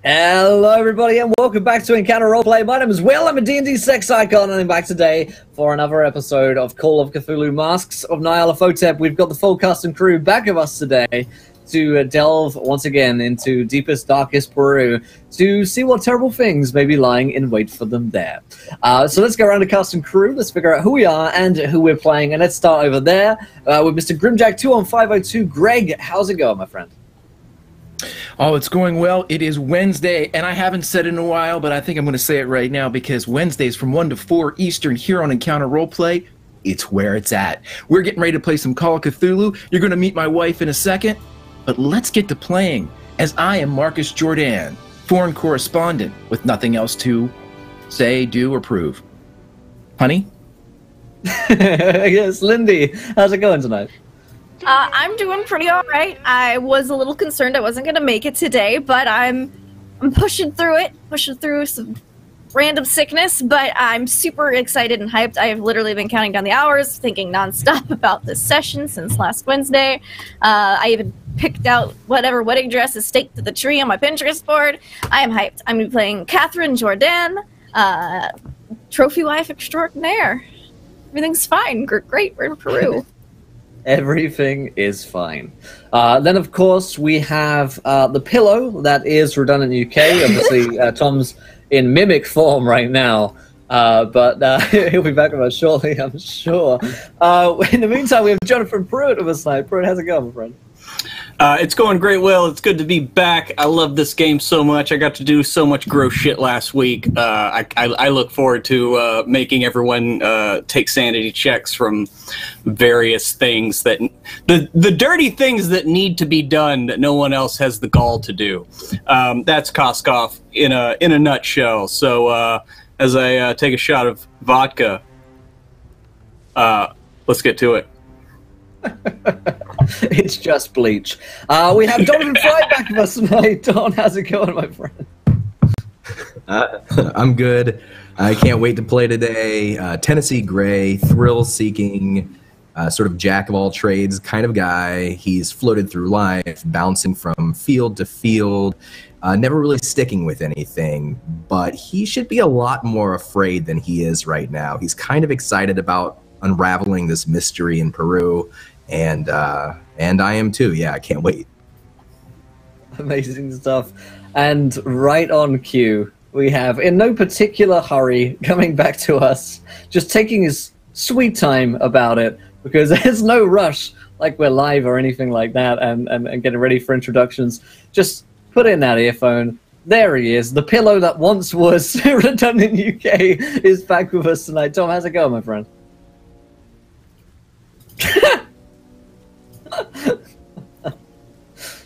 Hello everybody and welcome back to Encounter Roleplay. My name is Will, I'm a D&D sex icon, and I'm back today for another episode of Call of Cthulhu Masks of Nyarlathotep. We've got the full cast and crew back with us today to delve once again into deepest, darkest Peru to see what terrible things may be lying in wait for them there. So let's go around the cast and crew, let's figure out who we are and who we're playing, and let's start over there with Mr. Grimjack2 on 502. Greg, how's it going, my friend? Oh, it's going well. It is Wednesday, and I haven't said it in a while, but I think I'm going to say it right now because Wednesdays from 1 to 4 Eastern here on Encounter Roleplay, it's where it's at. We're getting ready to play some Call of Cthulhu. You're going to meet my wife in a second, but let's get to playing, as I am Marcus Jordan, foreign correspondent with nothing else to say, do, or prove. Honey? Yes, Lindy, how's it going tonight? I'm doing pretty all right. I was a little concerned I wasn't going to make it today, but I'm pushing through it, pushing through some random sickness, but I'm super excited and hyped. I have literally been counting down the hours, thinking nonstop about this session since last Wednesday. I even picked out whatever wedding dress is staked to the tree on my Pinterest board. I am hyped. I'm going to be playing Catherine Jordan, trophy wife extraordinaire. Everything's fine. Great. We're in Peru. Everything is fine. Then, of course, we have the pillow that is Redundant UK. Obviously, Tom's in mimic form right now, but he'll be back with us shortly, I'm sure. In the meantime, we have Jonathan Pruitt with us tonight. Pruitt, how's it going, my friend? It's going great, Will. It's good to be back. I love this game so much. I got to do so much gross shit last week. I look forward to making everyone take sanity checks from various things that the dirty things that need to be done that no one else has the gall to do. That's Koskov in a nutshell. So as I take a shot of vodka, let's get to it. It's just bleach. We have Donovan Fry back with us tonight. Don, how's it going, my friend? I'm good. I can't wait to play today. Tennessee Gray, thrill-seeking, sort of jack-of-all-trades kind of guy. He's floated through life, bouncing from field to field, never really sticking with anything, but he should be a lot more afraid than he is right now. He's kind of excited about unraveling this mystery in Peru, and I am too. Yeah, I can't wait. Amazing stuff. And right on cue, we have, in no particular hurry, coming back to us, just taking his sweet time about it, because there's no rush like we're live or anything like that, and getting ready for introductions. Just put in that earphone. There he is. The pillow that once was Redundant UK is back with us tonight. Tom, how's it going, my friend?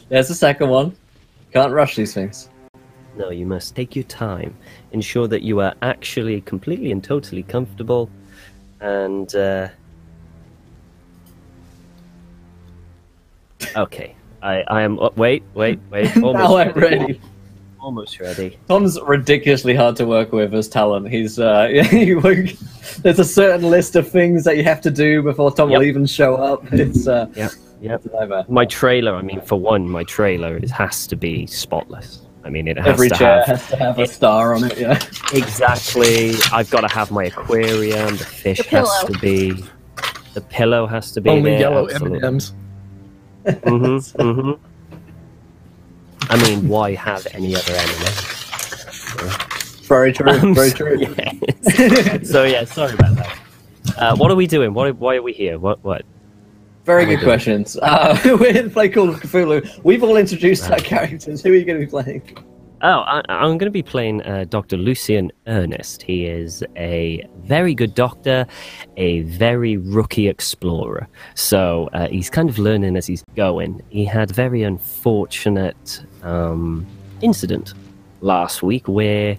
There's the second one. Can't rush these things. No, you must take your time. Ensure that you are actually completely and totally comfortable. And, okay. I am... wait. Almost Now I'm ready. Almost ready. Tom's ridiculously hard to work with as talent. He's there's a certain list of things that you have to do before Tom will even show up. It's Yep. My trailer, I mean, for one, my trailer has to be spotless. I mean, it has every to chair have, has to have a star on it. Yeah, exactly. I've got to have my aquarium. The fish has to be. The pillow has to be Only there. yellow absolutely. M&Ms. I mean, why have any other M&M? very true. Very true. Yes. So yeah, sorry about that. What are we doing? Why are we here? What? Very good questions. We're in Play Call of Cthulhu. We've all introduced our characters. Who are you going to be playing? Oh, I'm going to be playing Dr. Lucian Ernest. He is a very good doctor, a very rookie explorer. So he's kind of learning as he's going. He had a very unfortunate incident last week where,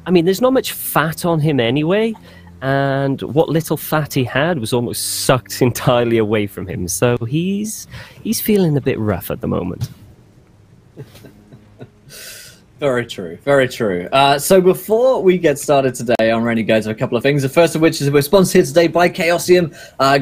I mean, there's not much fat on him anyway, and what little fat he had was almost sucked entirely away from him. So he's feeling a bit rough at the moment. Very true, very true. So before we get started today, I'm ready, guys, with a couple of things. The first of which is we're sponsored here today by Chaosium.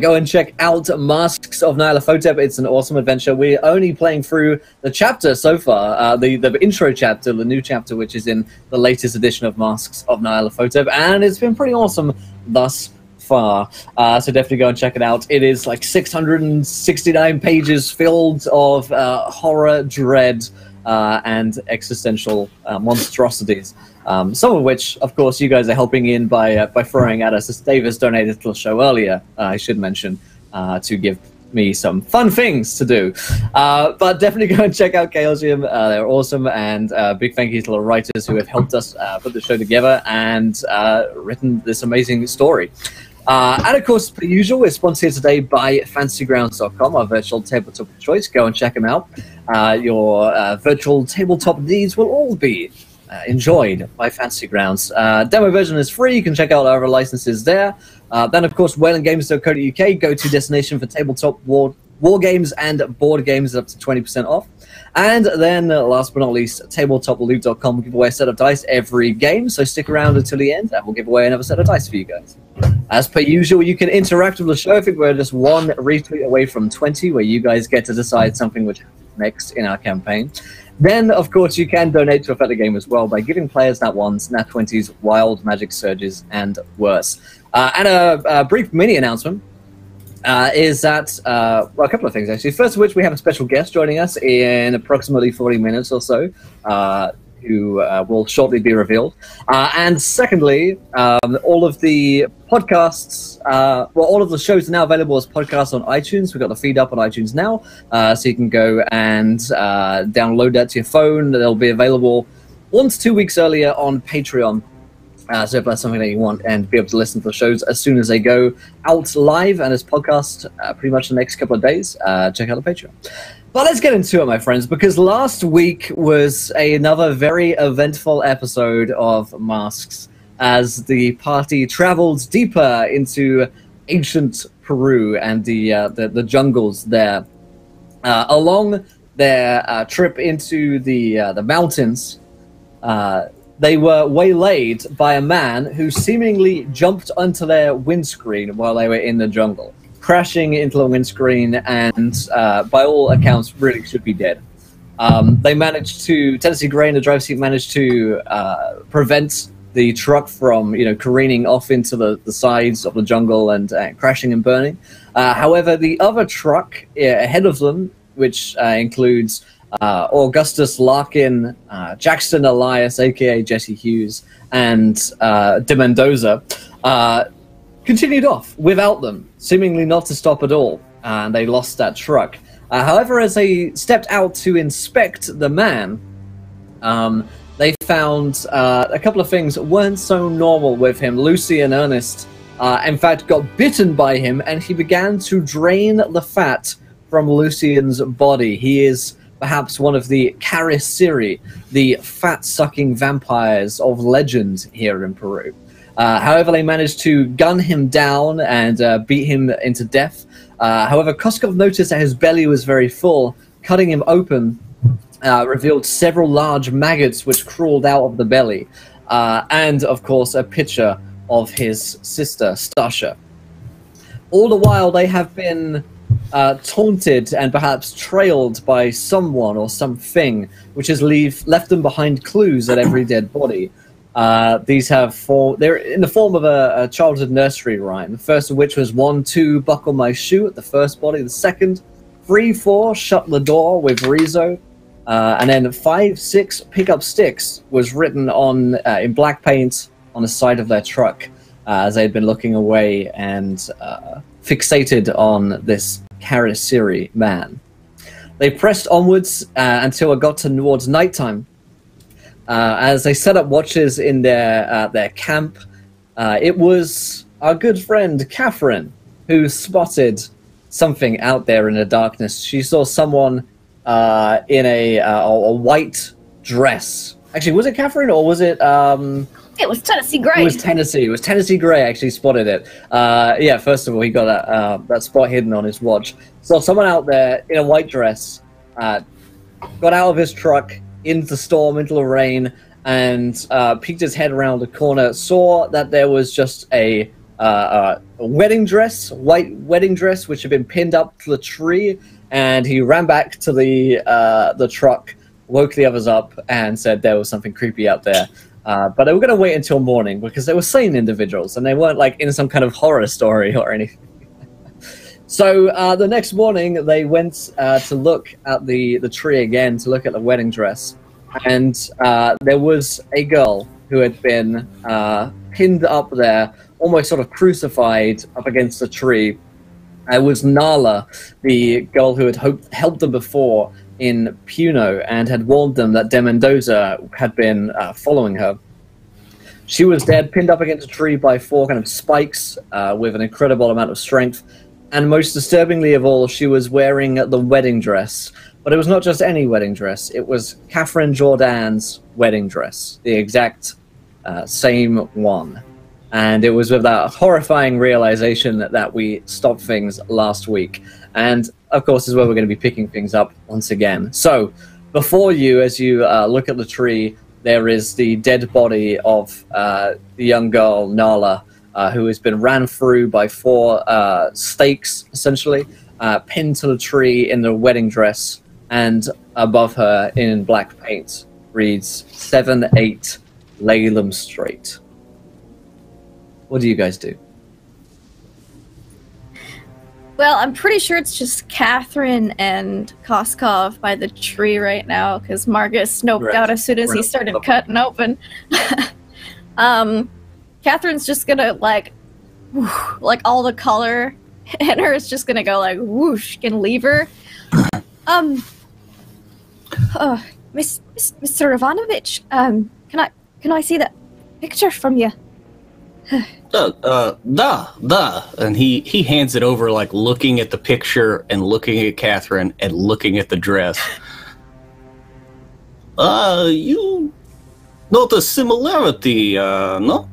Go and check out Masks of Nyarlathotep. It's an awesome adventure. We're only playing through the chapter so far, the intro chapter, the new chapter, which is in the latest edition of Masks of Nyarlathotep, and it's been pretty awesome thus far. So definitely go and check it out. It is like 669 pages filled of horror, dread, and existential monstrosities. Some of which, of course, you guys are helping in by throwing at us. As Davis donated to the show earlier, I should mention, to give me some fun things to do. But definitely go and check out Chaosium. They're awesome, and big thank you to the writers who have helped us put the show together and written this amazing story. And of course, per usual, we're sponsored today by fantasygrounds.com, our virtual tabletop of choice. Go and check them out. Your virtual tabletop needs will all be enjoyed by Fantasy Grounds. Demo version is free. You can check out our licenses there. Then, of course, whalengames.co.uk, go-to destination for tabletop war games and board games up to 20% off. And then, last but not least, tabletoploot.com will give away a set of dice every game, so stick around until the end, and we'll give away another set of dice for you guys. As per usual, you can interact with the show. I think we're just one retweet away from 20, where you guys get to decide something which happens next in our campaign. Then, of course, you can donate to affect the game as well by giving players nat 1s, nat 20s, wild magic surges, and worse. And a brief mini announcement. Is that, well, a couple of things, actually. First of which, we have a special guest joining us in approximately 40 minutes or so, who will shortly be revealed. And secondly, all of the podcasts, all of the shows are now available as podcasts on iTunes. We've got the feed up on iTunes now, so you can go and download that to your phone. They'll be available 1 to 2 weeks earlier on Patreon. So if that's something that you want and be able to listen to the shows as soon as they go out live and as podcast pretty much the next couple of days, check out the Patreon. But let's get into it, my friends, because last week was another very eventful episode of Masks as the party traveled deeper into ancient Peru and the jungles there. Along their trip into the mountains, they were waylaid by a man who seemingly jumped onto their windscreen while they were in the jungle, crashing into the windscreen and, by all accounts, really should be dead. Tennessee Gray in the driver's seat managed to prevent the truck from, careening off into the sides of the jungle and crashing and burning. However, the other truck ahead of them, which includes Augustus Larkin, Jackson Elias, aka Jesse Hughes, and De Mendoza, continued off without them, seemingly not to stop at all, and they lost that truck. However, as they stepped out to inspect the man, they found a couple of things weren't so normal with him. Lucy and Ernest, in fact, got bitten by him, and he began to drain the fat from Lucian's body. He is perhaps one of the Carissiri, the fat-sucking vampires of legend here in Peru. However, they managed to gun him down and beat him into death. However, Koskov noticed that his belly was very full. Cutting him open revealed several large maggots which crawled out of the belly. And, of course, a picture of his sister, Stasha. All the while, they have been taunted and perhaps trailed by someone or something, which has left them behind clues at every dead body. These they're in the form of a childhood nursery rhyme. The first of which was 1, 2, buckle my shoe at the first body. The second, 3, 4, shut the door with Rizzo. And then 5, 6, pick up sticks was written on in black paint on the side of their truck as they'd been looking away and fixated on this Carissiri man. They pressed onwards until it got towards nighttime. As they set up watches in their camp, it was our good friend Catherine who spotted something out there in the darkness. She saw someone in a white dress. Actually, was it Catherine or was it? It was Tennessee Gray. It was Tennessee. It was Tennessee Gray actually spotted it. Yeah, first of all, he got that spot hidden on his watch. Saw someone out there in a white dress, got out of his truck, into the storm, into the rain, and peeked his head around the corner, saw that there was just a wedding dress, white wedding dress, which had been pinned up to the tree, and he ran back to the truck, woke the others up, and said there was something creepy out there. But they were going to wait until morning because they were sane individuals, and they weren't like in some kind of horror story or anything. So the next morning, they went to look at the tree again, to look at the wedding dress, and there was a girl who had been pinned up there, almost sort of crucified up against the tree. It was Nala, the girl who had helped them before in Puno and had warned them that De Mendoza had been following her. She was dead, pinned up against a tree by 4 kind of spikes with an incredible amount of strength. And most disturbingly of all, she was wearing the wedding dress. But it was not just any wedding dress. It was Catherine Jourdain's wedding dress, the exact same one. And it was with that horrifying realization that we stopped things last week. And, of course, is where we're going to be picking things up once again. So, before you, as you look at the tree, there is the dead body of the young girl, Nala, who has been ran through by 4 stakes, essentially, pinned to the tree in the wedding dress, and above her, in black paint, reads 7-8, lay them straight. What do you guys do? Well, I'm pretty sure it's just Catherine and Koskov by the tree right now, because Margus snoped out as soon as he started cutting open. Catherine's just gonna, like all the color in her is just gonna go, like, whoosh, and leave her. Mr. Ivanovich, can I see that picture from you? And he hands it over, like looking at the picture and looking at Catherine and looking at the dress. You notice similarity, no?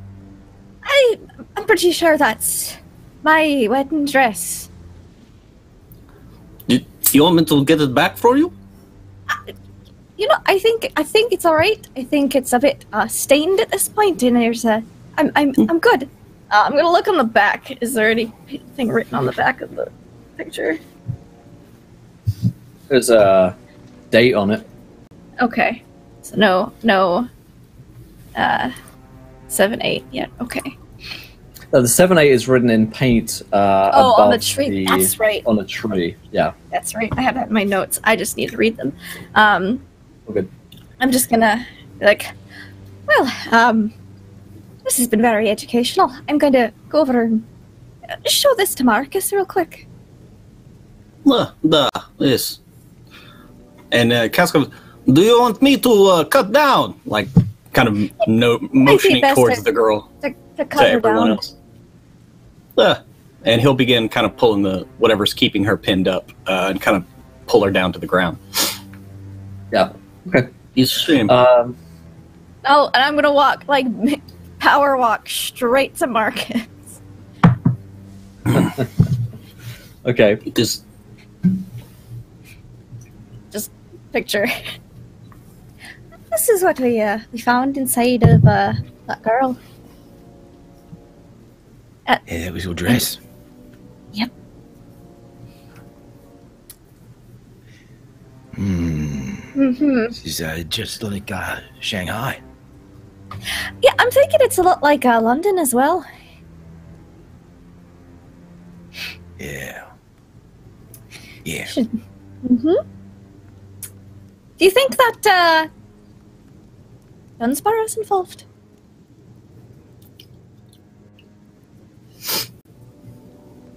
I'm pretty sure that's my wedding dress. You want me to get it back for you? I think it's all right. I think it's a bit stained at this point, and there's I'm good. I'm gonna look on the back. Is there anything written on the back of the picture? There's a date on it. Okay. So no 7-8 yet. Okay. The 7-8 is written in paint above on the tree. That's right. On the tree, yeah. That's right. I have that in my notes. I just need to read them. Okay. I'm just gonna be like, well, this has been very educational. I'm going to go over and show this to Marcus real quick. Yes. And Kaskov, do you want me to cut down? Like, kind of motioning towards the girl. To cut her everyone down. Else. And he'll begin kind of pulling whatever's keeping her pinned up and kind of pull her down to the ground. Yeah. Okay. You stream. And I'm going to walk, like, power walk straight to Marcus. Okay. Just picture. This is what we found inside of that girl. That was your dress. Yep. This is just like Shanghai. Yeah, I'm thinking it's a lot like London as well. Yeah. Yeah. Do you think that Dunsborough's involved?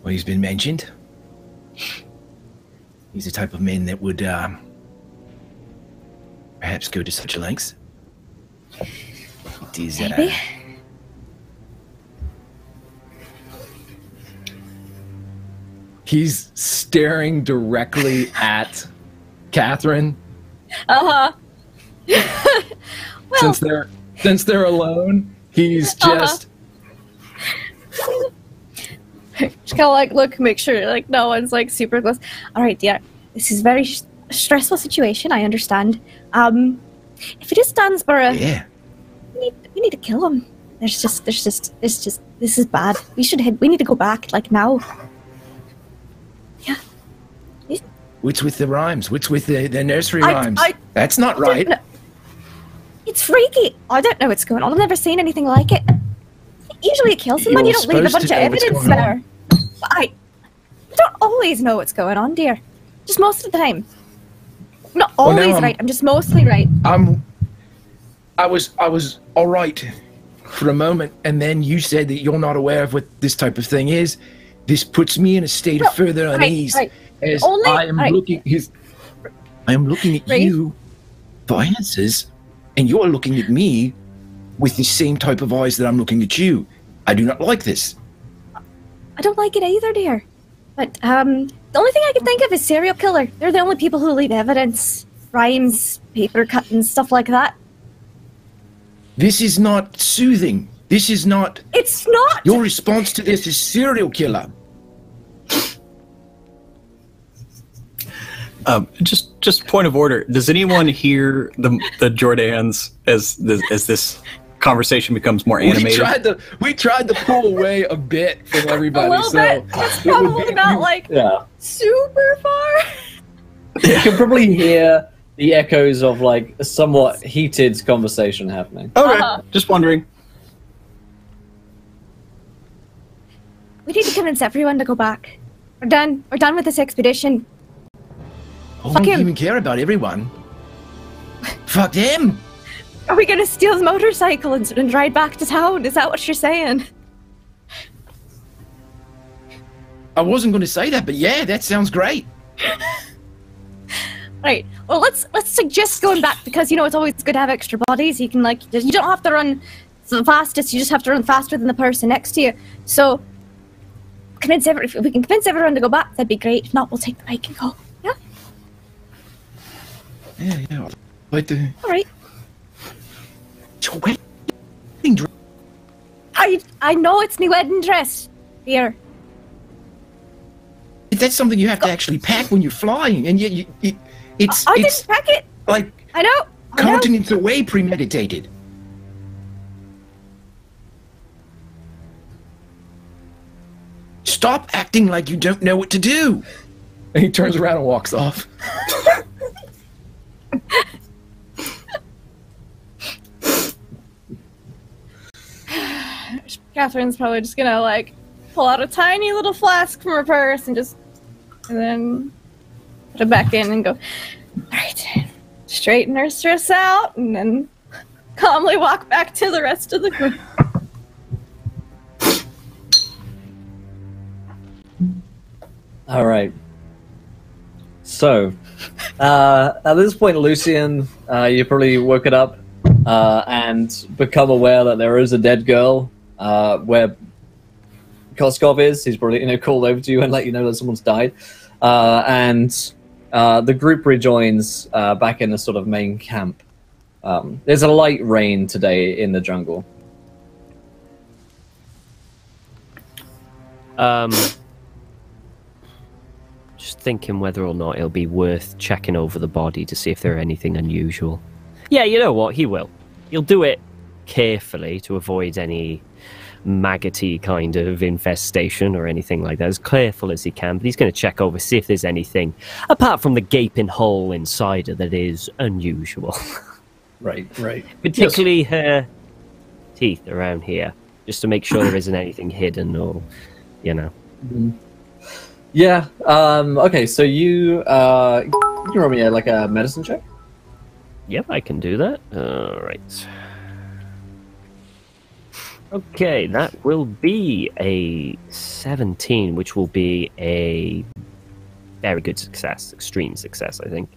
Well, he's been mentioned. He's the type of man that would perhaps go to such lengths. It is, Maybe. He's staring directly at Catherine. Well, Since they're alone, he's just just kind of like look, make sure like no one's like super close. All right, yeah, this is very stressful situation. I understand. If it is Stansborough, Yeah. we need to kill him. It's just, this is bad. We need to go back, like, now. Yeah. What's with the rhymes? What's with the nursery rhymes? That's not right. It's freaky. I don't know what's going on. I've never seen anything like it. Usually it kills someone, you don't leave a bunch of evidence there. But I don't always know what's going on, dear. Just most of the time. I'm not always right, I'm just mostly right. I was all right for a moment, and then you said that you're not aware of what this type of thing is. This puts me in a state of further unease, as I am looking at you for answers, and you're looking at me with the same type of eyes that I'm looking at you. I do not like this. I don't like it either, dear. But the only thing I can think of is serial killer. They're the only people who leave evidence, rhymes, paper cuttings, stuff like that. This is not soothing. This is not... It's not! Your response to this is serial killer. Just point of order. Does anyone hear the Jordans as this conversation becomes more animated? We tried to pull away a bit from everybody. A little bit. It's probably not like super far. You can probably hear the echoes of like a somewhat heated conversation happening. Okay, just wondering. We need to convince everyone to go back. We're done. We're done with this expedition. I don't even care about everyone. Fuck them. Are we gonna steal the motorcycle and ride back to town? Is that what you're saying? I wasn't going to say that, but yeah, that sounds great. Right. Well, let's suggest going back, because you know it's always good to have extra bodies. You can you don't have to run the fastest. You just have to run faster than the person next to you. So if we can convince everyone to go back, that'd be great. If not, we'll take the bike and go. Yeah. Yeah. But all right. Your wedding dress. I know it's my wedding dress. Here. That's something you have to actually pack when you're flying, and yet it's didn't pack it. Like I know. continents away premeditated. Stop acting like you don't know what to do. And he turns around and walks off. Catherine's probably just gonna pull out a tiny little flask from her purse and then put it back in and go, alright, straighten her stress out, and then calmly walk back to the rest of the group. Alright. So, at this point, Lucian, you probably woke it up and become aware that there is a dead girl where Koskov is. He's probably called over to you and let you know that someone's died. And the group rejoins back in the sort of main camp. There's a light rain today in the jungle. Just thinking whether or not it'll be worth checking over the body to see if there's anything unusual. Yeah, you know what? He will. He'll do it carefully to avoid any maggoty kind of infestation or anything like that, as careful as he can, but he's going to check over, see if there's anything apart from the gaping hole inside her that is unusual. Right. Particularly her teeth around here, just to make sure there isn't anything hidden or, Mm-hmm. Yeah, okay, so you roll me a medicine check? Yep, I can do that. Alright. Okay, that will be a 17, which will be a very good success, extreme success, I think.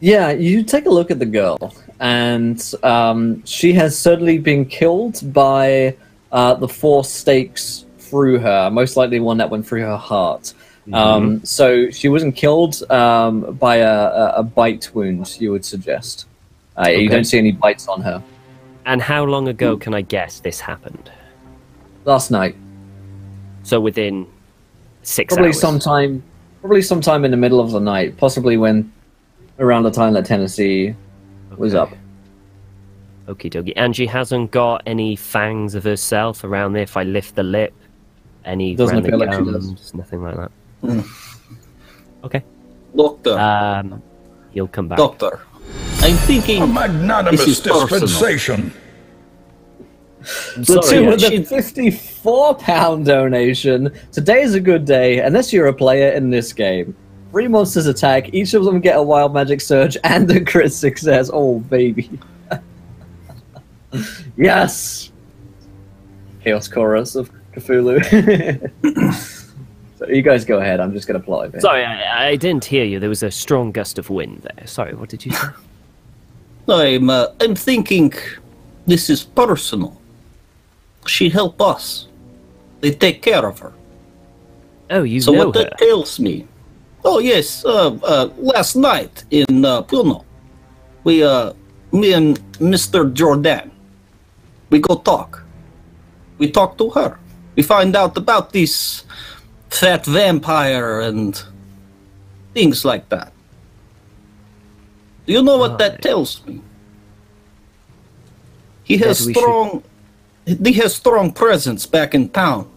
Yeah, you take a look at the girl, and she has certainly been killed by the 4 stakes through her, most likely one that went through her heart. Mm-hmm. So she wasn't killed by a bite wound, you would suggest. Okay. You don't see any bites on her. And how long ago can I guess this happened? Last night. So within 6 probably hours? Probably sometime in the middle of the night, possibly around the time that Tennessee What's up? Okie dokie. And she hasn't got any fangs of herself around there if I lift the lip? Any Doesn't random appear like she gums? does. Nothing like that. Okay. Doctor, He'll come back. Doctor, I'm thinking A this magnanimous is personal. dispensation. The two with the £54 donation. Today's a good day, unless you're a player in this game. 3 monsters attack, each of them get a wild magic surge and a crit success. Oh, baby. Yes! Chaos Chorus of Cthulhu. So you guys go ahead, I'm just going to plot it. Sorry, I didn't hear you. There was a strong gust of wind there. Sorry, what did you say? I'm thinking this is personal. She helped us. They take care of her. Oh, you So know what her. that tells me... Oh, yes, last night in Puno, me and Mr. Jordan, we go talk. We talk to her. We find out about this fat vampire and things like that. Do you know what that tells me? He has strong presence back in town.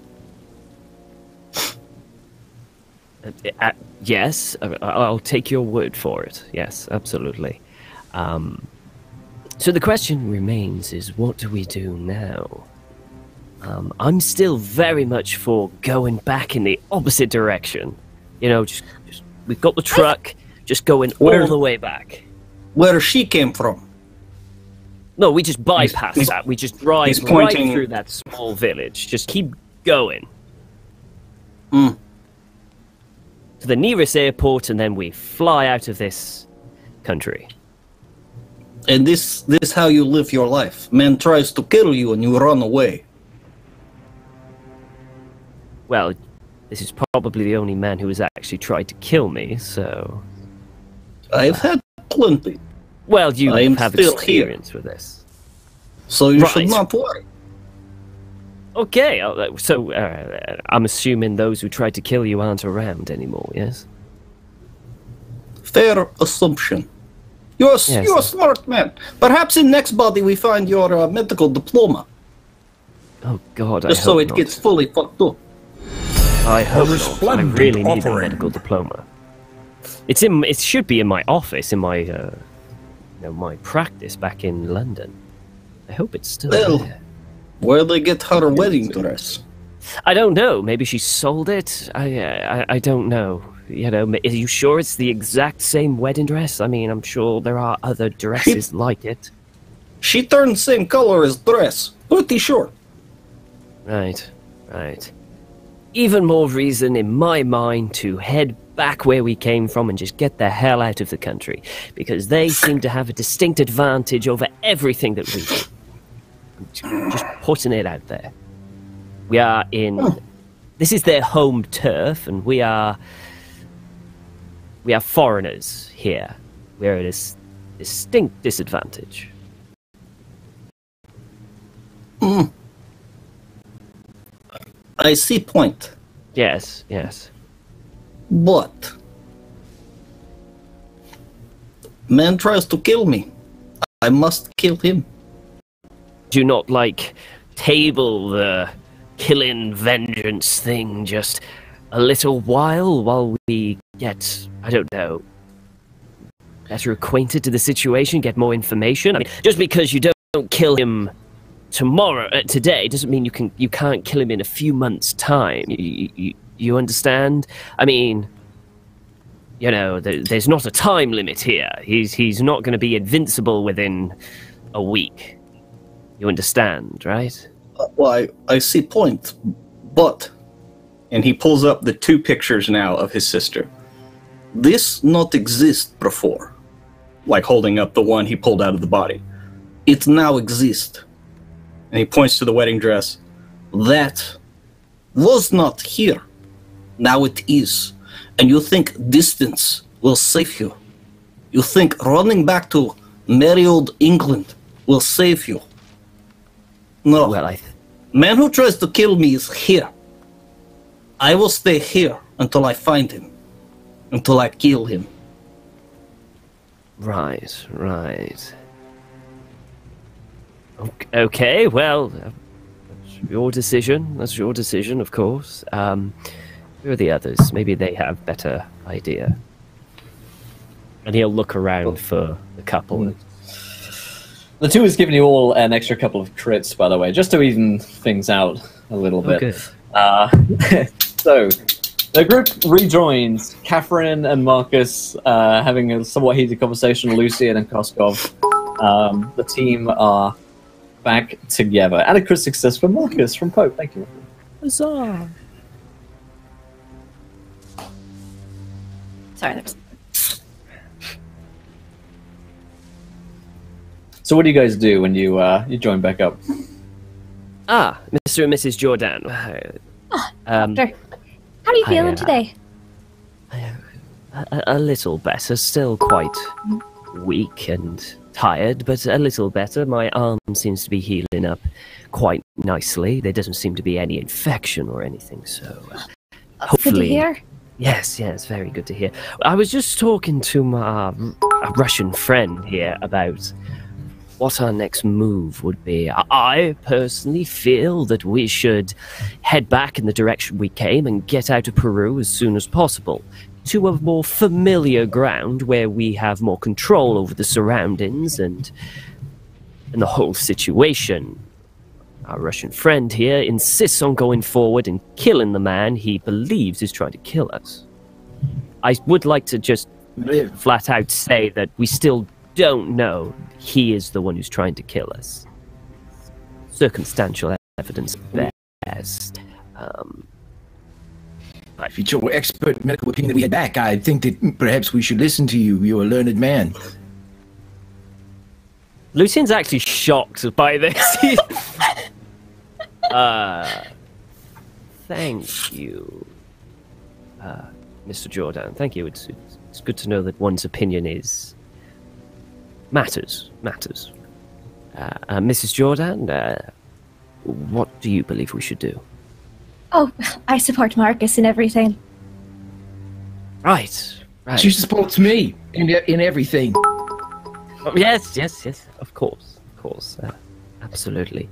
Yes, I'll take your word for it. Yes, absolutely. So the question remains is, what do we do now? I'm still very much for going back in the opposite direction. You know, just we've got the truck, just going all the way back. Where she came from. No, we just bypass that. We just drive right through that small village. Just keep going. To the nearest airport, and then we fly out of this country. And this how you live your life. Man tries to kill you and you run away. Well, this is probably the only man who has actually tried to kill me, so... I've had plenty. Well, you I am have still experience with this. So you Right. should not worry. Okay, so I'm assuming those who tried to kill you aren't around anymore, yes? Fair assumption. You're a smart man. Perhaps in next body we find your medical diploma. Oh God, I Just hope so it not. gets fully fucked up. I hope not. I resplendent really need a offering. medical diploma. It should be in my office, in my my practice back in London. I hope it's still Well, there. where they get her wedding dress? I don't know. Maybe she sold it. I don't know. You know, are you sure it's the exact same wedding dress? I mean, I'm sure there are other dresses like it. She turned same color as dress. Pretty sure. Right. Even more reason in my mind to head back where we came from and just get the hell out of the country, because they seem to have a distinct advantage over everything that we do. Just putting it out there. We are in... This is their home turf, and we are foreigners here. We're at a distinct disadvantage. I see point. Yes. But man tries to kill me. I must kill him. Do not, table the killing vengeance thing just a little while we get, I don't know, better acquainted to the situation, get more information? I mean, just because you don't kill him today, doesn't mean you can't kill him in a few months' time. You understand? I mean, you know, there's not a time limit here. He's not going to be invincible within a week. You understand, right? Well, I see point, but... And he pulls up the 2 pictures now of his sister. This not exist before. Like holding up the one he pulled out of the body. It now exists. And he points to the wedding dress. That was not here. Now it is. And you think distance will save you. You think running back to merry old England will save you. No. Well, Man who tries to kill me is here. I will stay here until I find him. Until I kill him. Right. Okay, well, that's your decision. That's your decision, of course. Who are the others? Maybe they have better idea. And he'll look around for the couple. The 2 is giving you all an extra couple of crits, by the way, just to even things out a little bit. Good. So, the group rejoins Catherine and Marcus, having a somewhat heated conversation, Lucian and Koskov. The team are back together. And a crit success for Marcus from Pope. Thank you. Huzzah! Sorry, there's... So what do you guys do when you join back up? Ah, Mr. and Mrs. Jordan. Doctor, how are you feeling today? A little better. Still quite weak and tired, but a little better. My arm seems to be healing up quite nicely. There doesn't seem to be any infection or anything, so hopefully... Good to hear. Yes, very good to hear. I was just talking to my Russian friend here about what our next move would be. I personally feel that we should head back in the direction we came and get out of Peru as soon as possible, to a more familiar ground where we have more control over the surroundings and the whole situation. Our Russian friend here insists on going forward and killing the man he believes is trying to kill us. I would like to just flat out say that we still don't know he is the one who's trying to kill us. Circumstantial evidence best. If it's your expert medical opinion that we head back, I think that perhaps we should listen to you. You're a learned man. Lucian's actually shocked by this. Thank you, Mr. Jordan. Thank you. It's good to know that one's opinion matters. Mrs. Jordan, what do you believe we should do? Oh, I support Marcus in everything. Right. She supports me in everything. Oh, yes, of course, absolutely.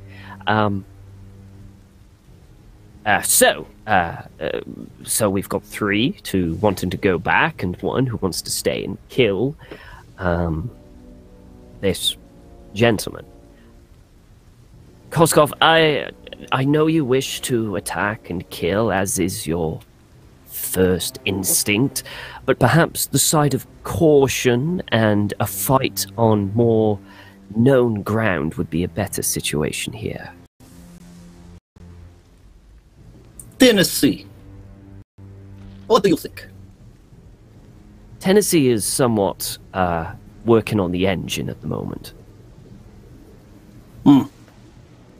So we've got 3 to wanting to go back and 1 who wants to stay and kill this gentleman. Koskov, I know you wish to attack and kill, as is your first instinct, but perhaps the side of caution and a fight on more known ground would be a better situation here. Tennessee. What do you think? Tennessee is somewhat working on the engine at the moment.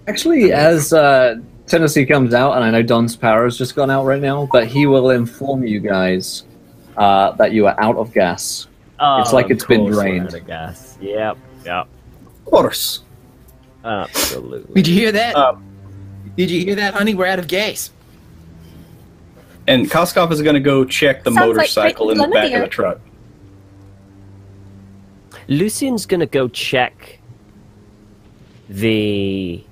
Actually, as Tennessee comes out, and I know Don's power has just gone out right now, but he will inform you guys that you are out of gas. It's like it's been drained. Out of gas. Yep. Of course. Absolutely. Did you hear that? Did you hear that, honey? We're out of gas. And Koskov is going to go check the Sounds like motorcycle in the back of Grenadier. the truck. Lucian's gonna go check the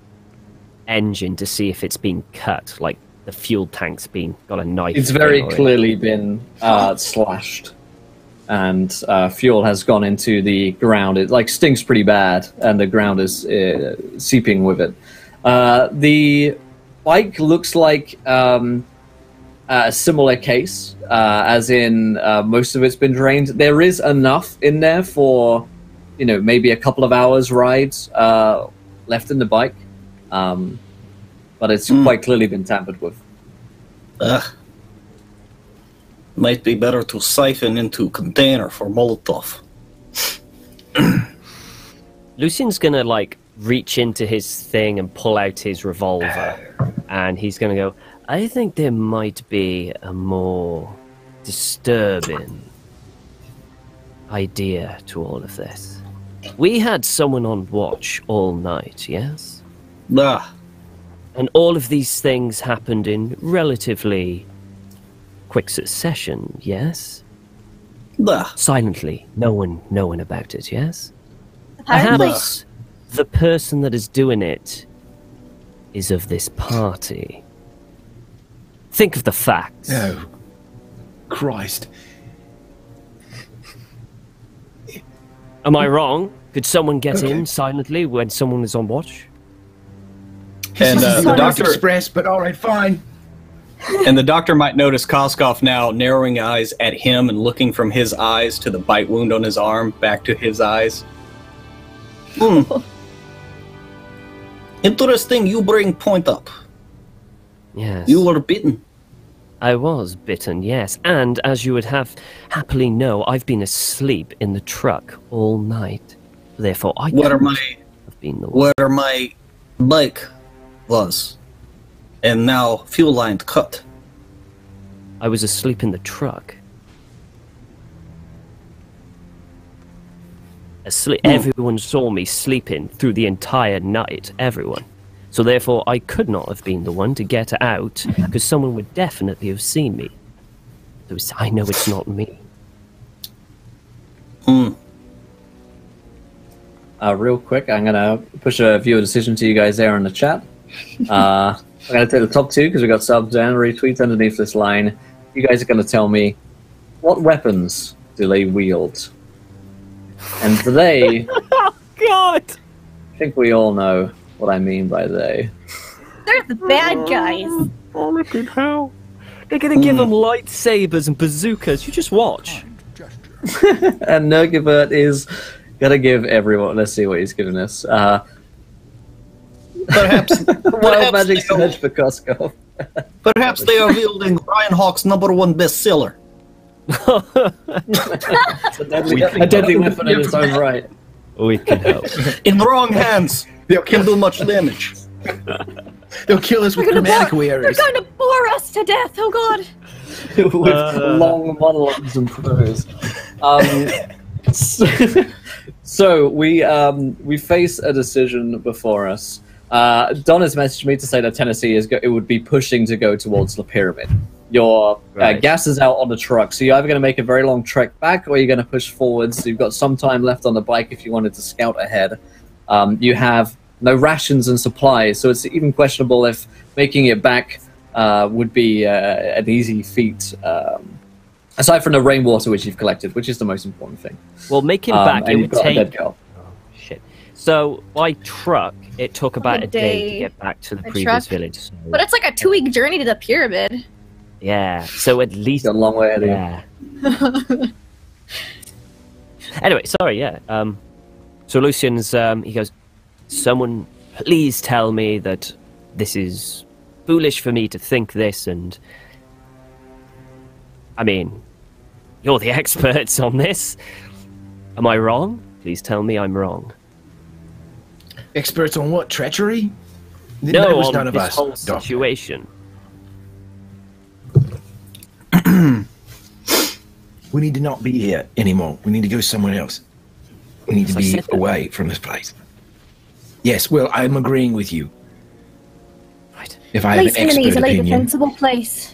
engine to see if it's been cut, like the fuel tank's got a knife. It's very in it. clearly been slashed, and fuel has gone into the ground. It like stinks pretty bad, and the ground is seeping with it. The bike looks like a similar case, as in most of it's been drained. There is enough in there for, maybe a couple of hours rides left in the bike, but it's quite clearly been tampered with. Might be better to siphon into container for Molotov. Lucian's gonna reach into his thing and pull out his revolver, and he's gonna go, I think there might be a more disturbing idea to all of this. We had someone on watch all night, yes? And all of these things happened in relatively quick succession, yes? Silently, no one about it, yes? Apparently. Perhaps the person that is doing it is of this party. Think of the facts. Oh, Christ. Am I wrong? Could someone get in silently when someone is on watch? And the doctor express, but all right, fine. And the doctor might notice Koskov now narrowing eyes at him and looking from his eyes to the bite wound on his arm back to his eyes. Interesting, you bring point up. Yes. You were bitten. I was bitten, yes. And as you would have happily know, I've been asleep in the truck all night. Therefore, I couldn't have been the one. Where my bike was, and now fuel line cut. I was asleep in the truck. Everyone saw me sleeping through the entire night. Everyone. So therefore, I could not have been the one to get out, because someone would definitely have seen me. So I know it's not me. Real quick, I'm gonna push a viewer decision to you guys there in the chat. I'm gonna take the top two because we got subs and retweets underneath this line. You guys are gonna tell me what weapons do they wield, and they. Oh God! I think we all know what I mean by they. They're the bad guys. Oh, look at how they're gonna give them lightsabers and bazookas. You just watch. And Nurgivert is gonna give everyone. Let's see what he's giving us. Perhaps Wild Magic Surge for Koskov. Perhaps they are wielding Brian Hawk's #1 bestseller. a deadly weapon in its own right. We can help. In the wrong hands, they can do much damage. They'll kill us with pneumatic wearers. They're going to bore us to death. Oh God. With long monologues and prose. So we face a decision before us. Don has messaged me to say that Tennessee it would be pushing to go towards the pyramid. Your gas is out on the truck, so you're either going to make a very long trek back, or you're going to push forwards. So you've got some time left on the bike if you wanted to scout ahead. You have no rations and supplies, so it's even questionable if making it back would be an easy feat. Aside from the rainwater which you've collected, which is the most important thing. Well, making back it would take. A dead girl. Shit. So by truck, it took about a day to get back to the previous village. So, but it's like a 2-week journey to the pyramid. yeah, so at least Got a long way ahead of you. Anyway, sorry, yeah. So Lucian's he goes, someone please tell me that this is foolish for me to think this, and I mean, you're the experts on this. Am I wrong? Please tell me I'm wrong. Experts on what? Treachery? No, That was on none of this us, whole Doctor. situation. We need to not be here anymore. We need to go somewhere else. We need to be away from this place. Yes, well, I'm agreeing with you. Right. If I have an Place in an expert easily opinion. defensible place.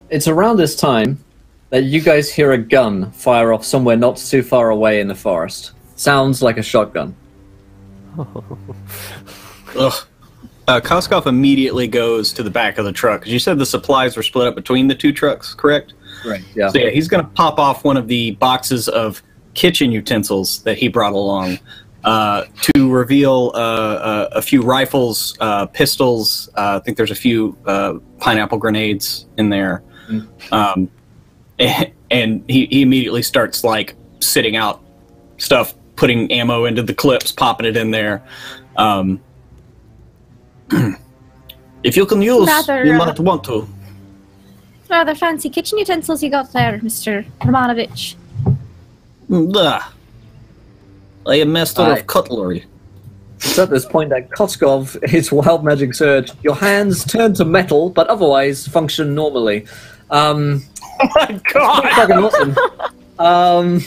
It's around this time that you guys hear a gun fire off somewhere not too far away in the forest. Sounds like a shotgun. Ugh. Koskov immediately goes to the back of the truck, because you said the supplies were split up between the two trucks, correct? Right, yeah. So yeah, he's going to pop off one of the boxes of kitchen utensils that he brought along to reveal a few rifles, pistols. I think there's a few pineapple grenades in there. And he immediately starts like sitting out stuff, putting ammo into the clips, popping it in there. If you can use, you might want to. Rather fancy kitchen utensils you got there, Mr. Romanovich. I am master of cutlery. It's at this point that Koskov hits Wild Magic Surge. Your hands turn to metal, but otherwise function normally. Oh my god! Fucking awesome.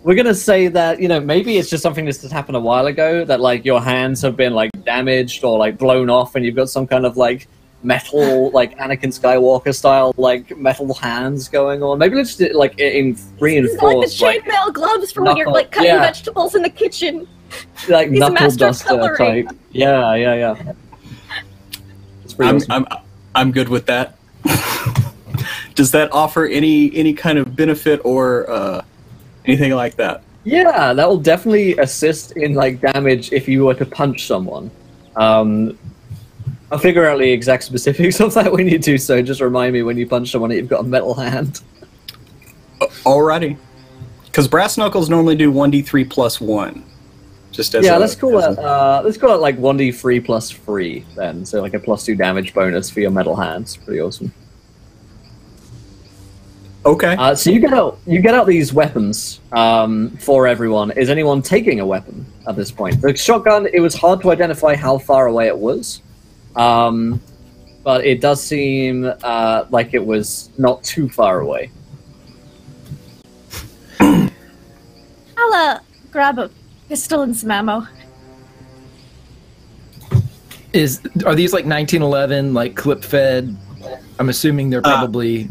We're gonna say that, you know, maybe it's just something that's happened a while ago, that like your hands have been like damaged or like blown off, and you've got some kind of like metal, like Anakin Skywalker style, like metal hands going on. Maybe let's just like in reinforced, Like the chainmail gloves for when you're like cutting vegetables in the kitchen. like He's a knuckle master of duster cutlery. type. Yeah. It's pretty awesome. I'm good with that. Does that offer any kind of benefit or anything like that? Yeah, that will definitely assist in like damage if you were to punch someone. I'll figure out the exact specifics of that when you do so. Just remind me when you punch someone that you've got a metal hand. Alrighty. Because brass knuckles normally do 1d3 plus 1. Just as Let's call it like 1d3 plus 3 then. So like a +2 damage bonus for your metal hands. Pretty awesome. Okay. So you get out these weapons for everyone. Is anyone taking a weapon at this point? The shotgun, it was hard to identify how far away it was. But it does seem like it was not too far away. I'll grab a pistol and some ammo. Are these like 1911, like clip fed? I'm assuming they're probably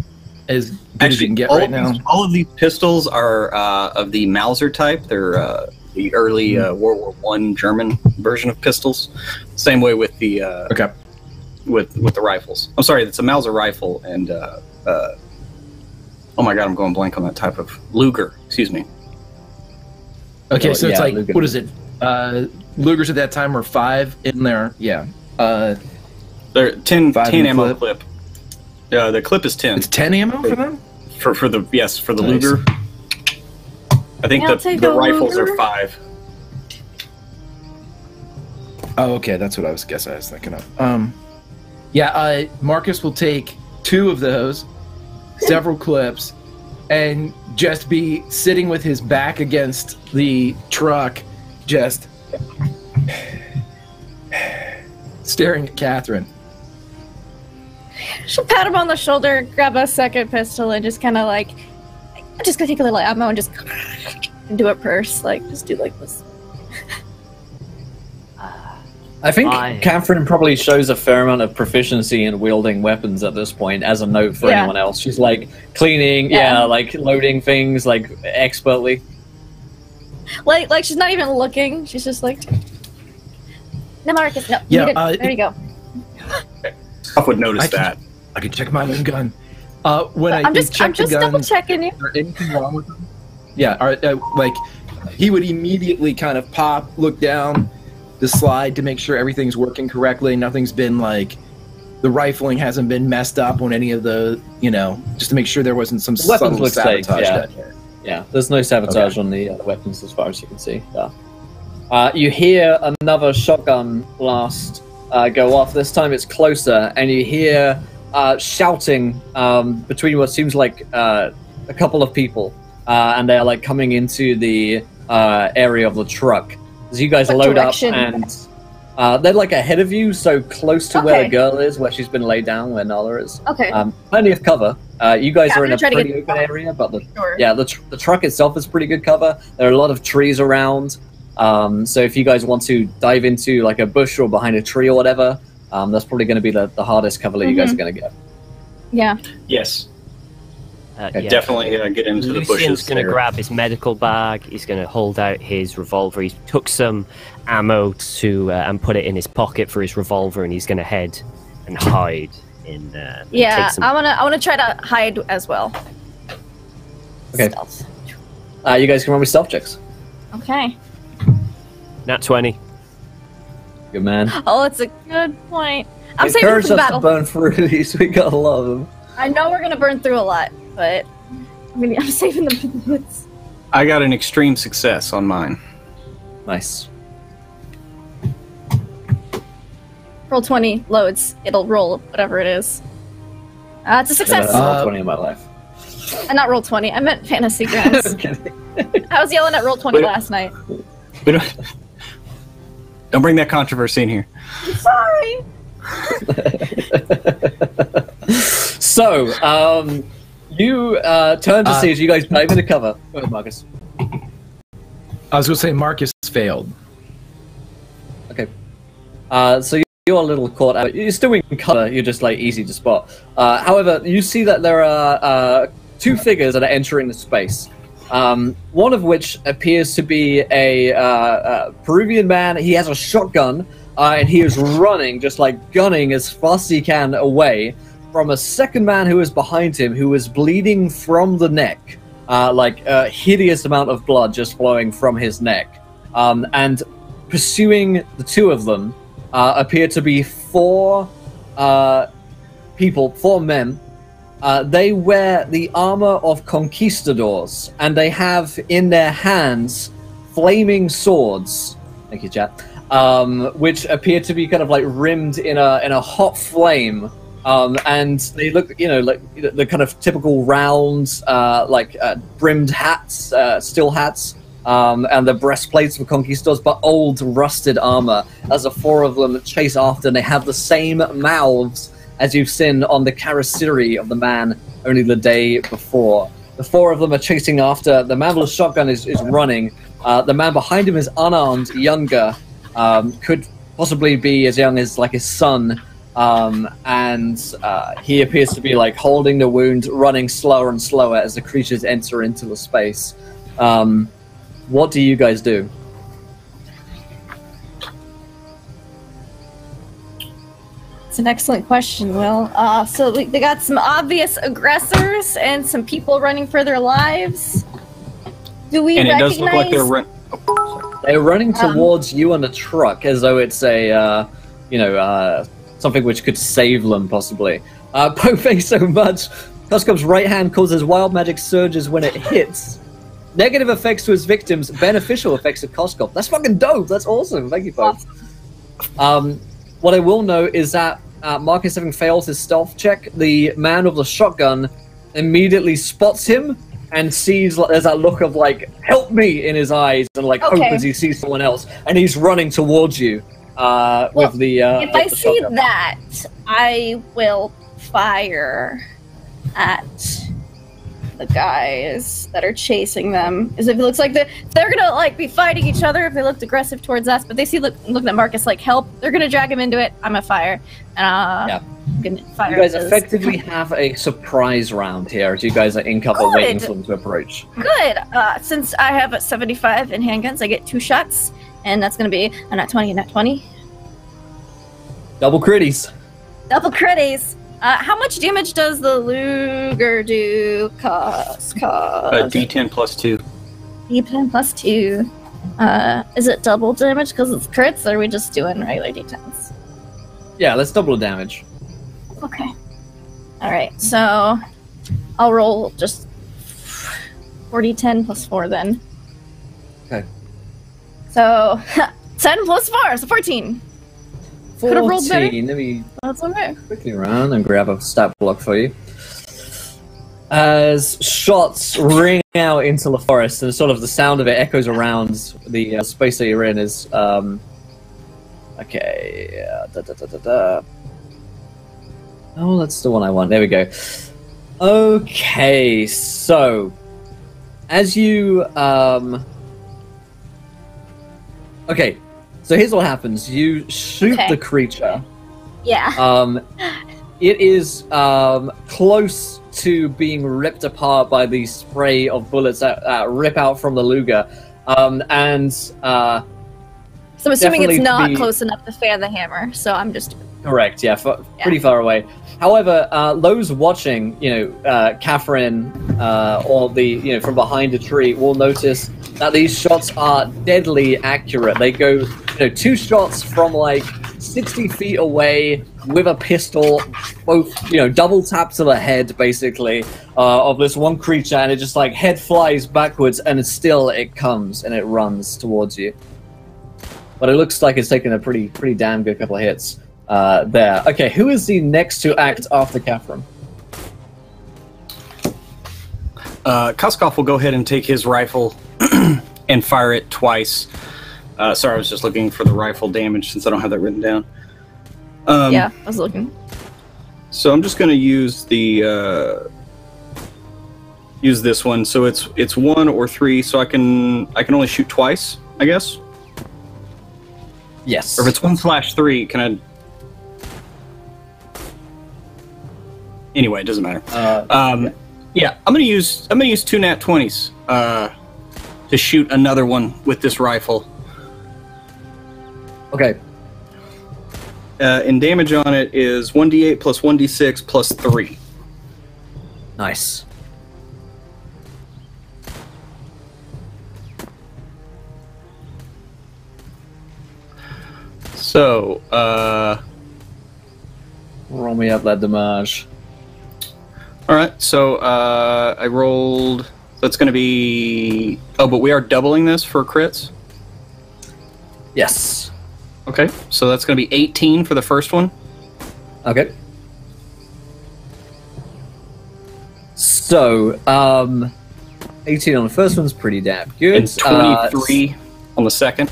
as good as you can get right now. All of these pistols are of the Mauser type. They're the early World War I German version of pistols. Same way with the with the rifles. I'm sorry, it's a Mauser rifle and oh my god, I'm going blank on that type of Luger. Excuse me. Okay, so it's like Luger. what is it? Lugers at that time were 5 in there. Yeah. They're 10 5 in ammo clip. clip. The clip is 10 It's 10 ammo for them? for the Nice. Luger. I think I'll take the a rifles Luger. are 5. Oh, okay, that's what I was thinking of. Marcus will take 2 of those, several clips, and just be sitting with his back against the truck, just staring at Catherine. She'll pat him on the shoulder, grab a second pistol, and just kind of like, I'm just gonna take a little ammo and just do a purse, like just do like this. I think Why? Catherine probably shows a fair amount of proficiency in wielding weapons at this point, as a note for anyone else. She's like cleaning, like loading things like expertly. Like she's not even looking. She's just like, no, Marcus, no. Yeah, there you go. I would notice that. I can check my own gun. I'm just double checking you. Is there anything wrong with them? Yeah, like he would immediately kind of pop, look down the slide to make sure everything's working correctly. Nothing's been like the rifling hasn't been messed up on any of the, just to make sure there wasn't some Weapons subtle look safe, sabotage. yeah. Yeah, there's no sabotage on the weapons as far as you can see. Yeah. You hear another shotgun blast go off. This time it's closer, and you hear shouting between what seems like a couple of people, and they're like coming into the area of the truck. As you guys What load direction? up, and they're like ahead of you, so close to where the girl is, where she's been laid down, where Nala is. Okay. Plenty of cover. You guys Yeah, are I'm in a gonna try to pretty get- open area, but Sure. the truck itself is pretty good cover. There are a lot of trees around, so if you guys want to dive into like a bush or behind a tree or whatever, that's probably going to be the hardest cover that you guys are going to get. Yeah. Yes. Yeah. Definitely get into the Lucian's bushes. going to there. grab his medical bag. He's going to hold out his revolver. He's took some ammo to and put it in his pocket for his revolver, and he's going to head and hide in there. Yeah, I wanna try to hide as well. Okay. Stealth. You guys can run with stealth checks. Okay. Nat 20. Good man. Oh, that's a good point. I'm saving Encourage for the us to battle. burn through these. We got a lot of them. I know we're gonna burn through a lot, but I'm saving them for the woods. I got an extreme success on mine. Nice. Roll 20 loads. It'll roll whatever it is. It's a success. Roll 20 in my life. Not roll 20. I meant fantasy grounds. I was yelling at roll 20 Wait. last night. We don't bring that controversy in here. I'm sorry. So, you turn to see as you guys dive into cover. Go ahead, Marcus. I was going to say Marcus failed. Okay. So you're a little caught out. You're still in cover. You're just like easy to spot. However, you see that there are 2 figures that are entering the space. one of which appears to be a Peruvian man. He has a shotgun, and he is running, just like gunning as fast as he can away from a second man who is behind him, who is bleeding from the neck, like a hideous amount of blood just flowing from his neck. And pursuing the two of them appear to be four men. They wear the armor of conquistadors, and they have in their hands flaming swords. Thank you, chat. Which appear to be kind of like rimmed in a hot flame. And they look, like the kind of typical round, brimmed hats, steel hats, and the breastplates for conquistadors, but old, rusted armor. As the four of them chase after, and they have the same mouths as you've seen on the Karasiri of the man only the day before. The four of them are chasing after. The man with the shotgun is running. The man behind him is unarmed, younger, could possibly be as young as like his son. And he appears to be like holding the wound, running slower and slower as the creatures enter into the space. What do you guys do? It's an excellent question, Will. So they got some obvious aggressors and some people running for their lives. Do we and recognize... it does look like They're running towards you on a truck as though it's a, something which could save them, possibly. Pope so much. Coscop's right hand causes wild magic surges when it hits. Negative effects to his victims, beneficial effects to Coscop. That's fucking dope. That's awesome. Thank you, Pope. What I will know is that Marcus, having failed his stealth check, the man with the shotgun immediately spots him and sees there's that look of like, help me in his eyes, and like hope as he sees someone else, and he's running towards you with the if I see shotgun. that, I will fire at the guys that are chasing them. Because if it looks like they're gonna like be fighting each other if they looked aggressive towards us, but they see looking at Marcus like help, they're gonna drag him into it. I'm gonna fire. I'm gonna fire. You guys effectively have a surprise round here as you guys are in cover waiting for them to approach. Good. Since I have a 75 in handguns, I get 2 shots, and that's gonna be a nat 20 and nat 20. Double critties. Double critties. How much damage does the Luger do? Cost. D10 plus 2. D10 plus 2. Is it double damage because it's crits, or are we just doing regular D10s? Yeah, let's double the damage. Okay. Alright, so I'll roll just 4d10 plus 4 then. Okay. So, 10 plus 4, so 14. Could have rolled better. 14. Let me That's okay. quickly run and grab a stat block for you. As shots ring out into the forest, and sort of the sound of it echoes around the space that you're in is... Okay... Oh, that's the one I want. There we go. Okay, so... As you... Okay, so here's what happens. You shoot the creature. Yeah. It is close to being ripped apart by the spray of bullets that rip out from the Luger. So I'm assuming it's not close enough to fan the hammer, so I'm just... Correct, yeah, pretty far away. However, those watching, Catherine, or from behind a tree, will notice that these shots are deadly accurate. They go, 2 shots from like 60 feet away with a pistol, both, double tap to the head, basically, of this one creature, and it just like head flies backwards, and it comes and it runs towards you. But it looks like it's taken a pretty damn good couple of hits. There. Okay, who is the next to act after Catherine? Koskov will go ahead and take his rifle and fire it twice. Sorry, I was just looking for the rifle damage since I don't have that written down. Yeah, I was looking. So I'm just going to use the use this one. So it's 1 or 3. So I can only shoot twice, I guess. Yes. Or if it's 1/3, can I? Anyway, it doesn't matter. Yeah, I'm gonna use 2 nat 20s to shoot another one with this rifle. Okay. And damage on it is 1d8 plus 1d6 plus 3. Nice. So, Roll me up that damage. alright, so I rolled... That's going to be... Oh, but we are doubling this for crits? Yes. Okay, so that's going to be 18 for the first one. Okay. So, 18 on the first one's pretty damn good. And 23 on the second.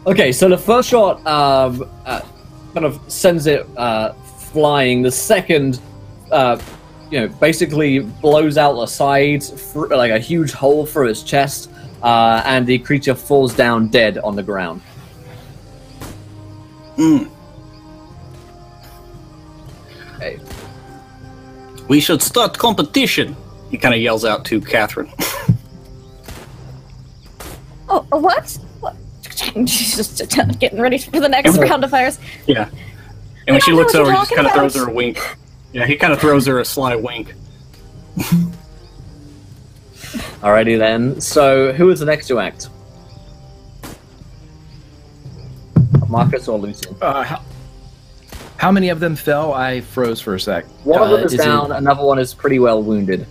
Okay, so the first shot kind of sends it flying. The second, basically blows out the sides, like a huge hole through its chest, and the creature falls down dead on the ground. Okay. We should start competition, he kind of yells out to Catherine. Oh, what? What? She's just getting ready for the next round of fires. Yeah. And when she don't know looks what over, you're he just kind of talking throws her a wink. Yeah, he kind of throws her a sly wink. Alrighty then. So, who is the next to act? Marcus or Lucian? How many of them fell? I froze for a sec. One of them is it- down, another one is pretty well wounded.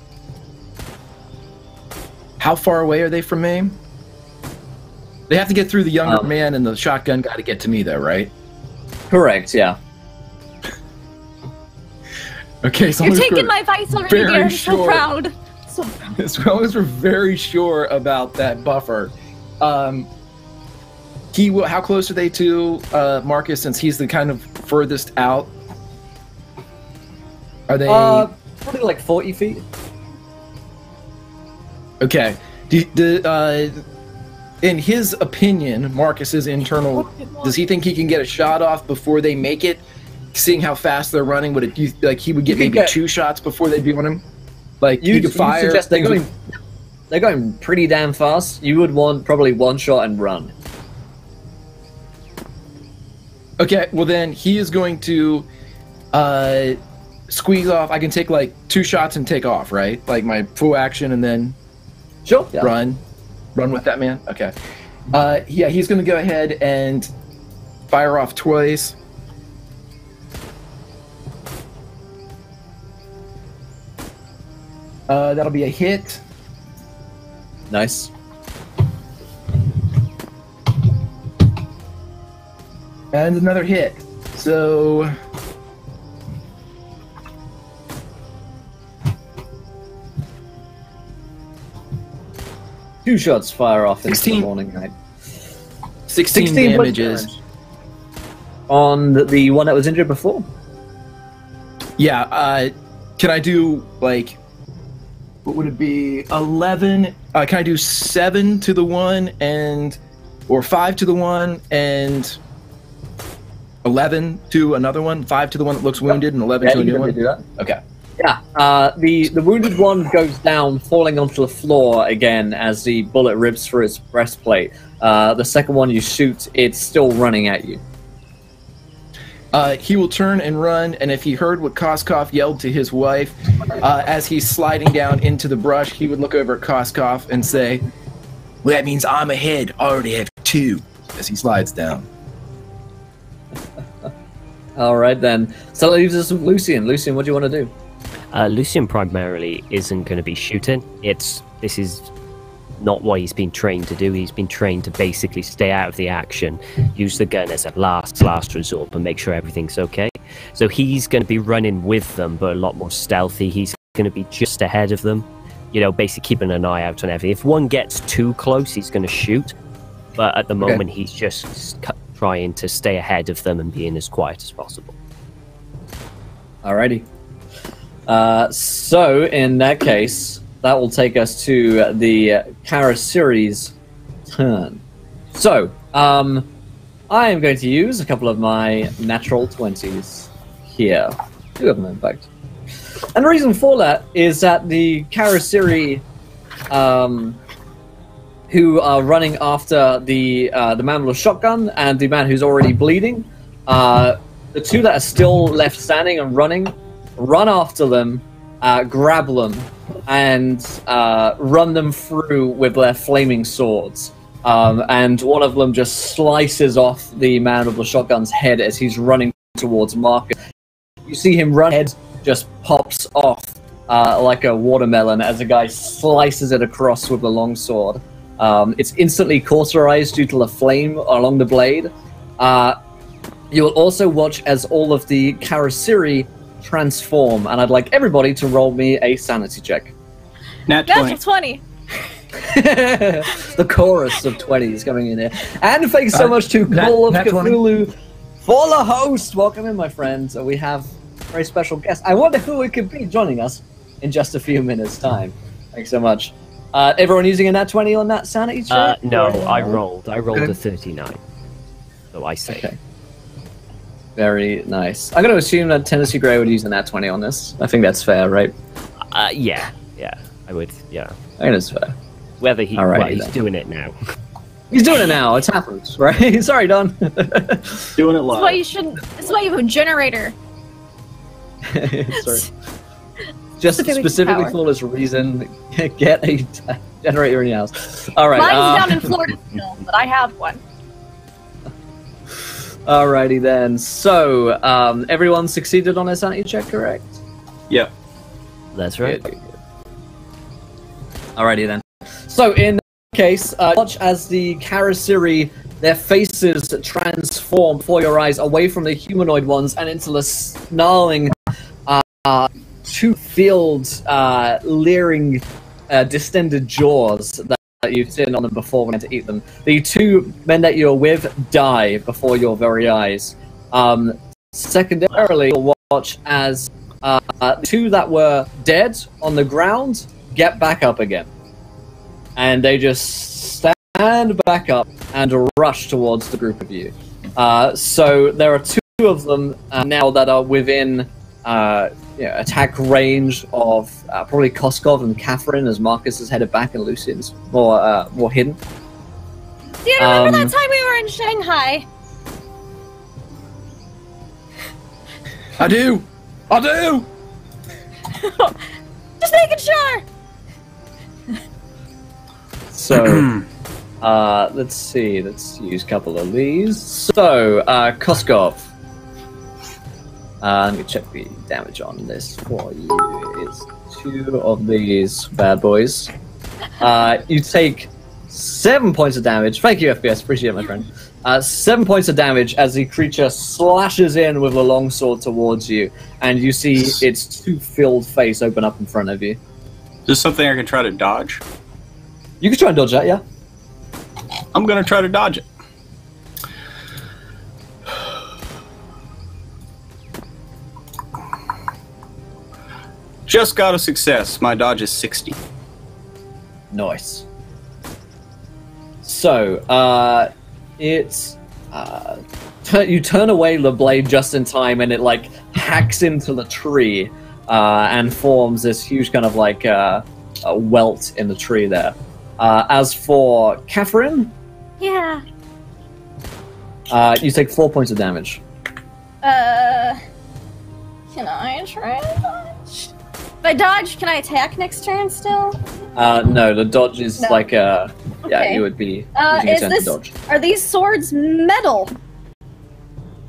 How far away are they from me? They have to get through the younger man and the shotgun guy to get to me, though, right? Correct, yeah. Okay, so You're taking my advice already, very dear. I'm so short. proud. So proud. As long as we're very sure about that buffer. How close are they to Marcus, since he's the kind of furthest out? Are they... Probably like 40 feet. Okay. In his opinion, Marcus's internal, does he think he can get a shot off before they make it? Seeing how fast they're running, would it like he would get maybe 2 shots before they'd be on him? Like you could fire. Suggest they're going pretty damn fast. You would want probably one shot and run. Okay, well then he is going to squeeze off. I can take like 2 shots and take off, right? Like my full action and then Sure. Yeah. run with that man. Okay. Yeah, he's going to go ahead and fire off twice. That'll be a hit. Nice. And another hit. So... Two shots fire off into 16. the morning night. 16 points damages. damage. On the one that was injured before? Yeah, can I do, like... What would it be? 11? Can I do 7 to the one and... Or 5 to the one and... 11 to another one? 5 to the one that looks wounded and 11 to a new one? Do that. Okay. Yeah, the wounded one goes down, falling onto the floor again as the bullet rips through its breastplate. The second one you shoot, it's still running at you. He will turn and run, and if he heard what Koskov yelled to his wife, as he's sliding down into the brush, he would look over at Koskov and say, "Well, that means I'm ahead. I already have 2," as he slides down. Alright then. So that leaves us with Lucian. Lucian, what do you want to do? Lucian primarily isn't going to be shooting. This is not what he's been trained to do. He's been trained to basically stay out of the action, use the gun as a last resort, but make sure everything's okay. So he's going to be running with them, but a lot more stealthy. He's going to be just ahead of them, basically keeping an eye out on everything. If one gets too close, he's going to shoot. But at the moment, he's just trying to stay ahead of them and being as quiet as possible. Alrighty. So, in that case, that will take us to the Karasiri's turn. So, I am going to use a couple of my natural 20s here. 2 of them, in fact. And the reason for that is that the Karasiri, who are running after the man with a shotgun and the man who's already bleeding, the two that are still left standing and running, run after them, grab them, and run them through with their flaming swords. And one of them just slices off the man with the shotgun's head as he's running towards Marcus. You see him run, head just pops off like a watermelon as a guy slices it across with the long sword. It's instantly cauterized due to the flame along the blade. You will also watch as all of the Karasiri transform, and I'd like everybody to roll me a sanity check. Nat 20. Natural 20. The chorus of 20s coming in here. And thanks so much to Call of Nat 20. Cthulhu for the host. Welcome in, my friends. We have a very special guest. I wonder who it could be joining us in just a few minutes' time. Thanks so much. Everyone using a nat 20 on that sanity check? No, I rolled. I rolled Okay. a 39. So I say. Okay. Very nice. I'm going to assume that Tennessee Gray would use a nat 20 on this. I think that's fair, right? Yeah, I would, yeah. I think it's fair. Whether he, Alrighty well, he's then. doing it now. He's doing it now. It's happened, right? Sorry, Don. Doing it That's why live. you shouldn't. That's why you have a generator. Sorry. Just specifically power. for this reason, get a generator in your house. All right. Mine's down in Florida still, but I have one. Alrighty then. So, everyone succeeded on their sanity check, correct? Yep. That's right. Good. Alrighty then. So, in that case, watch as the Karasiri, their faces transform before your eyes away from the humanoid ones and into the snarling, two-filled, leering, distended jaws that you've seen on them before when to eat them. The two men that you're with die before your very eyes. Secondarily, you'll watch as the two that were dead on the ground get back up again. And they just stand back up and rush towards the group of you. So there are two of them now that are within attack range of probably Koskov and Catherine, as Marcus is headed back and Lucian's more hidden. Do you remember that time we were in Shanghai? I do! Just making sure. So, let's see. Let's use a couple of these. So, Koskov. Let me check the damage on this for you. It's two of these bad boys. You take 7 points of damage. Thank you, FPS. Appreciate it, my friend. 7 points of damage as the creature slashes in with a long sword towards you, and you see its two-filled face open up in front of you. Is this something I can try to dodge? You can try and dodge that, yeah? I'm gonna try to dodge it. Just got a success. My dodge is 60. Nice. So, you turn away the blade just in time, and it like hacks into the tree and forms this huge kind of like a welt in the tree there. As for Catherine, Yeah. you take 4 points of damage. Can I try to dodge? If I dodge, can I attack next turn still? No, the dodge is No. like yeah, Okay. you would be using a Is turn this? to dodge. Are these swords metal?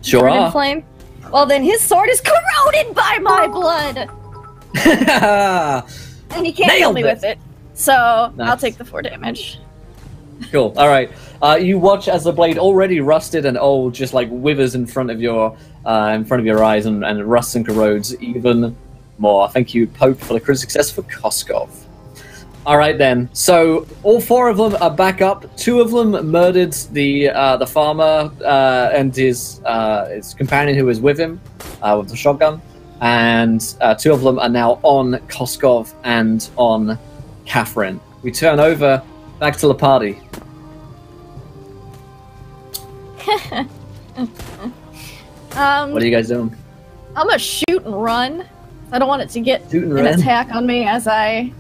Sure Covered in are. flame? Well, then his sword is corroded by my blood, and he can't kill Nailed me it. with it. So I'll Nice. take the 4 damage. Cool. All right. You watch as the blade, already rusted and old, just like withers in front of your eyes and rusts and corrodes even more. Thank you, Pope, for the critical success for Koskov. All right then. So all 4 of them are back up. 2 of them murdered the farmer and his companion who was with him with the shotgun, and 2 of them are now on Koskov and on Catherine. We turn over back to the party. What are you guys doing? I'm gonna shoot and run. I don't want it to get Shooting an red. attack on me as I,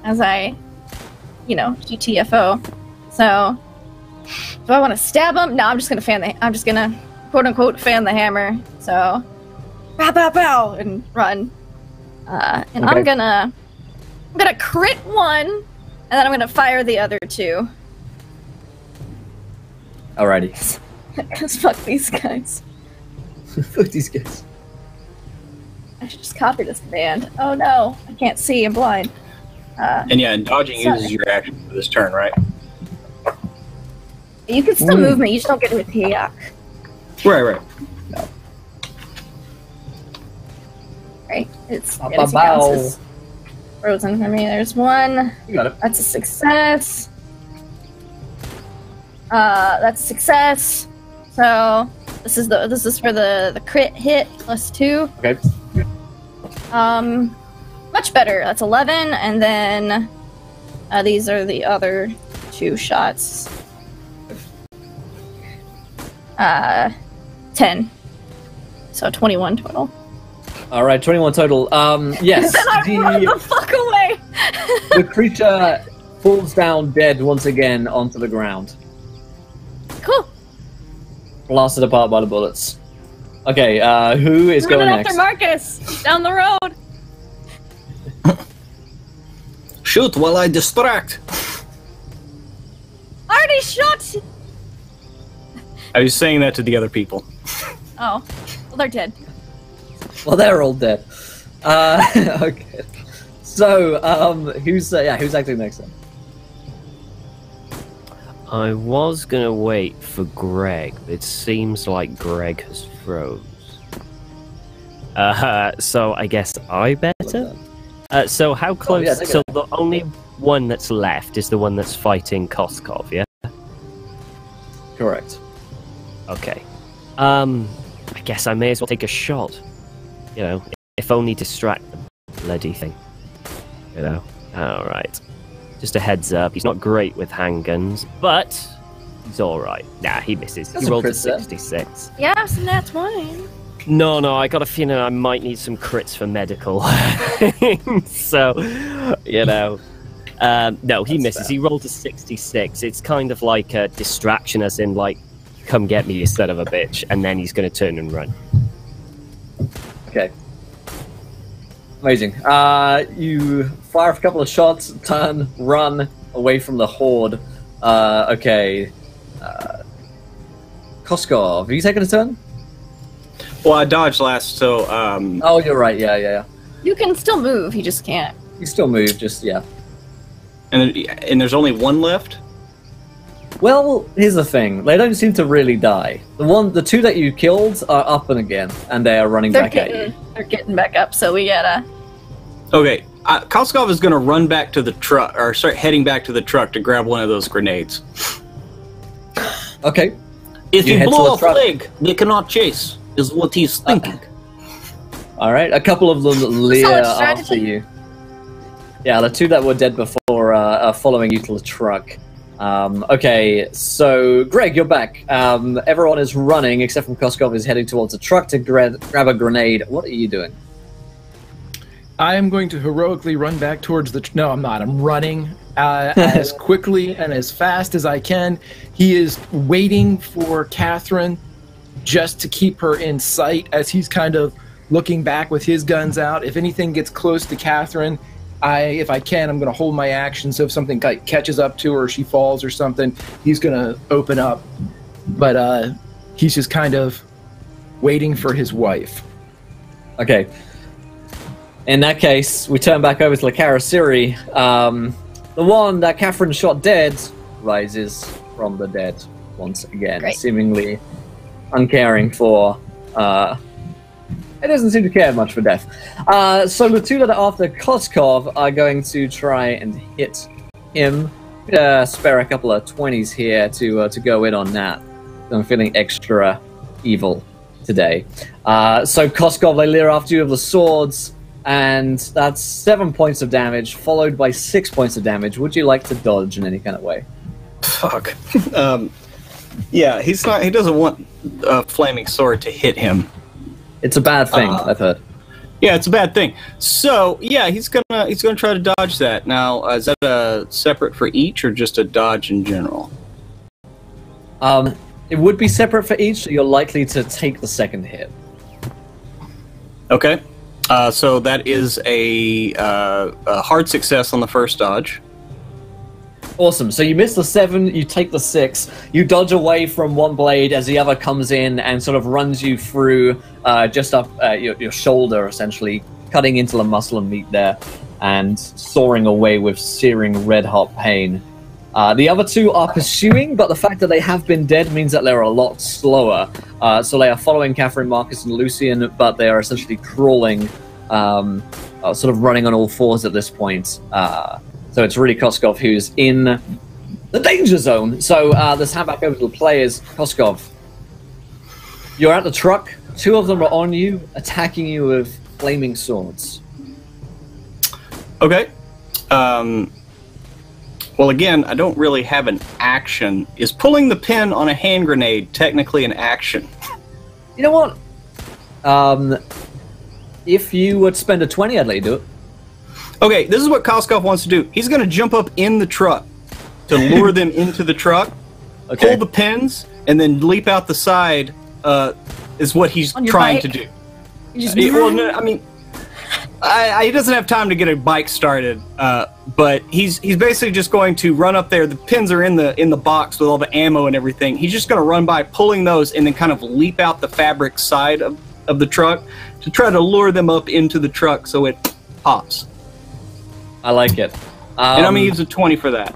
GTFO. So, do I want to stab him? No, I'm just gonna quote unquote fan the hammer. So, bow, bow, bow, and run. And Okay. I'm gonna crit one, and then I'm gonna fire the other two. Alrighty. Cause fuck these guys. Fuck these guys. I should just copy this command. Oh no, I can't see. I'm blind. And yeah, and dodging Sorry. uses your action for this turn, right? You can still move me. You just don't get to attack. Right. Right? It's Bow, anything bow, else bow. is frozen for me. There's one. You got it. That's a success. That's a success. So this is for the crit hit +2. Okay. Much better. That's 11, and then these are the other 2 shots. 10. So 21 total. All right, 21 total. Yes, Then I run the fuck away. the creature falls down dead once again onto the ground, Cool. blasted apart by the bullets. Okay, who is going Running next? after Marcus down the road. Shoot while I distract. Already shot. I was saying that to the other people. Oh, well they're dead. Well, they're all dead. Okay. So, who's acting next then? I was gonna wait for Greg, but it seems like Greg has froze. So I guess I better? So how close? yeah, take it So out. the only one that's left is the one that's fighting Koskov, yeah? Correct. Okay. I guess I may as well take a shot. You know, if only distract the bloody thing. You know? Alright. Just a heads up, he's not great with handguns, but he's alright. Nah, he misses. That's He a rolled a crit set. 66. Yeah, so that's 20. No, I got a feeling I might need some crits for medical. So, you know. No, he That's misses. fair. He rolled a 66. It's kind of like a distraction, as in, like, come get me, you son of a bitch. And then he's going to turn and run. Okay. Amazing. You fire a couple of shots, turn, run away from the horde. Okay. Koskov, are you taking a turn? Well, I dodged last, so Oh, you're right. Yeah. You can still move, he just can't. You still move, just, yeah. and there's only one left. Well, here's the thing. They don't seem to really die. The 2 that you killed are up and again, and they are running back at you. They're getting back up, so we gotta. Okay, Koskov is going to run back to the truck, or start heading back to the truck to grab one of those grenades. Okay. If You you head blow a towards truck. flag, they cannot chase, is what he's thinking. All right. A couple of them leer Solid after strategy. you. Yeah, the 2 that were dead before are following you to the truck. Okay, so Greg, you're back. Everyone is running except from Koskov is heading towards a truck to grab a grenade. What are you doing? I am going to heroically run back towards the... No, I'm not. I'm running as quickly and as fast as I can. He is waiting for Catherine just to keep her in sight as he's kind of looking back with his guns out. If anything gets close to Catherine, if I can, I'm going to hold my action. So if something catches up to her or she falls or something, he's going to open up. But he's just kind of waiting for his wife. Okay. In that case, we turn back over to Lakara Siri. The one that Catherine shot dead rises from the dead once again, Great. seemingly uncaring for... it doesn't seem to care much for death. So the 2 that are after Koskov are going to try and hit him. Spare a couple of 20s here to go in on that. I'm feeling extra evil today. So Koskov, they leer after you with the swords, and that's 7 points of damage, followed by 6 points of damage. Would you like to dodge in any kind of way? Fuck. Yeah, he doesn't want a flaming sword to hit him. It's a bad thing, I've heard. Yeah, it's a bad thing. So yeah, he's gonna try to dodge that. Now, is that separate for each or just a dodge in general? It would be separate for each, so you're likely to take the second hit. Okay. So that is a hard success on the first dodge. Awesome. So you miss the 7, you take the 6, you dodge away from one blade as the other comes in and sort of runs you through just up your shoulder, essentially, cutting into the muscle and meat there, and soaring away with searing red-hot pain. The other 2 are pursuing, but the fact that they have been dead means that they're a lot slower. So they are following Catherine, Marcus, and Lucian, but they are essentially crawling, sort of running on all fours at this point. So it's really Koskov who's in the danger zone. So let's hand back over to the players. Koskov, you're at the truck. 2 of them are on you, attacking you with flaming swords. Okay. Well, again, I don't really have an action. Is pulling the pin on a hand grenade technically an action? You know what? If you would spend a 20, I'd let you do it. Okay, this is what Koskov wants to do. He's going to jump up in the truck to lure them into the truck, pull the pins, and then leap out the side is what he's trying to do. Well, no, I mean, he doesn't have time to get a bike started, but he's basically just going to run up there. The pins are in the box with all the ammo and everything. He's just going to run by, pulling those, and then kind of leap out the fabric side of the truck to try to lure them up into the truck so it pops. I like it. And I'm going to use a 20 for that.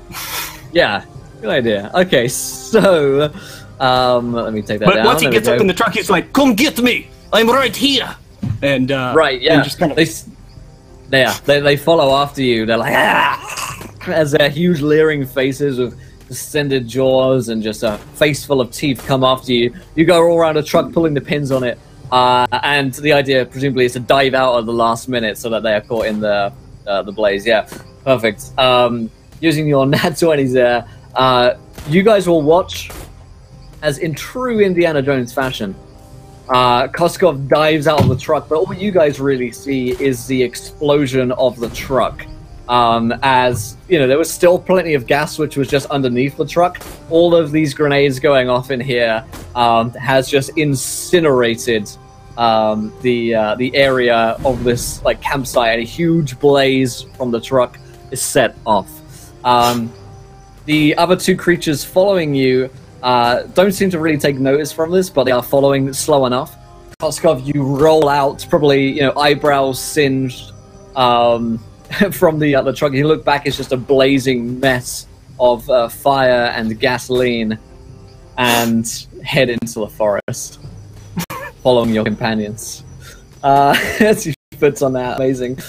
Yeah, good idea. Okay, so let me take that down. But once he gets up in the truck, he's like, "Come get me! I'm right here!" And right, yeah. And just kind of... They follow after you. They're like, ah! As their huge leering faces with distended jaws and just a face full of teeth come after you. You go all around a truck pulling the pins on it. And the idea, presumably, is to dive out at the last minute so that they are caught in the blaze. Yeah, perfect. Using your nat 20s there, you guys will watch as in true Indiana Jones fashion, Koskov dives out of the truck, but all you guys really see is the explosion of the truck. As, you know, there was still plenty of gas which was just underneath the truck. All of these grenades going off in here has just incinerated the area of this like campsite, and a huge blaze from the truck is set off. The other 2 creatures following you don't seem to really take notice from this, but they are following slow enough. Koskov, you roll out, probably, you know, eyebrows singed from the truck. You look back, it's just a blazing mess of fire and gasoline, and head into the forest, following your companions. As you puts on that, amazing.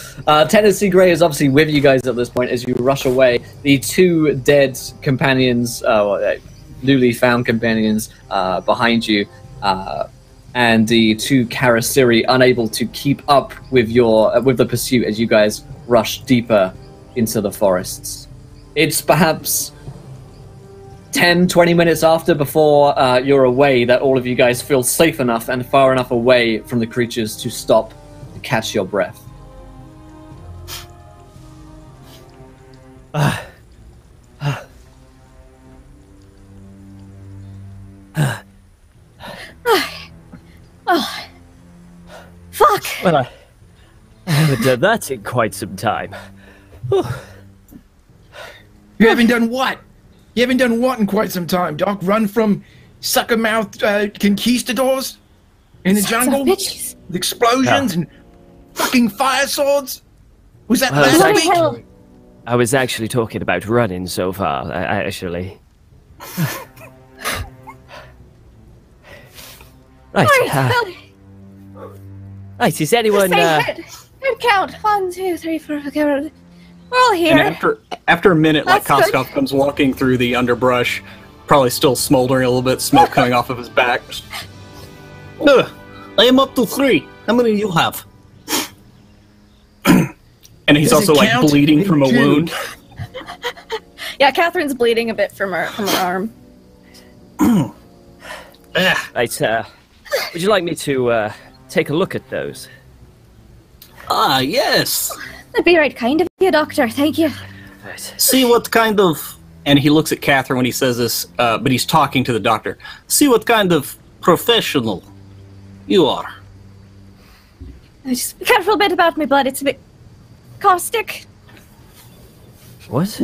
Tennessee Gray is obviously with you guys at this point as you rush away. The 2 dead companions, newly found companions, behind you, and the 2 Karasiri unable to keep up with the pursuit as you guys rush deeper into the forests. It's perhaps 10-20 minutes before you're away that all of you guys feel safe enough and far enough away from the creatures to stop to catch your breath. Fuck! Well, I haven't done that in quite some time. You haven't done what? You haven't done what in quite some time, Doc? Run from sucker-mouthed conquistadors in the jungle? With explosions and fucking fire swords? Was that last week? I was actually talking about running so far, actually. Right. Right, is anyone... Head count. 1, 2, 3, 4, 5, we're all here. And after a minute, like, Koskov comes walking through the underbrush, probably still smoldering a little bit, smoke coming off of his back. I am up to 3. How many do you have? And he's also like bleeding from a wound. Yeah, Catherine's bleeding a bit from her arm. Right, would you like me to take a look at those? Ah, yes. That'd be right kind of you, Doctor. Thank you. See what kind of... And he looks at Catherine when he says this, but he's talking to the doctor. See what kind of professional you are. Just be careful a bit about my blood. It's a bit caustic. What?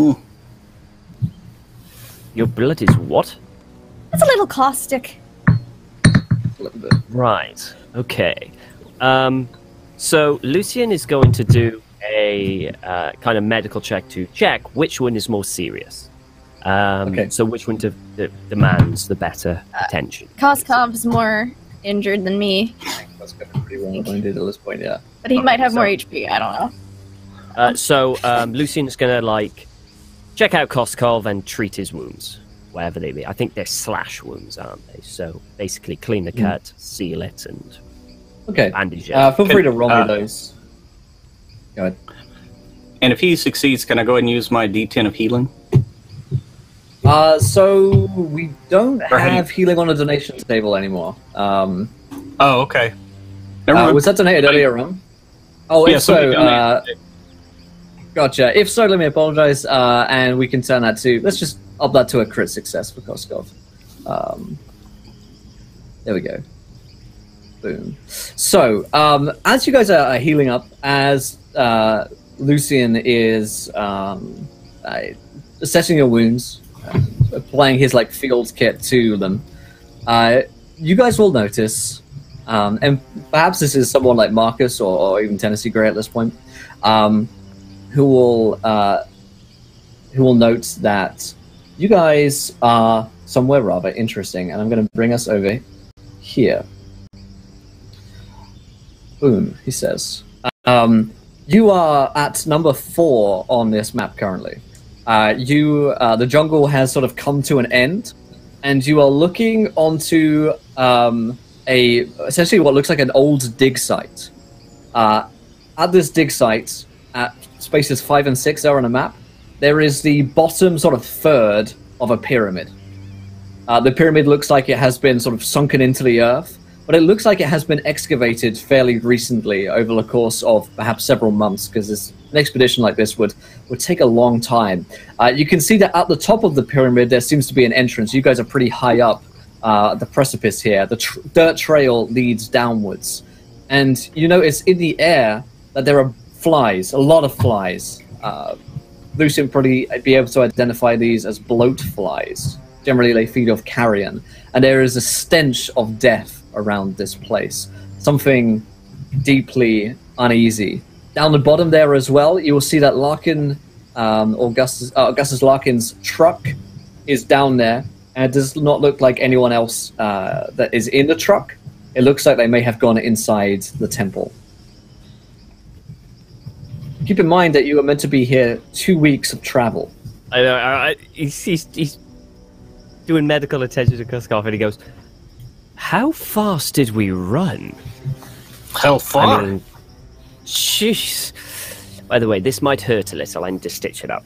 Your blood is what? It's a little caustic. A little bit. Right. Okay. So Lucian is going to do a kind of medical check to check which one is more serious. Okay. So which one demands the better attention? Koskov's more injured than me, That's going to be pretty well minded at this point, yeah. but he might have more HP. I don't know. So Lucian's going to, like, check out Koskov and treat his wounds, wherever they be. I think they're slash wounds, aren't they? So basically clean the cut, seal it, and Okay. bandage it. Feel free to roll me those. Go ahead. And if he succeeds, can I go ahead and use my D10 of healing? So we don't Or how do have healing on a donation table anymore. Oh, okay. Never mind. Was that donated earlier on? Oh, Yeah, if so, somebody donated. gotcha. If so, let me apologize, and we can turn that to... Let's just up that to a crit success for Koskov. There we go. Boom. So, as you guys are healing up, as Lucian is assessing your wounds, applying his like field kit to them, you guys will notice, and perhaps this is someone like Marcus or even Tennessee Gray at this point, who will note that you guys are somewhere rather interesting, and I'm going to bring us over here. Boom, he says. You are at number 4 on this map currently. The jungle has sort of come to an end, and you are looking onto essentially what looks like an old dig site. At this dig site, at spaces 5 and 6 are on a map, there is the bottom sort of third of a pyramid. The pyramid looks like it has been sort of sunken into the earth, but it looks like it has been excavated fairly recently over the course of perhaps several months, because an expedition like this would take a long time. You can see that at the top of the pyramid there seems to be an entrance. You guys are pretty high up the precipice here. The dirt trail leads downwards. And you notice in the air that there are flies, a lot of flies. Lucian probably be able to identify these as bloat flies. Generally they feed off carrion. And there is a stench of death around this place. Something deeply uneasy. Down the bottom there as well, you will see that Larkin, Augustus Larkin's truck is down there, and it does not look like anyone else that is in the truck. It looks like they may have gone inside the temple. Keep in mind that you are meant to be here 2 weeks of travel. I know. He's doing medical attention to Koskov, and he goes, "How fast did we run?" How far? I mean, jeez. By the way, this might hurt a little. I need to stitch it up.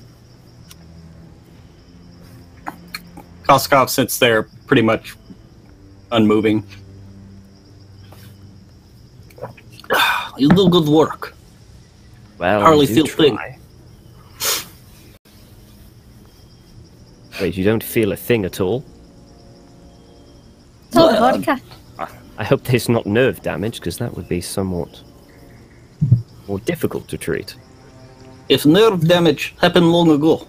Koskov sits there pretty much unmoving. You do good work. Well, Hardly I do feel try. Wait, you don't feel a thing at all? It's all the vodka. I hope there's not nerve damage, because that would be somewhat more difficult to treat. If nerve damage happened long ago,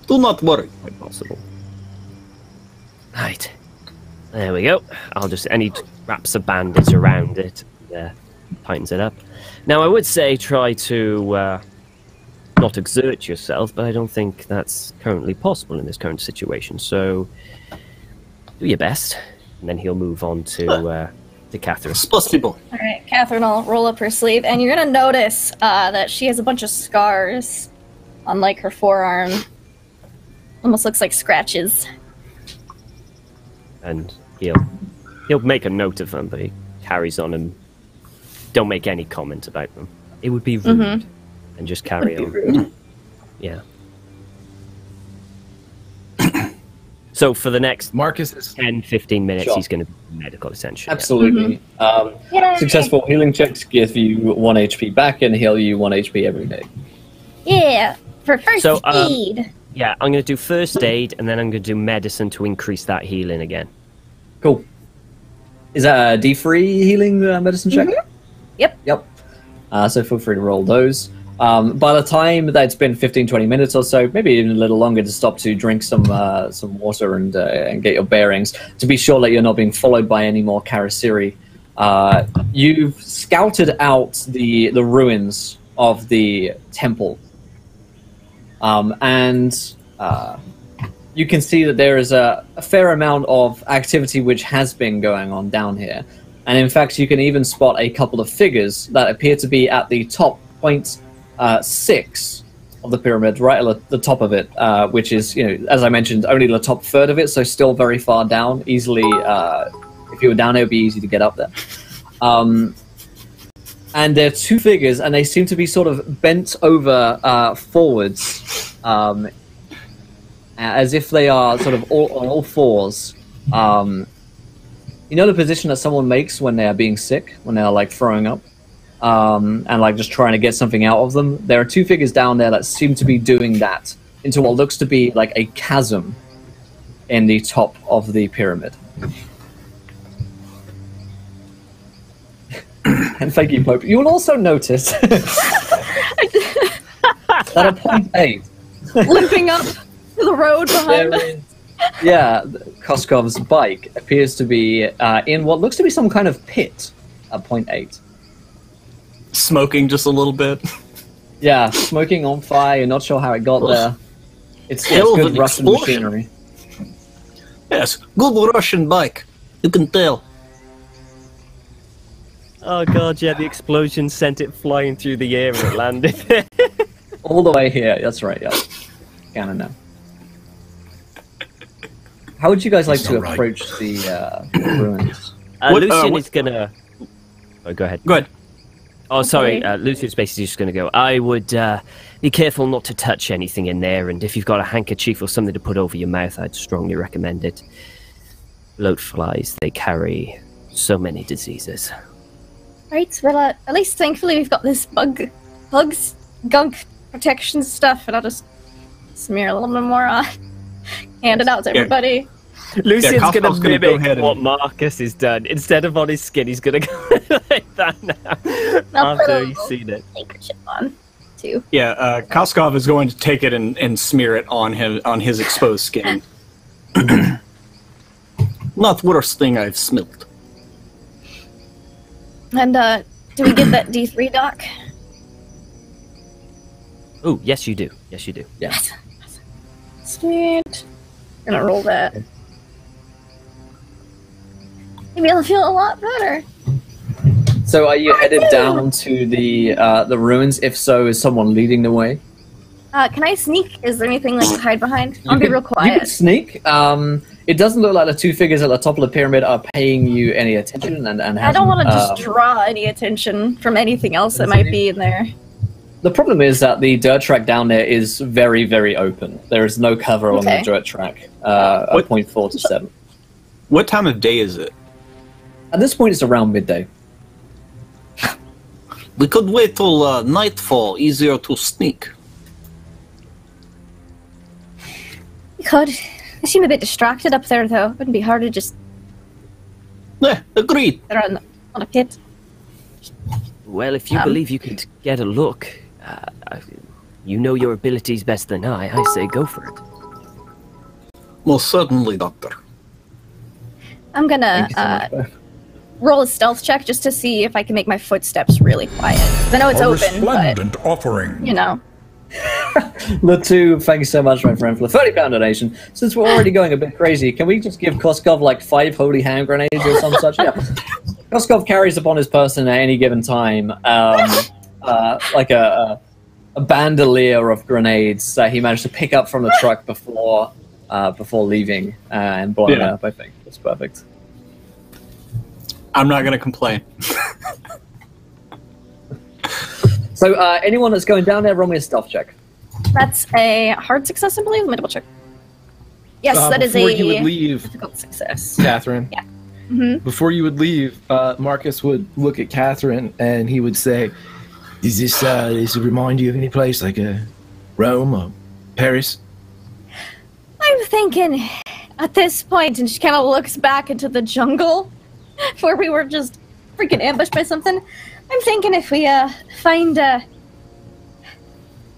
do not worry. Quite possible. Right. There we go. And he wraps a bandage around it, tightens it up. Now, I would say try to not exert yourself, but I don't think that's currently possible in this current situation. So, do your best, and then he'll move on to Catherine. It's possible. All right, Catherine will roll up her sleeve, and you're gonna notice that she has a bunch of scars on like her forearm. Almost looks like scratches. And he'll make a note of them, but he carries on and don't make any comment about them. It would be rude, and just carry on. Yeah. So for the next Marcus is 10, 15 minutes, Sure. he's going to be medical attention. Absolutely. Yay. Successful healing checks give you 1 HP back and heal you 1 HP every day. Yeah, for first So, aid. Yeah, I'm going to do first aid, and then I'm going to do medicine to increase that healing again. Cool. Is that a D3 healing medicine check? Yep. Yep. So feel free to roll those. By the time that's been 15-20 minutes or so, maybe even a little longer, to stop to drink some water and get your bearings, to be sure that you're not being followed by any more Karasiri. You've scouted out the ruins of the temple. And you can see that there is a fair amount of activity which has been going on down here. And in fact, you can even spot a couple of figures that appear to be at the top point 6 of the pyramid, right at the top of it, which is, as I mentioned, only the top third of it, so still very far down. Easily, if you were down there, it would be easy to get up there. And there are 2 figures, and they seem to be sort of bent over forwards, as if they are sort of on all fours. You know the position that someone makes when they are being sick, when they are like throwing up, and like just trying to get something out of them? There are 2 figures down there that seem to be doing that into what looks to be like a chasm in the top of the pyramid. And thank you, Pope. You will also notice that at point 8, Limping up the road behind us. Koskov's bike appears to be in what looks to be some kind of pit at point 8. Smoking just a little bit. Yeah, smoking on fire. You're not sure how it got there. It's Hell of good an Russian explosion. machinery. Yes, good Russian bike. You can tell. Oh god, yeah, the explosion sent it flying through the air and it landed. All the way here. That's right, yeah. Canon now. How would you guys like to not approach the ruins? Lucian is gonna... Oh, go ahead. Go ahead. Oh, sorry, Lucian's basically just gonna go. I would be careful not to touch anything in there, and if you've got a handkerchief or something to put over your mouth, I'd strongly recommend it. Bloat flies, they carry so many diseases. Right, well, at least thankfully we've got this bugs, gunk protection stuff, and I'll just smear a little bit more on. Hand it out to everybody. Lucian's Koskov's gonna gonna go mimic ahead and- what Marcus has done. Instead of on his skin, he's gonna go like that now. I'll put a After he's little seen it. handkerchief on, too. Yeah, Koskov is going to take it and smear it on his exposed skin. Not worst thing I've smelt. And, do we get that D3, Doc? Oh, yes you do. Yes you do. Yeah. Sweet. Gonna roll that. Maybe I'll feel a lot better. So are you headed down to the ruins? If so, is someone leading the way? Can I sneak? Is there anything like to hide behind? I'll be real You can quiet. sneak. It doesn't look like the 2 figures at the top of the pyramid are paying you any attention, and I don't want to just draw any attention from anything else that might be in there. The problem is that the dirt track down there is very, very open. There is no cover along Okay. the dirt track at point 4 to 7. What time of day is it? At this point, it's around midday. We could wait till nightfall. Easier to sneak. You could. I seem a bit distracted up there, though. It wouldn't be hard to just Yeah, agreed. get on a pit. Well, if you believe you could get a look, you know your abilities best than I say go for it. Most certainly, Doctor. I'm gonna Thank you so much, Beth. roll a stealth check just to see if I can make my footsteps really quiet. 'Cause I know it's A open, but, resplendent offering. you know. Latu, thank you so much, my friend, for the £30 donation. Since we're already going a bit crazy, can we just give Koskov like 5 holy hand grenades or some such? Yeah. Koskov carries upon his person at any given time like a bandolier of grenades that he managed to pick up from the truck before leaving and blowing Yeah. up. I think that's perfect. I'm not going to complain. So anyone that's going down there, roll me a stealth check. That's a hard success, I believe. Let me double check. Yes, that is before a you would leave, difficult success. Catherine. Yeah. Mm-hmm. Before you would leave, Marcus would look at Catherine and he would say, "Does this remind you of any place like Rome or Paris?" I'm thinking at this point, and she kind of looks back into the jungle where we were just freaking ambushed by something. I'm thinking if we find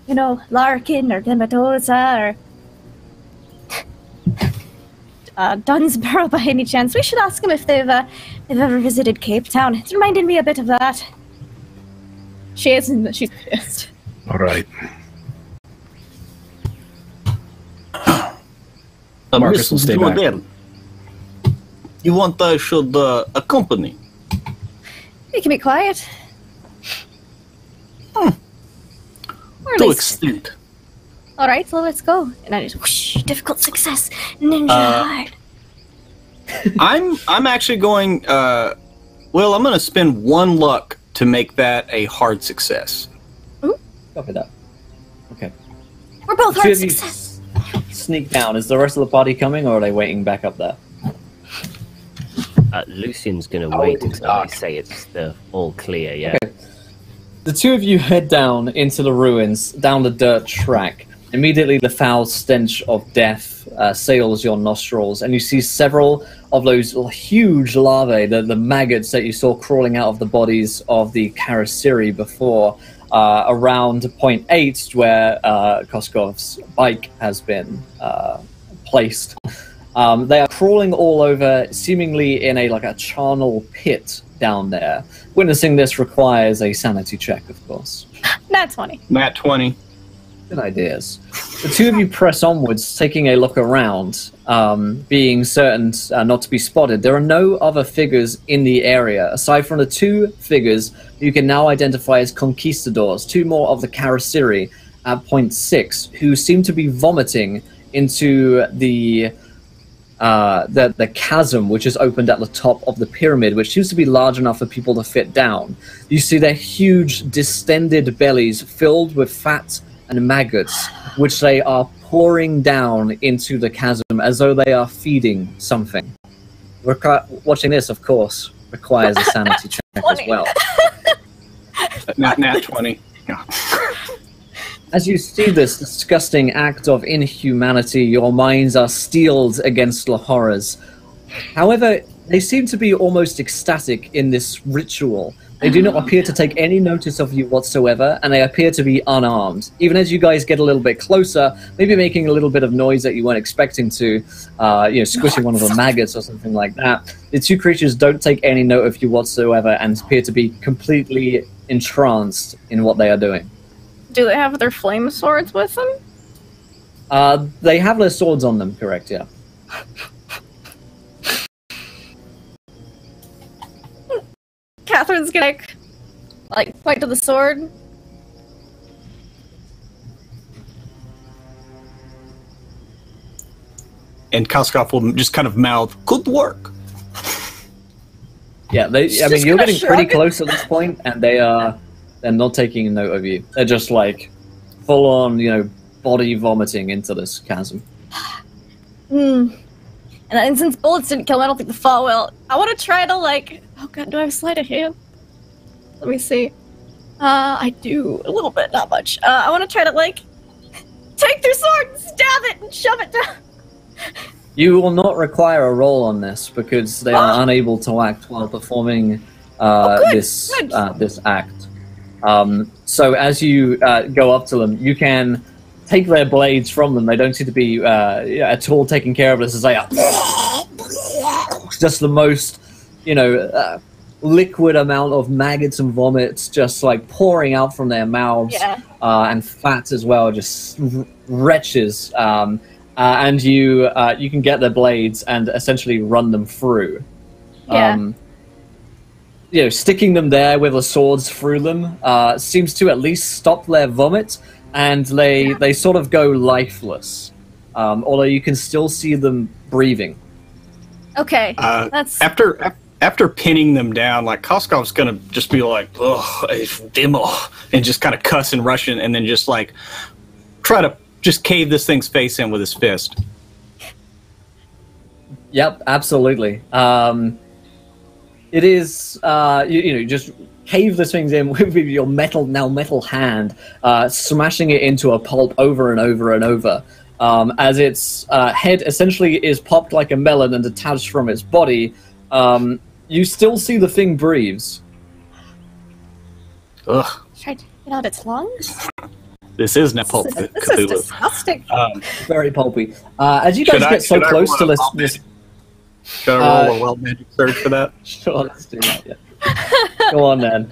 Larkin or Dematosa or Dunsborough by any chance, we should ask them if they've ever visited Cape Town. It's reminded me a bit of that. She isn't. She's pissed. All right. Marcus will stay back. You want I should accompany? You can be quiet. Or at To least- extent. All right, so let's go. And I just whoosh, difficult success, ninja hard. I'm actually going. I'm going to spend 1 luck to make that a hard success. Copy that. Okay. We're both Two hard of you success. sneak down. Is the rest of the party coming, or are they waiting back up there? Lucian's going to wait until I say it's all clear, yeah. Okay. The two of you head down into the ruins, down the dirt track. Immediately, the foul stench of death assails your nostrils, and you see several of those huge larvae, the maggots that you saw crawling out of the bodies of the Karasiri before, around point 8, where Koskov's bike has been placed. They are crawling all over, seemingly in a charnel pit down there. Witnessing this requires a sanity check, of course. Nat 20. Nat 20. Good ideas. The two of you press onwards, taking a look around, being certain not to be spotted. There are no other figures in the area. Aside from the 2 figures you can now identify as conquistadors, 2 more of the Karasiri at point 6, who seem to be vomiting into the chasm which is opened at the top of the pyramid, which seems to be large enough for people to fit down. You see their huge, distended bellies filled with fat and maggots, which they are pouring down into the chasm as though they are feeding something. Watching this, of course, requires a sanity check as well. Nat 20. Yeah. As you see this disgusting act of inhumanity, your minds are steeled against the horrors. However, they seem to be almost ecstatic in this ritual. They do not appear to take any notice of you whatsoever, and they appear to be unarmed. Even as you guys get a little bit closer, maybe making a little bit of noise that you weren't expecting to, squishing one of the maggots or something like that, the 2 creatures don't take any note of you whatsoever and appear to be completely entranced in what they are doing. Do they have their flame swords with them? They have their swords on them, correct, yeah. Catherine's gonna point to the sword. And Koskov will just kind of mouth, "Good work." Yeah, you're just getting gonna pretty shrug. close at this point, and they're not taking a note of you. They're just full on, body vomiting into this chasm. And since bullets didn't kill him, I don't think the fall will. I want to try to oh god, do I have sleight of hand? Let me see. I do a little bit, not much. I want to try to take their sword, and stab it, and shove it down. You will not require a roll on this because they are unable to act while performing this act. So as you go up to them, you can take their blades from them. They don't seem to be at all taking care of this as they are just the most, liquid amount of maggots and vomits just pouring out from their mouths, and fat as well, just wretches. And you can get their blades and essentially run them through. Sticking them there with the swords through them seems to at least stop their vomit, and they sort of go lifeless. Although you can still see them breathing. Okay, that's After pinning them down, Koskov's gonna just be like, "Ugh, it's demo," and just kind of cuss in Russian, and then just try to just cave this thing's face in with his fist. Yep, absolutely. It is, you just cave this thing in with your metal hand, smashing it into a pulp over and over and over. As its head essentially is popped like a melon and detached from its body, you still see the thing breathes. Ugh. Try to get out its lungs? This is Nepal. This is disgusting. Very pulpy. As you guys get so close to this... Should I roll a wild magic surge for that? Sure, let's do that, yeah. Go on, then.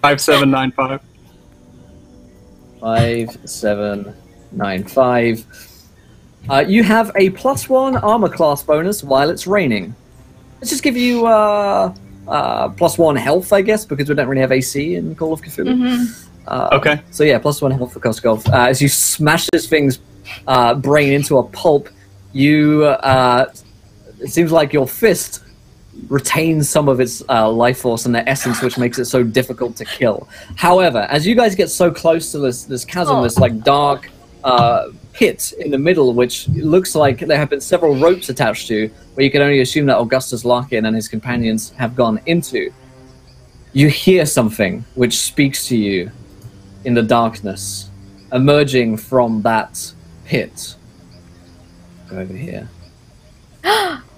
5795. 5795. You have a +1 armor class bonus while it's raining. Let's just give you +1 health, I guess, because we don't really have AC in Call of Cthulhu. Mm-hmm. Okay. So yeah, +1 health for Koskov. As you smash this thing's brain into a pulp, you it seems like your fist retains some of its life force and the essence, which makes it so difficult to kill. However, as you guys get so close to this chasm, this like dark pit in the middle, which looks like there have been several ropes attached to, where you can only assume that Augustus Larkin and his companions have gone into, you hear something which speaks to you in the darkness, emerging from that pit. Go over here.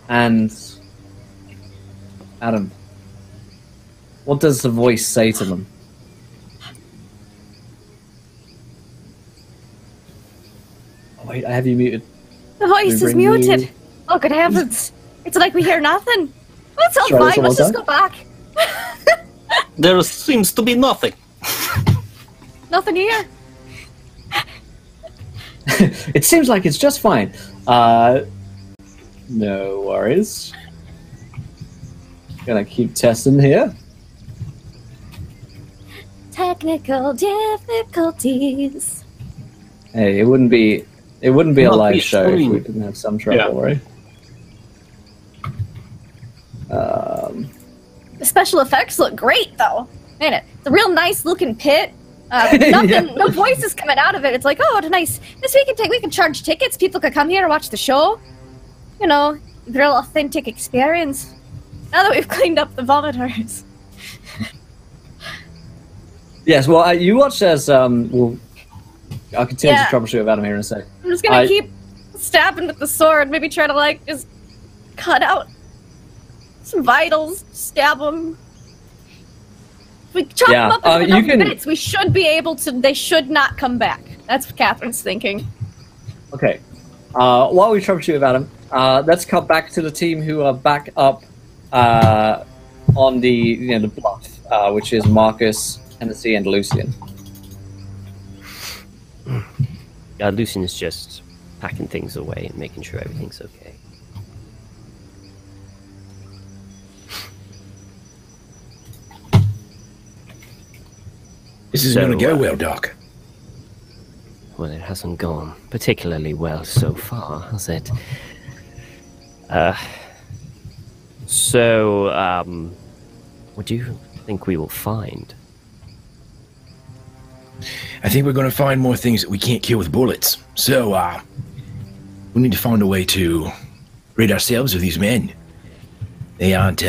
And Adam, what does the voice say to them? Oh, wait, I have you muted. The voice is muted. Oh, good heavens. It's like we hear nothing. It's all fine. Let's just go back. There seems to be nothing. Nothing here. It seems like it's just fine. No worries. Gonna keep testing here. Technical difficulties. Hey, it wouldn't be a live show if we didn't have some trouble, right? The special effects look great, though. Man, it's a real nice looking pit. Nothing, no voices coming out of it. It's like, oh, it's nice. We can charge tickets. People could come here and watch the show. You know, real authentic experience. Now that we've cleaned up the vomiters. Yes, well, you watch as I'll continue to troubleshoot about him here in a sec. I'm just gonna keep stabbing with the sword. Maybe try to like just cut out some vitals, stab them. If we chop them up in enough minutes, we should be able to. They should not come back. That's what Catherine's thinking. Okay. While we troubleshoot about him, let's cut back to the team who are back up on the bluff, which is Marcus, Hennessy, and Lucian. Lucian is just packing things away and making sure everything's okay. This isn't going to go well, Doc. Well, it hasn't gone particularly well so far, has it? What do you think we will find? I think we're going to find more things that we can't kill with bullets. So, we need to find a way to rid ourselves of these men. They aren't,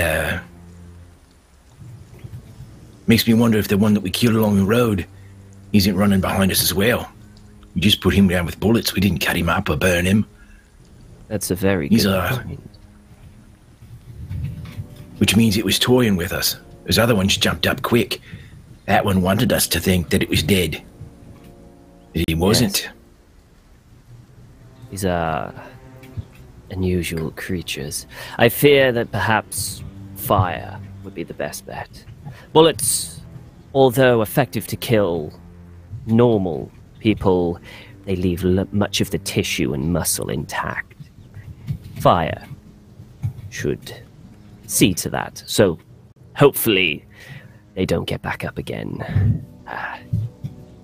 makes me wonder if the one that we killed along the road isn't running behind us as well. We just put him down with bullets. We didn't cut him up or burn him. That's a very good point. Which means it was toying with us. Those other ones jumped up quick. That one wanted us to think that it was dead. But it wasn't. Yes. These are unusual creatures. I fear that perhaps fire would be the best bet. Bullets, although effective to kill normal people, they leave much of the tissue and muscle intact. Fire should see to that. So hopefully they don't get back up again.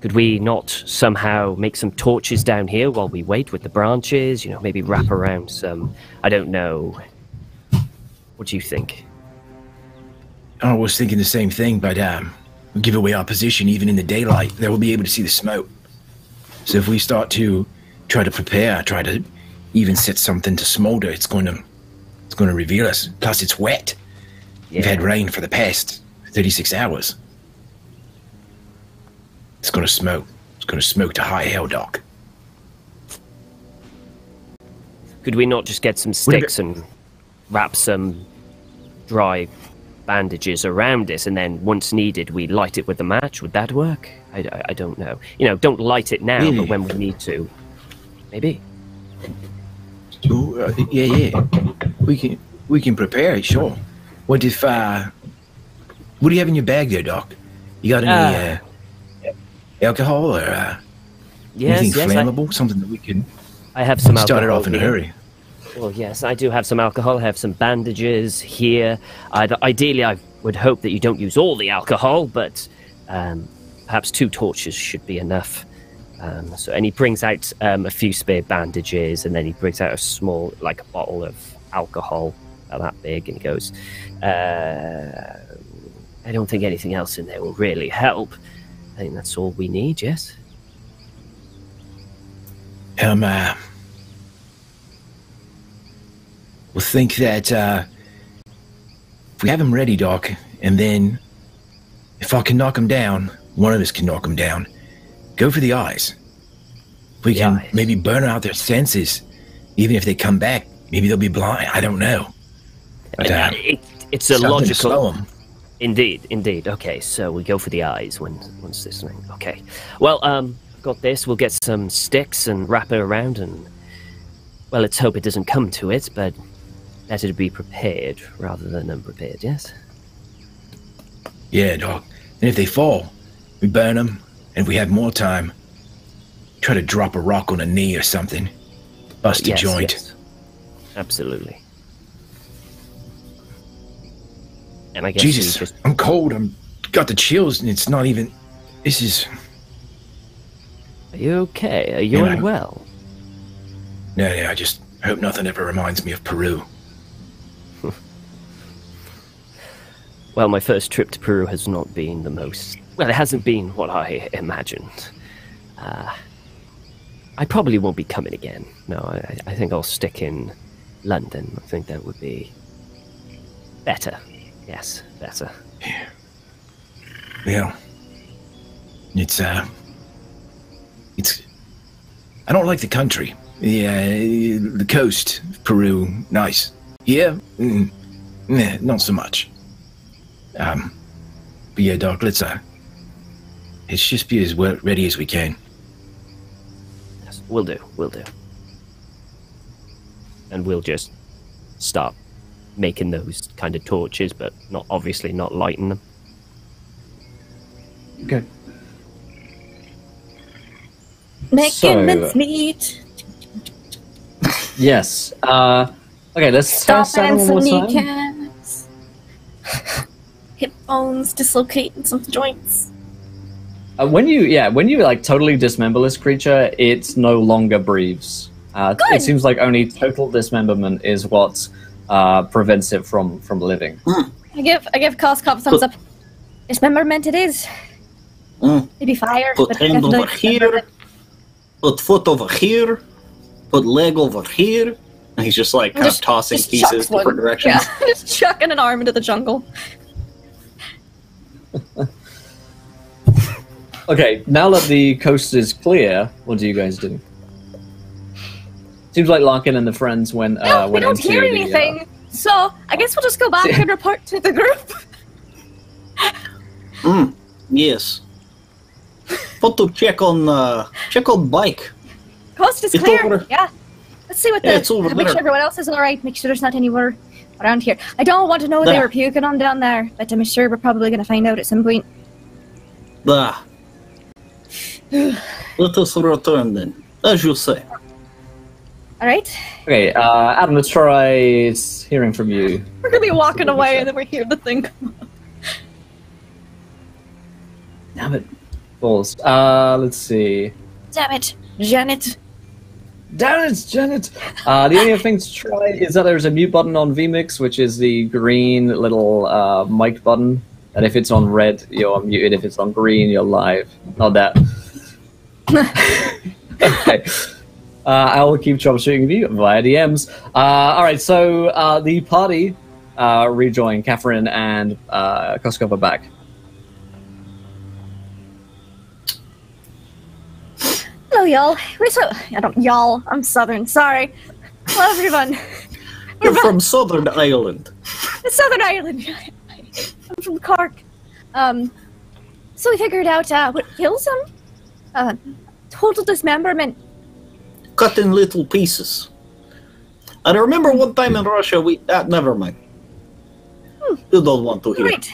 Could we not somehow make some torches down here while we wait with the branches? You know, maybe wrap around some... I don't know. What do you think? I was thinking the same thing, but we'll give away our position even in the daylight. They will be able to see the smoke. So if we start to try to prepare, try to even set something to smolder, it's going to reveal us. Plus, it's wet. We've had rain for the past 36 hours. It's going to smoke. It's going to smoke to high hell, Doc. Could we not just get some sticks and wrap some dry bandages around it, and then once needed, we light it with a match? Would that work? I don't know. Don't light it now, but when we need to, maybe. Ooh, yeah. We can prepare it, sure. What if what do you have in your bag there, Doc? You got any alcohol or anything flammable? Something that we can I have some start it alcohol off in a here. hurry. Well, yes, I do have some alcohol. I have some bandages here. Ideally, I would hope that you don't use all the alcohol, but perhaps 2 torches should be enough. And he brings out a few spare bandages, and then he brings out a small, a bottle of alcohol, about that big, and he goes, I don't think anything else in there will really help. I think that's all we need, yes? We'll think that if we have him ready, Doc, and then if I can knock him down, one of us can knock him down. Go for the eyes. We can maybe burn out their senses. Even if they come back, maybe they'll be blind. I don't know. But, it's a logical. To slow 'em. Indeed. Okay, so we go for the eyes once this thing. Okay. Well, I've got this. We'll get some sticks and wrap it around, and well, let's hope it doesn't come to it. But better to be prepared rather than unprepared. Yes. Yeah, Doc. And if they fall, we burn them, and if we have more time, try to drop a rock on a knee or something. Bust a joint. Yes. Absolutely. And I guess Jesus, I'm cold. I'm got the chills, and it's not even. This is. Are you okay? Are you unwell? No, I just hope nothing ever reminds me of Peru. Well, my first trip to Peru has not been the most. Well, it hasn't been what I imagined. I probably won't be coming again. No, I think I'll stick in London. I think that would be better. Yes, better. Yeah. It's I don't like the country. The coast, Peru, nice. Yeah, not so much. But yeah, Doc, let's just be as ready as we can. Yes, we'll do. And we'll just start making those kind of torches, but obviously not lighting them. Okay. Making mincemeat. Yes. Okay, let's test that one more time. kneecaps. Hip bones dislocating some joints. When you like totally dismember this creature, it no longer breathes. It seems like only total dismemberment is what prevents it from living. I give Koskov thumbs up. Dismemberment it is. Maybe fire. Put hand over here. Put foot over here. Put leg over here. And he's just kind of tossing pieces different directions. Yeah, just chucking an arm into the jungle. Okay, now that the coast is clear, what do you guys do? Seems like Larkin and the friends went. We don't hear anything, so I guess we'll just go back and report to the group. Yes. But to check on bike. Coast is It's clear. over. Yeah. Let's see what it's over make there. sure everyone else is all right. Make sure there's not anywhere around here. I don't want to know what they There. were puking on down there, but I'm sure we're probably going to find out at some point. Let us return then, as you say. All right. Okay, Adam, let's try hearing from you. We're going to be walking away, and then we hear the thing come up. Damn it, balls. Let's see. Damn it, Janet. Damn it, Janet! The only other thing to try is that there's a mute button on vMix, which is the green little mic button. And if it's on red, you're muted. If it's on green, you're live. Not that. Okay. I will keep troubleshooting with you via DMs. All right, so the party rejoin. Catherine and Koskov are back. Hello, y'all. Y'all. I'm Southern. Sorry. Hello, everyone. You're from Southern Ireland. Southern Ireland. I'm from Cork. So we figured out what kills him. Total dismemberment. Cut in little pieces. And I remember one time in Russia, never mind. You don't want to hear. Right.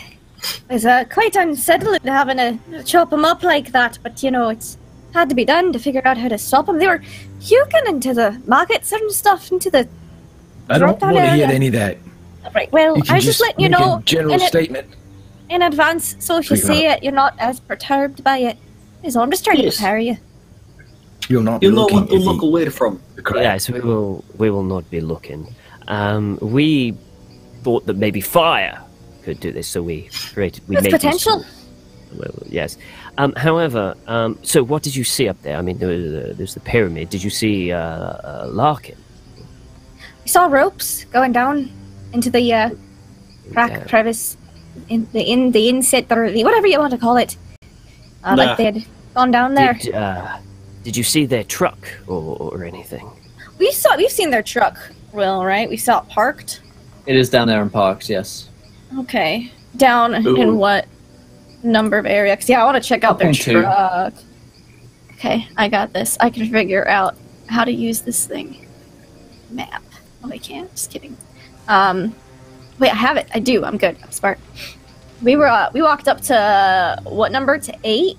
It's quite unsettling having to chop him up like that, but it's had to be done to figure out how to stop them. They were puking into the Maggots and stuff, into the I don't drop-down want to hear area. any of that. Right, well, You can I was just letting you make a know general statement. in advance, so if you Figure see it, you're not as perturbed by it. So I'm just trying to prepare you. You'll not be You know looking what to at look the- away from. the crowd. Yes, we will not be looking. We thought that maybe fire could do this, so we There's made these potential. tools. Well, yes. However, so what did you see up there? I mean, there's the pyramid. Did you see Larkin? We saw ropes going down into the crack crevice, in the inset, or whatever you want to call it. Like they'd gone down there. Did you see their truck or anything? We've seen their truck, Will, right? We saw it parked. It is down there in Parks, yes. Okay. Down in what number of area? 'Cause, I want to check out their 2. truck. Okay, I got this. I can figure out how to use this thing. Map. Oh, I can't. Just kidding. Wait, I have it. I do. I'm good. I'm smart. We walked up to what number? To 8?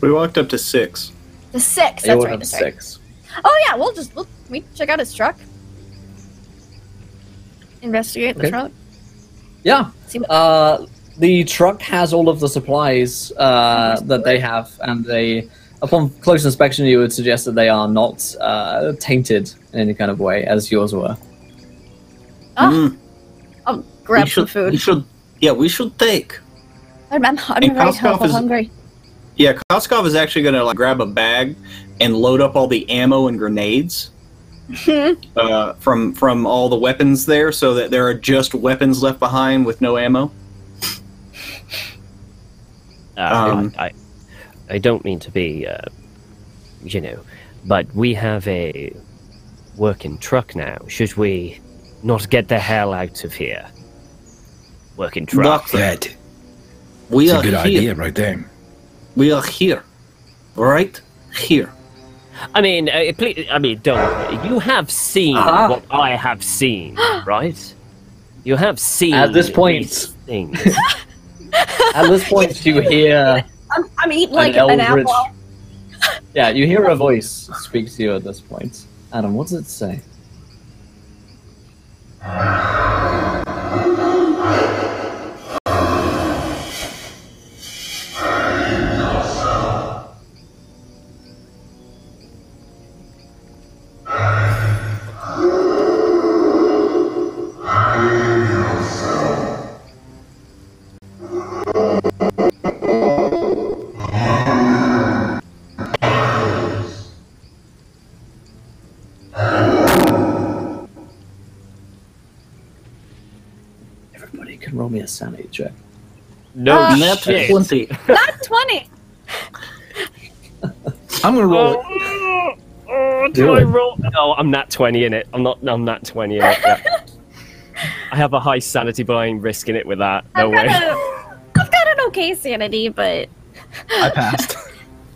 We walked up to 6. To 6. They That's were right. on That's right. 6. Oh yeah, can we check out his truck? Investigate the Okay. truck. Yeah. See what The truck has all of the supplies that they have, and upon close inspection, you would suggest that they are not tainted in any kind of way, as yours were. I'll grab some food. We should take. I'm very Koskov hungry. Yeah, Koskov is actually going to grab a bag and load up all the ammo and grenades from all the weapons there, so that there are just weapons left behind with no ammo. I don't mean to be, but we have a working truck now. Should we not get the hell out of here? Working truck. Doctor, That. we It's are a good here. idea right there. We are here. Right here. I mean, please, don't. You have seen what I have seen, right? You have seen At this point- these things. At this point, you hear I'm eating like an an eldritch. apple. Yeah, you hear a voice speak to you at this point. Adam, what does it say? Everybody can roll me a sanity check. No Net shit. 20. Not 20. I'm gonna roll it. Do I it. roll? No, I'm not 20 in it. I'm not 20 in it. Yeah. I have a high sanity, but I ain't risking it with that. No way. I've got an okay sanity, but I passed.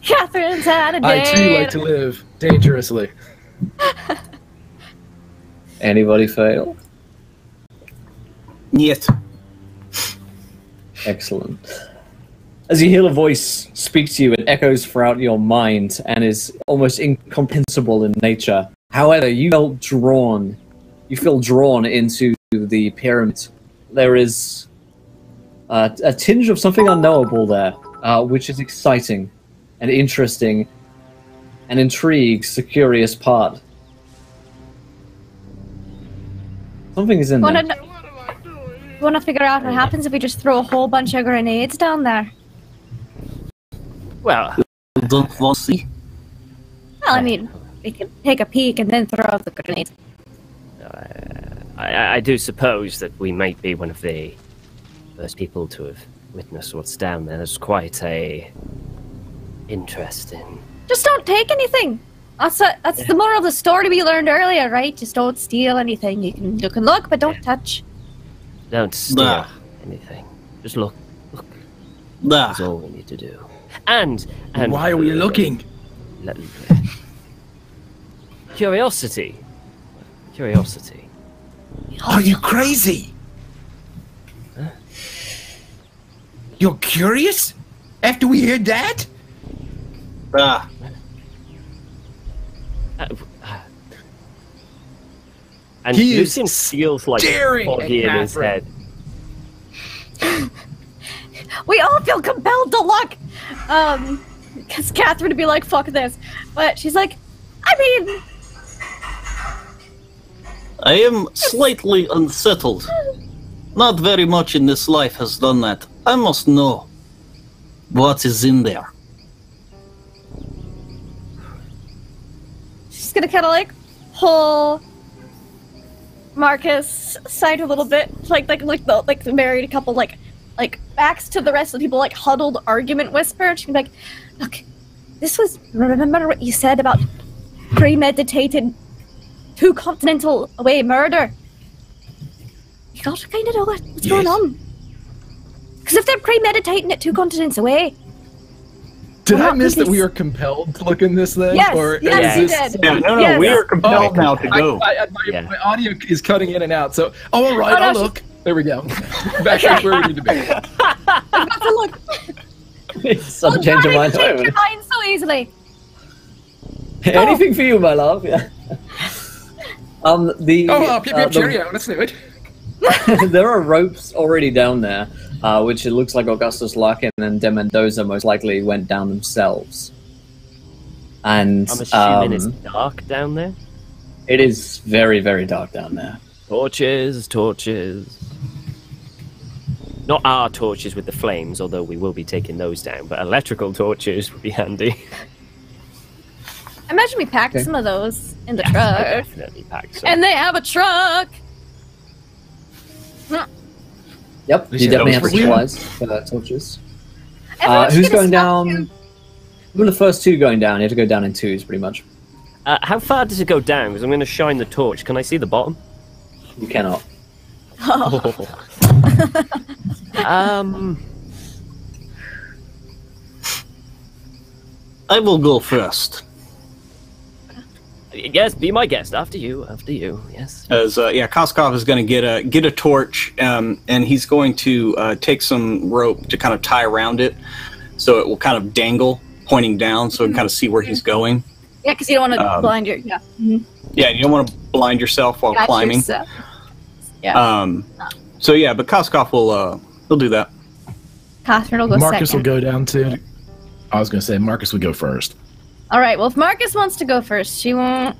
Catherine's had a I day. too like to live dangerously. Anybody fail? Yet. Excellent. As you hear a voice speak to you, it echoes throughout your mind and is almost incomprehensible in nature. However, you feel drawn into the pyramid. There is a tinge of something unknowable there, which is exciting and interesting and intrigues the curious part. Something is in there. Want to figure out what happens if we just throw a whole bunch of grenades down there? Well, Don't want to see. Well, I mean, we can take a peek and then throw out the grenades. I do suppose that we might be one of the first people to have witnessed what's down there. There's quite a interesting. Just don't take anything. That's the moral of the story we learned earlier, right? Just don't steal anything. You can look, but don't touch. Don't steal anything. Just look. That's all we need to do. And why are we looking? Curiosity. Are you crazy? Huh? You're curious? After we heard that? And He Lucian is feels like staring foggy at in his Catherine. head. We all feel compelled to look. Because Catherine would be like, fuck this. But she's like, I mean... I am slightly unsettled. Not very much in this life has done that. I must know what is in there. She's gonna kind of like pull Marcus aside a little bit, like the married couple, like backs to the rest of the people, like huddled argument whisper. She'd be like, "Look, this was. Remember what you said about premeditated, 2 continental away murder? You gotta kind of know what's going on. Because if they're premeditating it 2 continents away." Did I miss that we are compelled to look in this thing? Yes, or yes, is you this... did. Yeah, no, Yes. we are compelled now to go. My audio is cutting in and out, so... Oh, all right, no, I'll look. There we go. Back to where we need to be. I'm about to look. Some change of mind. Change your mind so easily. Anything for you, my love. Yeah. Cheerio, let's do it. There are ropes already down there, which it looks like Augustus Larkin and De Mendoza most likely went down themselves. And I'm assuming it's dark down there. it is very, very dark down there. Torches. Not our torches with the flames, although we will be taking those down, but electrical torches would be handy. Imagine we packed some of those in the truck. Definitely pack some. And they have a truck! Yep, We you should definitely have always supplies for torches. Everyone's Who's gonna going stop down? Who are the first 2 going down? You have to go down in 2s, pretty much. How far does it go down? Because I'm going to shine the torch. Can I see the bottom? You cannot. I will go first. Yes, be my guest. After you. Yes. As Koskov is going to get a torch, and he's going to take some rope to kind of tie around it, so it will kind of dangle, pointing down, so we can kind of see where he's going. Yeah, because you don't want to blind your... Yeah. Mm-hmm. Yeah, you don't want to blind yourself while Got climbing. yourself. Yeah. So yeah, but Koskov will do that. Catherine will go Marcus second. will go down too. I was going to say Marcus would go first. All right. Well, if Marcus wants to go first, she won't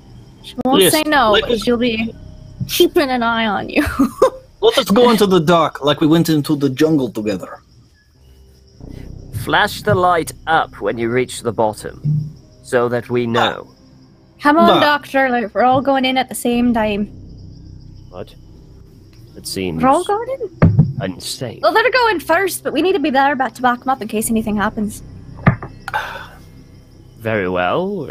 Yes, say no. let But us- she'll be keeping an eye on you. Let us go into the dark like we went into the jungle together. Flash the light up when you reach the bottom, so that we know. Come on, Nah. Doctor. Like, we're all going in at the same time. What? It seems We're all going in. unsafe. Well, they're going first, but we need to be there to back them up in case anything happens. Very well.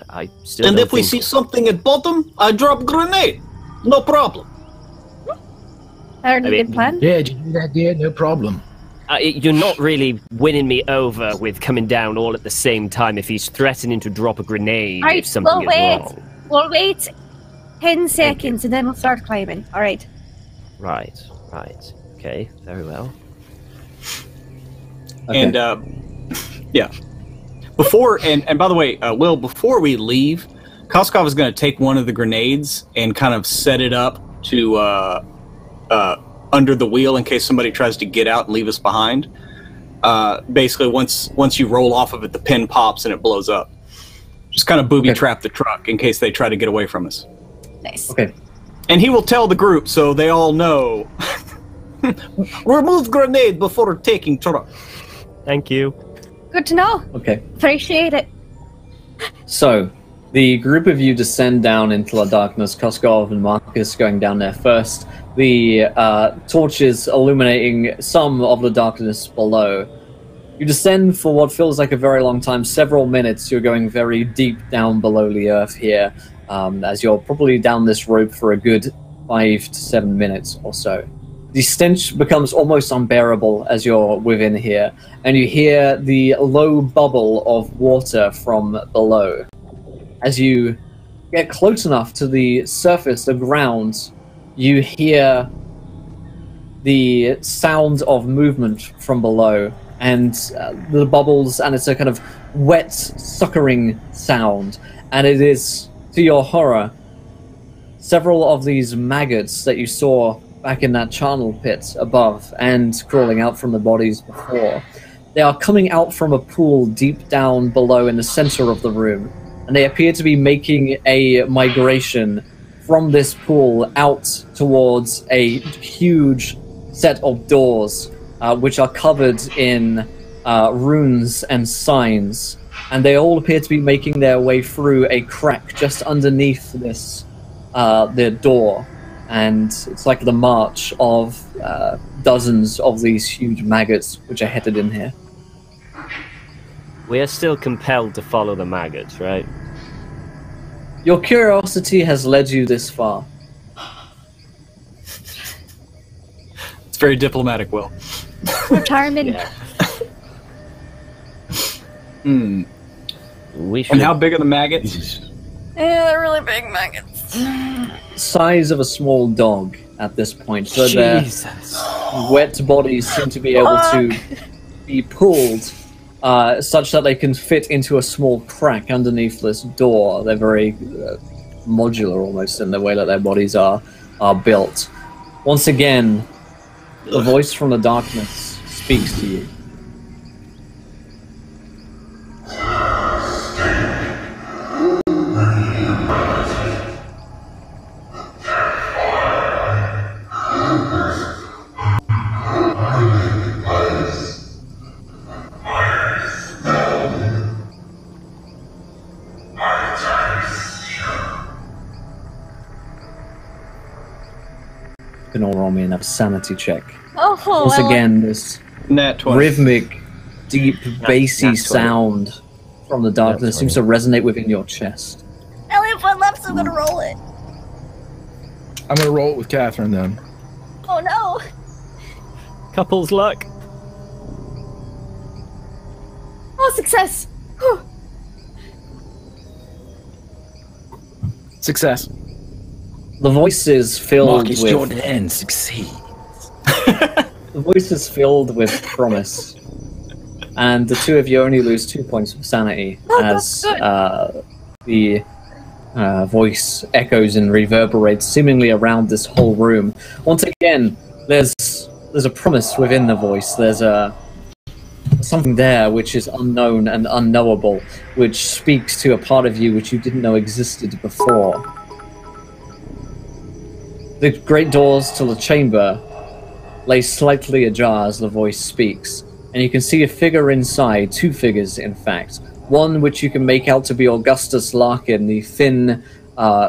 I still. And don't if we think- see something at bottom, I drop grenade. No problem. Already I mean- good plan. Yeah, did you do that, dear? No problem. You're not really winning me over with coming down all at the same time if he's threatening to drop a grenade Right, if something we'll is wait. wrong. We'll wait 10 seconds and then we'll start climbing. All right. Right. Okay, very well. Okay. And yeah. Before and by the way, Will, before we leave, Koskov is going to take one of the grenades and kind of set it up to under the wheel in case somebody tries to get out and leave us behind. Basically, once you roll off of it, the pin pops and it blows up. Just kind of booby trap the truck in case they try to get away from us. Nice. Okay. And he will tell the group so they all know. Remove grenade before taking truck. Thank you. Good to know. Okay. Appreciate it. So, The group of you descend down into the darkness, Koskov and Marcus going down there first. The torches illuminating some of the darkness below. You descend for what feels like a very long time, several minutes. You're going very deep down below the earth here, as you're probably down this rope for a good 5 to 7 minutes or so. The stench becomes almost unbearable as you're within here, and you hear the low bubble of water from below. As you get close enough to the surface, the ground, you hear the sound of movement from below, and the bubbles, and it's a kind of wet, suckering sound. And it is, to your horror, several of these maggots that you saw back in that charnel pit above and crawling out from the bodies before. They are coming out from a pool deep down below in the center of the room, and they appear to be making a migration from this pool out towards a huge set of doors, which are covered in runes and signs, and they all appear to be making their way through a crack just underneath this the door, and it's like the march of dozens of these huge maggots which are headed in here. We are still compelled to follow the maggots, right? Your curiosity has led you this far. It's very diplomatic, Will. Retirement. Yeah. We should... And how big are the maggots? Yeah, they're really big maggots. Size of a small dog at this point, so their wet bodies seem to be able to be pulled such that they can fit into a small crack underneath this door. They're very modular almost in the way that their bodies are built. Once again, the voice from the darkness speaks to you. You can all roll me another sanity check. Oh, Once again, this Nat 20. rhythmic, deep, bassy Nat 20. sound from the darkness seems to resonate within your chest. I only have one left, so I'm gonna roll it. I'm gonna roll it with Catherine then. Oh no! Couple's luck. Oh, success! Whew. Success. The voice is filled Marcus with Jordan succeed. the voice is filled with promise, and the two of you only lose 2 points of sanity as the voice echoes and reverberates seemingly around this whole room. Once again, there's a promise within the voice. There's something there which is unknown and unknowable, which speaks to a part of you which you didn't know existed before. The great doors to the chamber lay slightly ajar as the voice speaks, and you can see a figure inside, 2 figures in fact. One which you can make out to be Augustus Larkin, the thin,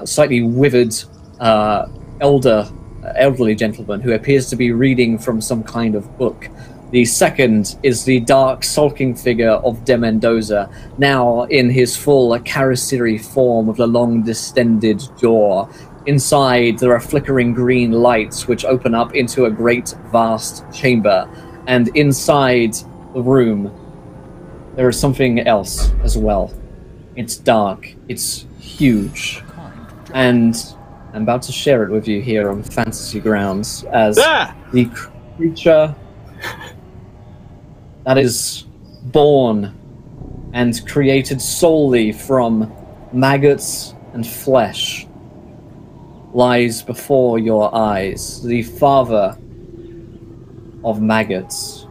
slightly withered, elderly gentleman who appears to be reading from some kind of book. The second is the dark, sulking figure of De Mendoza, now in his full Karasiri form with the long, distended jaw. Inside, there are flickering green lights which open up into a great, vast chamber. And inside the room, there is something else as well. It's dark, it's huge, and I'm about to share it with you here on Fantasy Grounds as the creature that is born and created solely from maggots and flesh lies before your eyes, the father of maggots.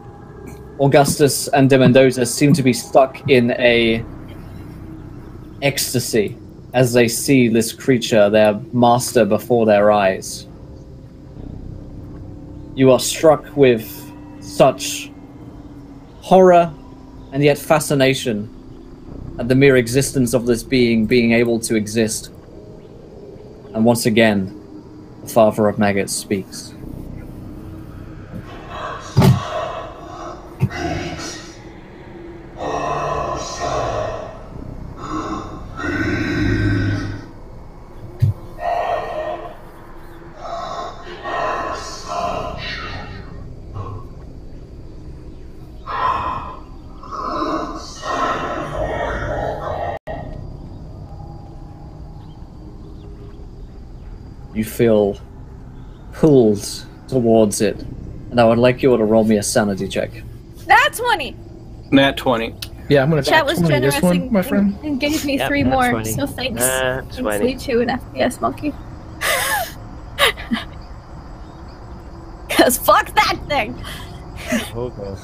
Augustus and De Mendoza seem to be stuck in a ecstasy as they see this creature, their master, before their eyes. You are struck with such horror and yet fascination at the mere existence of this being able to exist. And once again, the father of Maggots speaks. You feel pulled towards it, and I would like you to roll me a sanity check. That's 20. Nat 20. Yeah, I'm gonna Chat was generous this one, my friend. and gave me Yep, 3 nat more. 20. So thanks. Nat Thanks 20. you too, an FPS monkey. Cause fuck that thing. Oh, God.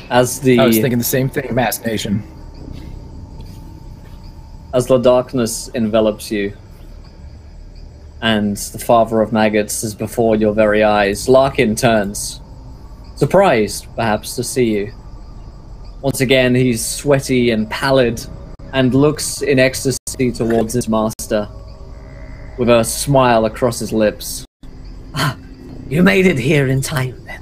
As I was thinking the same thing, Mass Nation. As the darkness envelops you, and the father of Maggots is before your very eyes, Larkin turns, surprised, perhaps, to see you. Once again, he's sweaty and pallid, and looks in ecstasy towards his master, with a smile across his lips. Ah, you made it here in time, then.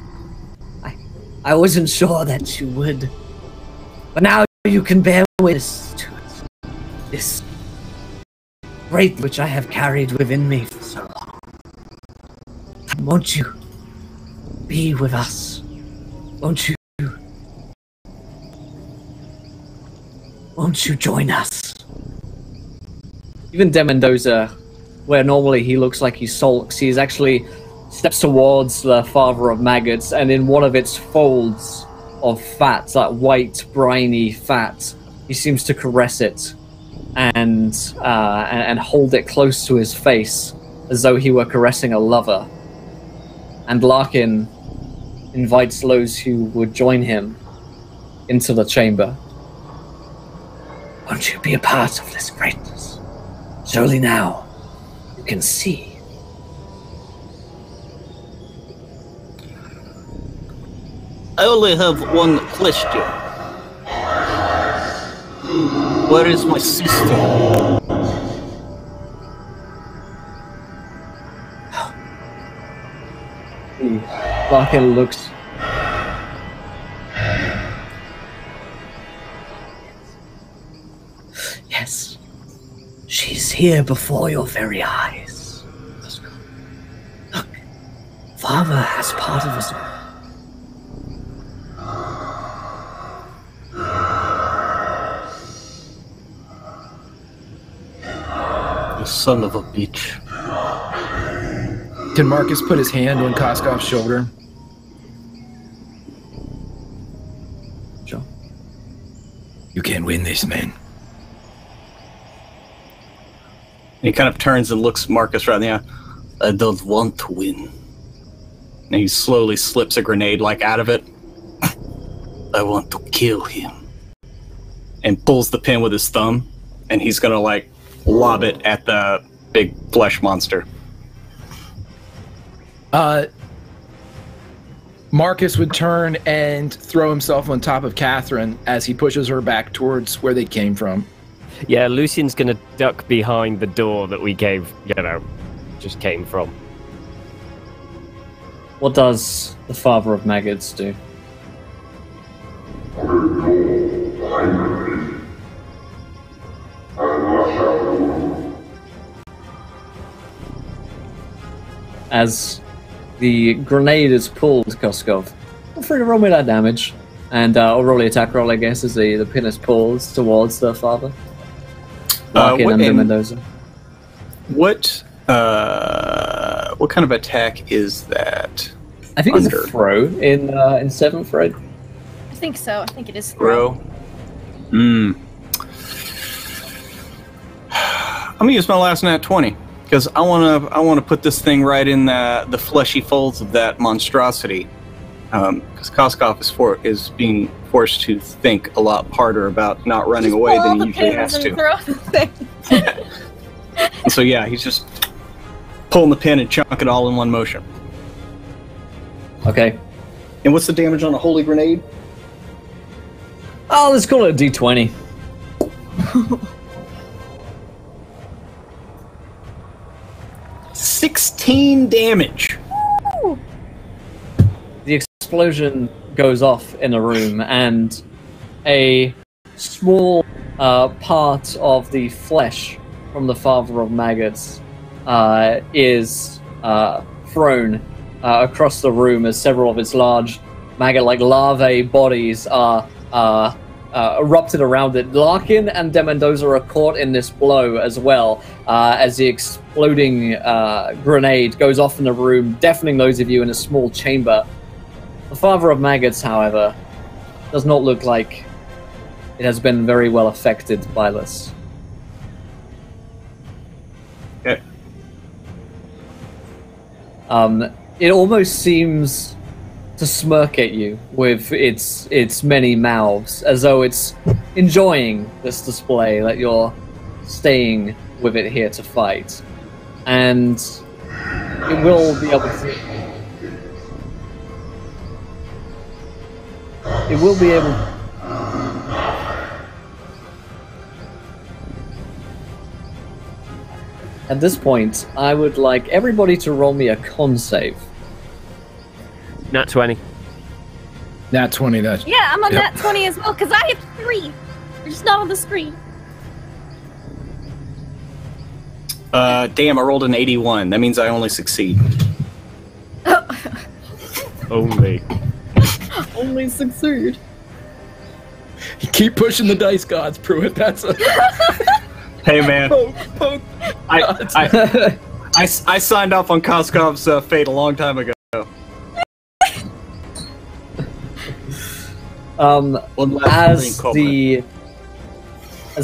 I wasn't sure that you would, but now you can bear witness to it. This great which I have carried within me for so long. Won't you be with us? Won't you join us? Even De Mendoza, where normally he looks like he sulks, he actually steps towards the father of Maggots, and in one of its folds of fat, that white, briny fat, he seems to caress it and hold it close to his face, as though he were caressing a lover. And Larkin invites those who would join him into the chamber. Won't you be a part of this greatness? Surely now you can see. I only have one question. Where is my sister? Larkin looks. Yes, she's here before your very eyes. Look, Father has part of us. You son of a bitch. Can Marcus put his hand on Koskov's shoulder? Sure. You can't win this, man. He kind of turns and looks Marcus right in the eye. I don't want to win. And he slowly slips a grenade like out of it. I want to kill him. And pulls the pin with his thumb, and he's gonna like lob it at the big flesh monster. Marcus would turn and throw himself on top of Catherine as he pushes her back towards where they came from. Yeah, Lucian's gonna duck behind the door that we just came from. What does the father of Maggots do? As the grenade is pulled, Koskov, feel free to roll me that damage. And or roll the attack roll, I guess, as the pin is pulled towards the father. Larkin and Mendoza. What kind of attack is that? I think it's a throw in 7th, right? I think so. I think it is Throw. I'm gonna use my last nat 20 because I wanna put this thing right in the fleshy folds of that monstrosity. Because Koskov is being forced to think a lot harder about not running away than he usually has to. And so yeah, he's just pulling the pin and chunk it all in one motion. Okay. And what's the damage on a holy grenade? Oh, let's call it a D20. $16 damage. The explosion goes off in a room, and a small part of the flesh from the father of maggots is thrown across the room as several of its large maggot-like larvae bodies are erupted around it. Larkin and De Mendoza are caught in this blow as well, as the exploding grenade goes off in the room, deafening those of you in a small chamber. The father of maggots, however, does not look like it has been very well affected by this. Okay. It almost seems to smirk at you with its many mouths, as though it's enjoying this display that you're staying with it here to fight. And it will be able to... It will be able... At this point, I would like everybody to roll me a con save. Nat 20. Nat 20, that's... Yeah, I'm on Yep. that 20 as well, because I have 3. They're just not on the screen. Damn, I rolled an 81. That means I only succeed. Only. Only succeed. Keep pushing the dice gods, Pruitt. That's a... Hey, man. poke. I signed off on Koskov's fate a long time ago. As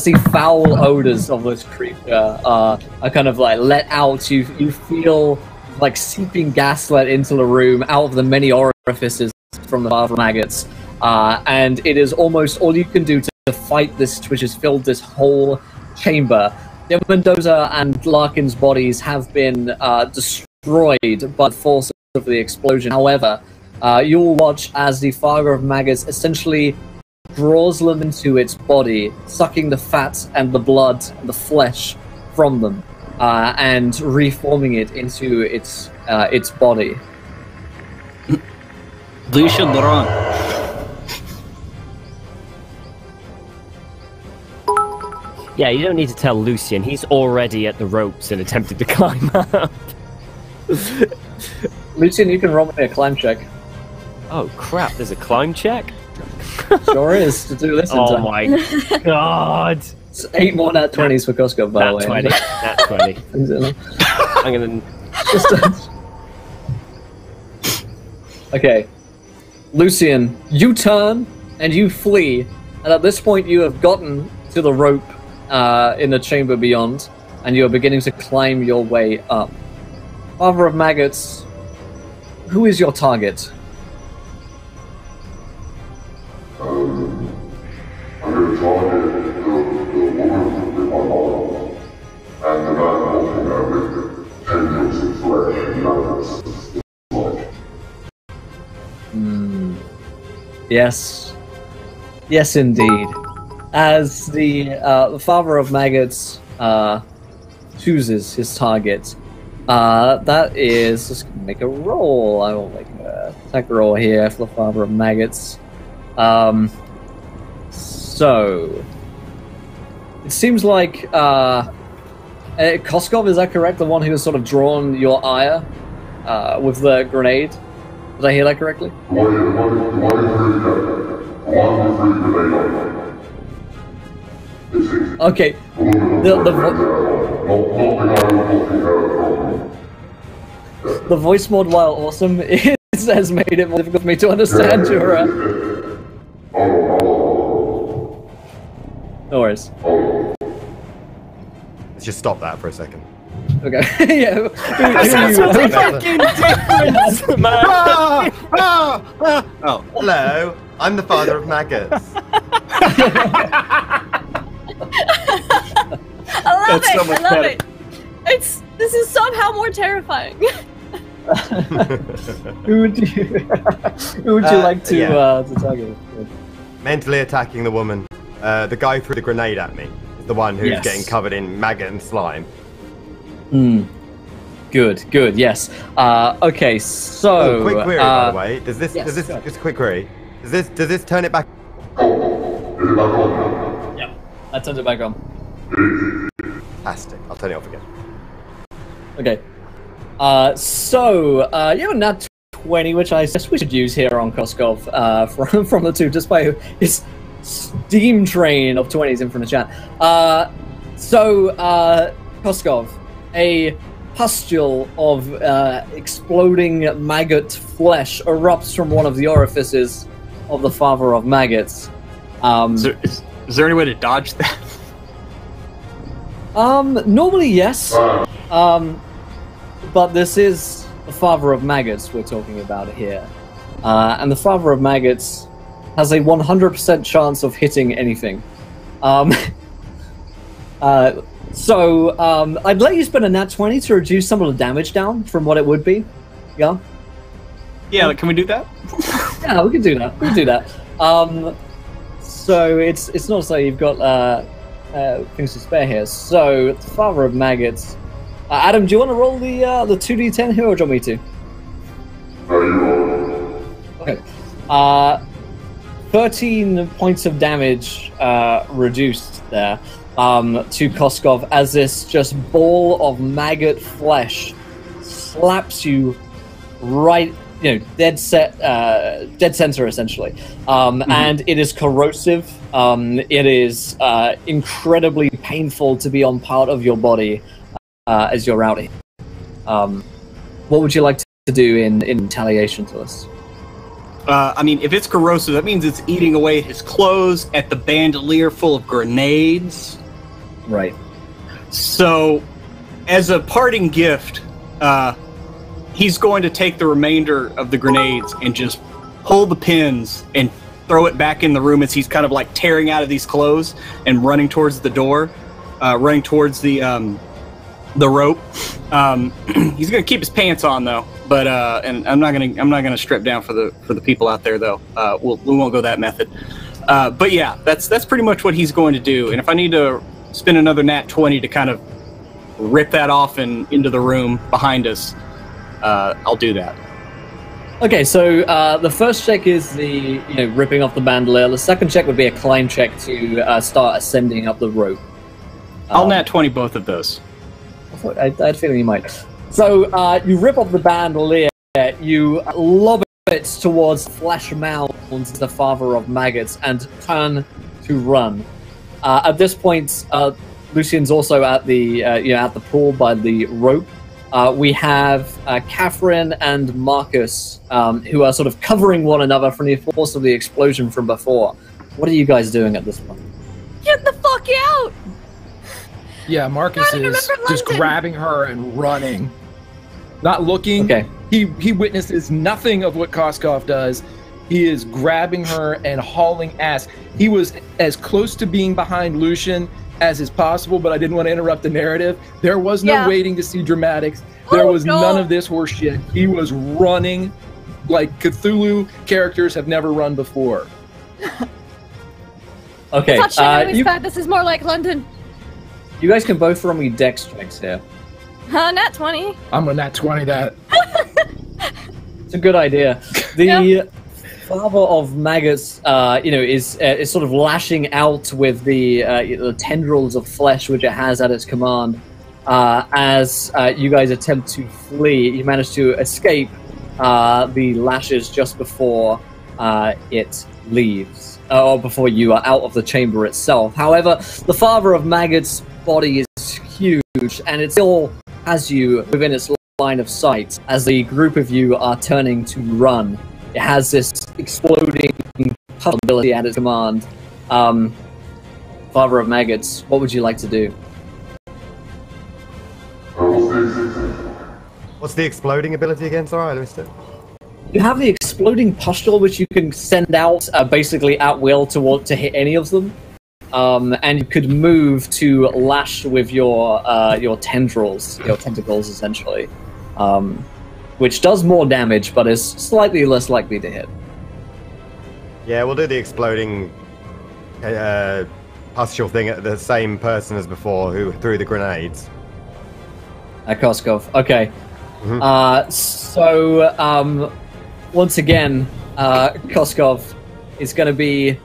the foul odors of this creature are kind of like let out, you feel like seeping gaslight into the room out of the many orifices from the father maggots, and it is almost all you can do to fight this which has filled this whole chamber. De Mendoza and Larkin's bodies have been destroyed by the force of the explosion. However, you'll watch as the father of maggots essentially draws them into its body, sucking the fat and the blood and the flesh from them, and reforming it into its body. Lucian Laurent. Yeah, you don't need to tell Lucian. He's already at the ropes and attempted to climb up. Lucian, you can roll me a climb check. Oh crap, there's a climb check? Sure is, to do this in Oh time. my god! It's 8 more nat 20s for Costco, by the way. 20. Nat 20. I'm gonna... Just okay. Lucian, you turn and you flee, and at this point you have gotten to the rope in the chamber beyond, and you are beginning to climb your way up. Father of maggots, who is your target? Yes. Yes, indeed. As the father of maggots chooses his target, that is... Just gonna make a roll. I will make an attack roll here for the father of maggots. So... It seems like... Koskov, is that correct? The one who has sort of drawn your ire with the grenade? Did I hear that correctly? Okay. The voice mod, while awesome, has made it more difficult for me to understand your... No worries. Let's just stop that for a second. Okay. Yeah. That's Who- fucking difference, man! Oh. Hello, I'm the father of maggots. I love That's so it. much I love better. it. This is somehow more terrifying. Who would you like to target? mentally attacking the woman. The guy threw the grenade at me. The one who's Yes. getting covered in maggot and slime. Good, yes. Okay, so... Oh, quick query, by the way. Does this, yes, just go. a quick query. Does this turn it back? Yep, that turns it back on. Fantastic. I'll turn it off again. Okay. You have a nat 20, which I guess we should use here on Koskov from the two, just by his steam train of 20s in from the chat. Koskov, a pustule of exploding maggot flesh erupts from one of the orifices of the Father of Maggots. Is there any way to dodge that? Normally, yes. But this is the Father of Maggots we're talking about here. And the Father of Maggots has a 100% chance of hitting anything. I'd let you spend a nat 20 to reduce some of the damage down from what it would be. Yeah? Yeah, can we do that? Yeah, we can do that. So it's not as though you've got things to spare here. So, the Father of Maggots. Adam, do you want to roll the 2d10 here, or do you want me to? Okay. 13 points of damage reduced there to Koskov as this just ball of maggot flesh slaps you right, dead center essentially, and it is corrosive. It is incredibly painful to be on part of your body as you're out here. What would you like to do in retaliation to this? If it's corrosive, that means it's eating away his clothes at the bandolier full of grenades. Right. So, as a parting gift, he's going to take the remainder of the grenades and just pull the pins and throw it back in the room as he's kind of like tearing out of these clothes and running towards the door, running towards the rope. He's gonna keep his pants on though, but and I'm not gonna strip down for the people out there though. We won't go that method. But yeah, that's pretty much what he's going to do. And if I need to spend another nat 20 to kind of rip that off and into the room behind us, I'll do that. Okay, so the first check is the ripping off the bandolier. The second check would be a climb check to start ascending up the rope. I'll nat 20 both of those. I had a feeling you might. So you rip off the bandolier, you lob it towards flesh mounds, the Father of Maggots, and turn to run. At this point, Lucian's also at the at the pool by the rope. We have Catherine and Marcus, who are sort of covering one another from the force of the explosion from before. What are you guys doing at this point? Get the fuck out! Yeah, Marcus I is remember just London. grabbing her and running. Not looking. Okay. He witnesses nothing of what Koskov does. He is grabbing her and hauling ass. He was as close to being behind Lucian as is possible, but I didn't want to interrupt the narrative. There was no waiting to see dramatics. There was none of this horse shit. He was running like Cthulhu characters have never run before. Okay, I thought Shannon was bad. This is more like London. you guys can both throw me dex checks here. Nat 20. I'm gonna nat 20 that. It's a good idea. The Father of Maggots, is sort of lashing out with the tendrils of flesh which it has at its command. As you guys attempt to flee, you manage to escape the lashes just before it leaves, or before you are out of the chamber itself. However, the Father of Maggots' body is huge, and it still has you within its line of sight as the group of you are turning to run. It has this exploding ability at its command. Father of Maggots, what would you like to do? What's the exploding ability again? Sorry, I missed it. You have the exploding pustule, which you can send out basically at will to hit any of them. And you could move to lash with your tendrils, your tentacles, essentially, which does more damage, but is slightly less likely to hit. Yeah, we'll do the exploding pustule thing at the same person as before who threw the grenades. Koskov. Okay. Once again, Koskov is going to be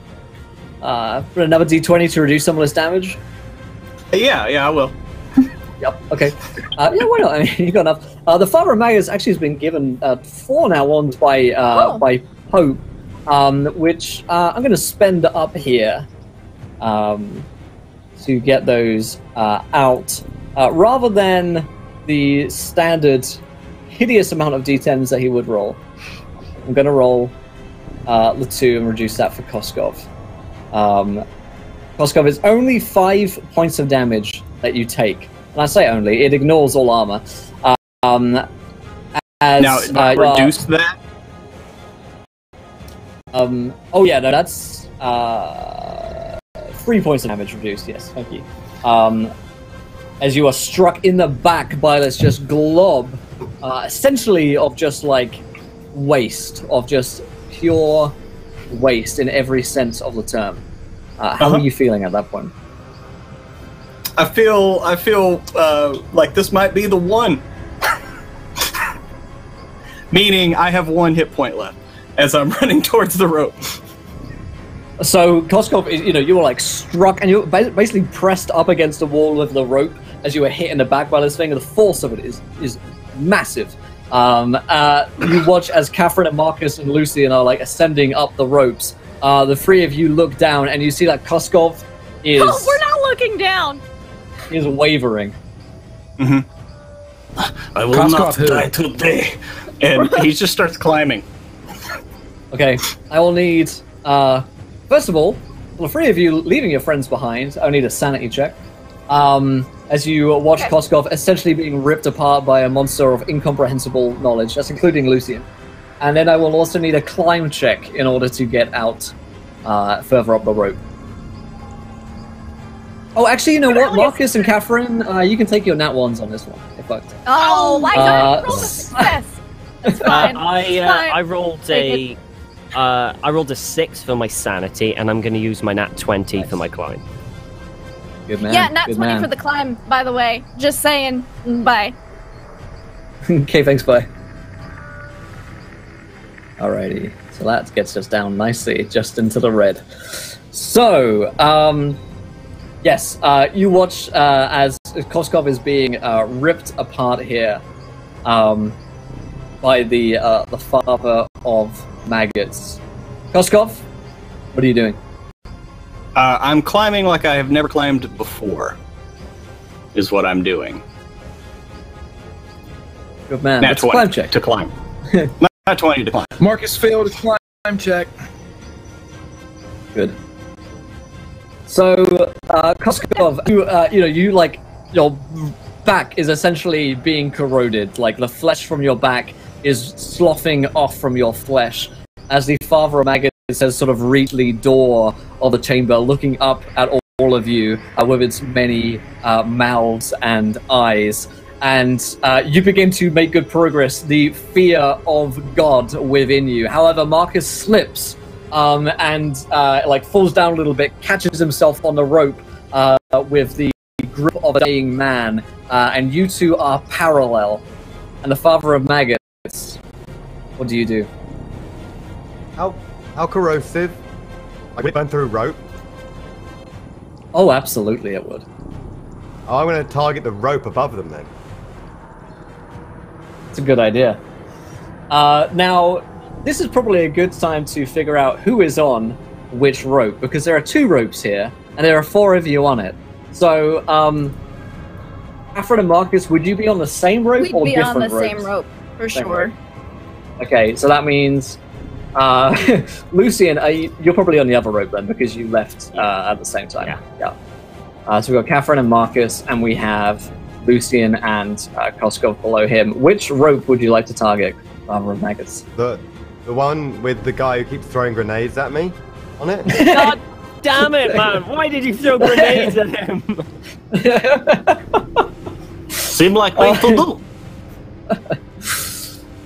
another d20 to reduce some of this damage. Yeah, I will. Yep. Okay. Yeah, why not? I mean, you got enough. The Father of Maggots actually has been given 4 now ones by Pope, which I'm going to spend up here to get those out, rather than the standard hideous amount of d10s that he would roll. I'm going to roll the 2 and reduce that for Koskov. Koskov is only 5 points of damage that you take. And I say only, it ignores all armor. Now, reduce that? Oh yeah, no, that's 3 points of damage reduced, yes, thank you. As you are struck in the back by this just glob, essentially of just like waste, of just pure waste in every sense of the term. How are you feeling at that point? I feel like this might be the one. Meaning I have 1 hit point left as I'm running towards the rope. So Koskov, you were like struck and you were basically pressed up against the wall of the rope as you were hit in the back by this thing, and the force of it is massive. You watch as Catherine and Marcus and Lucian are like ascending up the ropes. The 3 of you look down and you see that Koskov is... Oh, we're not looking down! Is wavering. I will Koskov not die today. And he just starts climbing. Okay, I will need... first of all, for the 3 of you leaving your friends behind, I'll need a sanity check. As you watch Koskov essentially being ripped apart by a monster of incomprehensible knowledge, that's including Lucian. And then I will also need a climb check in order to get out further up the rope. Oh, actually, you know what? Marcus and Catherine, you can take your nat 1s on this one. Oh, why did I roll a success? That's fine. I rolled a 6 for my sanity, and I'm going to use my nat 20 for my climb. Good man. Yeah, nat 20 for the climb, by the way. Just saying. Bye. Okay, thanks, bye. Alrighty, so that gets us down nicely, just into the red. So, yes, you watch as Koskov is being ripped apart here by the Father of Maggots. Koskov, what are you doing? I'm climbing like I have never climbed before, is what I'm doing. Good man. Nat 20 climb check. to climb. Not 20 to climb. Marcus failed a climb check. Good. So, Koskov, you like, your back is essentially being corroded. Like, the flesh from your back is sloughing off from your flesh as the Father of Maggots has sort of reached the door of the chamber, looking up at all of you with its many mouths and eyes. And you begin to make good progress, the fear of God within you. However, Marcus slips and falls down a little bit, catches himself on the rope with the grip of a dying man, and you two are parallel. And the Father of Maggots, what do you do? How corrosive? Like, would it burn through rope? Oh, absolutely it would. Oh, I'm going to target the rope above them then. It's a good idea. Now, this is probably a good time to figure out who is on which rope, because there are 2 ropes here, and there are 4 of you on it. So, Catherine and Marcus, would you be on the same rope or different ropes? We'd be on the same rope, for sure. Rope. Okay, so that means... Lucian, you're probably on the other rope then, because you left at the same time. Yeah. So we've got Catherine and Marcus, and we have Lucian and Koskov below him. Which rope would you like to target, Father of Maggots? The one with the guy who keeps throwing grenades at me on it? God damn it, man! Why did you throw grenades at him? Seemed like lethal.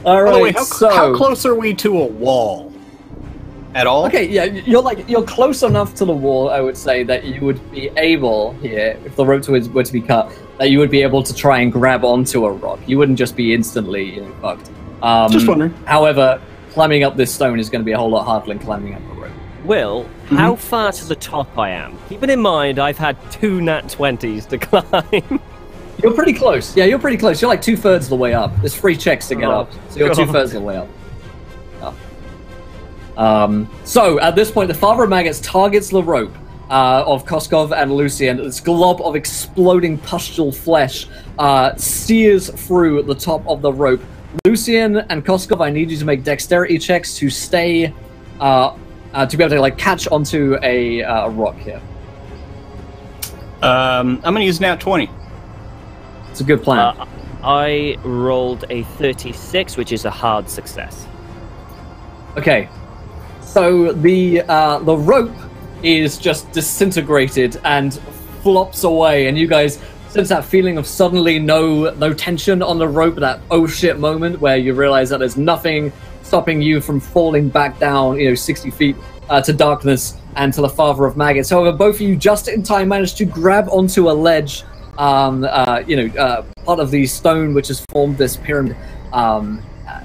All right, By the way, how close are we to a wall at all? Okay, yeah, you're close enough to the wall, I would say, that you would be able here, if the rope were to be cut, that you would be able to try and grab onto a rock. You wouldn't just be instantly fucked. Just wondering. However, climbing up this stone is going to be a whole lot harder than climbing up a rope. Will, how far to the top I am? Keeping in mind I've had 2 nat 20s to climb. You're pretty close. Yeah, you're pretty close. You're like 2/3 of the way up. There's 3 checks to get up, so you're 2/3 of the way up. So at this point, the Father of Maggots targets the rope of Koskov and Lucian. This glob of exploding pustule flesh sears through the top of the rope. Lucian and Koskov, I need you to make dexterity checks to stay, to be able to like catch onto a rock here. I'm gonna use nat 20. It's a good plan. I rolled a 36, which is a hard success. Okay, so the rope is just disintegrated and flops away, and you guys sense that feeling of suddenly no tension on the rope, that oh shit moment where you realize that there's nothing stopping you from falling back down, 60 feet to darkness and to the Father of Maggots. However, both of you just in time managed to grab onto a ledge, part of the stone which has formed this pyramid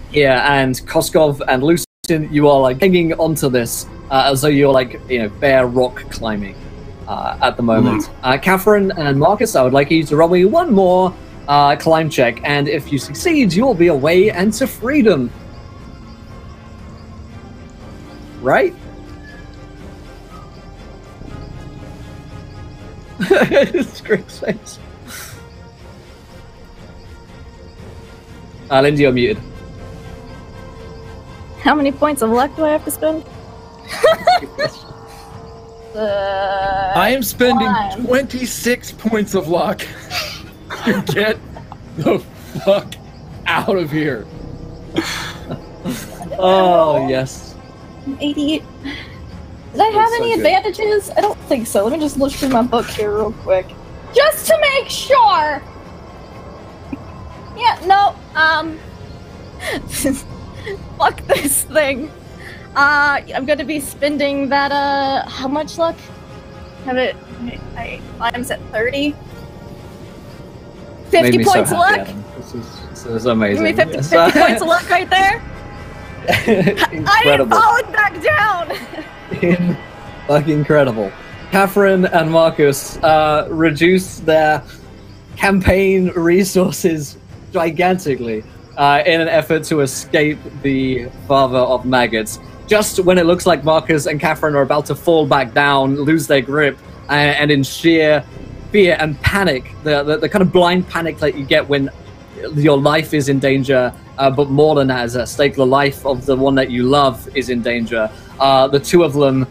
here, and Koskov and Lucian, you are like hanging onto this as though you're like bare rock climbing at the moment. Catherine and Marcus, I would like you to roll me one more climb check, and if you succeed, you'll be away and to freedom. Right? It's great face. Lindsay, you're muted. How many points of luck do I have to spend? I am spending 26 points of luck to get the fuck out of here. Oh, yes. 88. Did I have so any good. advantages? I don't think so. Let me just look through my book here real quick. Just to make sure! Yeah, no, fuck this thing. I'm gonna be spending that, how much luck? Have it, I'm at 30. 50 Made me so points of happy, luck? Adam. This is amazing. Give me 50 points of luck right there? I ain't falling back down! Fucking incredible. Catherine and Marcus reduce their campaign resources gigantically in an effort to escape the Father of Maggots. Just when it looks like Marcus and Catherine are about to fall back down, lose their grip, and in sheer fear and panic, the kind of blind panic that you get when your life is in danger, but more than that is at stake, the life of the one that you love is in danger. The two of them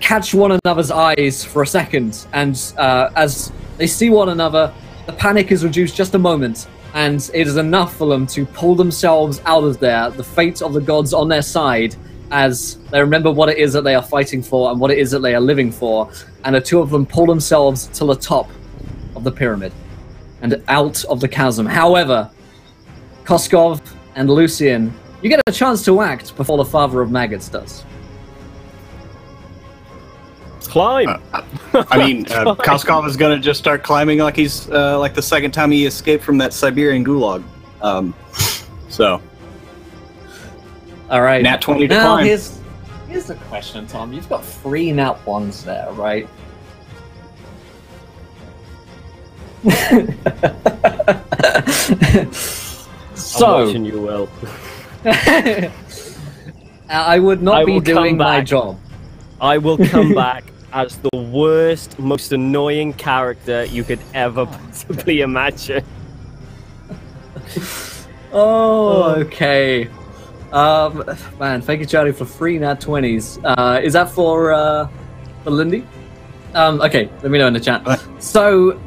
catch one another's eyes for a second, and as they see one another, the panic is reduced just a moment, and it is enough for them to pull themselves out of there, the fate of the gods on their side, as they remember what it is that they are fighting for and what it is that they are living for, and the two of them pull themselves to the top of the pyramid and out of the chasm. However, Koskov and Lucian, you get a chance to act before the Father of Maggots does. Climb! I mean, Koskov is gonna just start climbing like he's like the second time he escaped from that Siberian gulag. So, all right. Nat 20 to now climb. Here's the question, Tom. You've got 3 nat 1s there, right? So, I'm watching you, Will. I would not be doing my job. I will come back as the worst, most annoying character you could ever possibly imagine. Oh, okay. Man, thank you, Charlie, for 3 nat 20s. Is that for Lindy? Okay, let me know in the chat. So,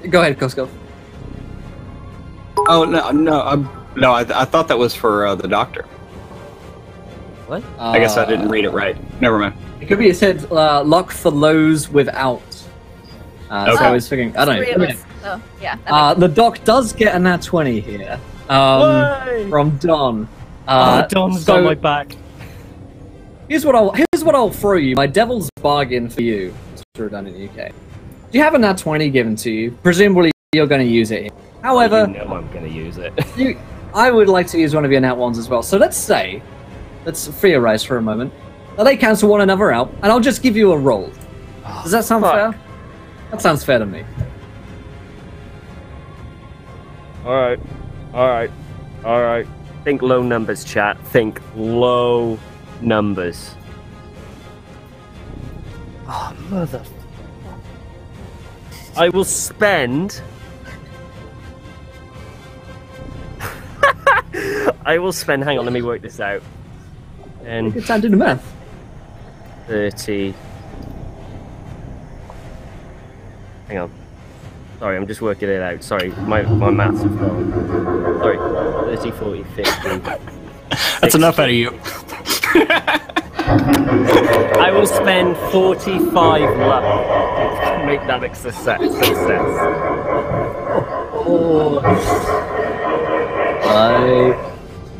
go ahead, Koskov. Oh no! I thought that was for the doctor. What? I guess I didn't read it right. Never mind. It could be it said luck for those without. So I was thinking, I don't know. 3 of us, so, yeah. The doc does get a nat 20 here from Don. Don's got my back. Here's what I'll throw you. My devil's bargain for you. Throw down in the UK. Do you have a nat 20 given to you? Presumably you're going to use it. However, you know I'm going to use it. I would like to use one of your nat 1s as well. So let's theorize for a moment. Now they cancel one another out, and I'll just give you a roll. Does that sound fair? That sounds fair to me. Alright. Think low numbers, chat. Think low numbers. Oh, mother... I will spend... hang on, let me work this out. And good time to do the math. 30... Hang on. Sorry, I'm just working it out. Sorry, my maths have gone. Sorry, 30, 40, 50. That's enough out of you. I will spend 45 luck to make that a success.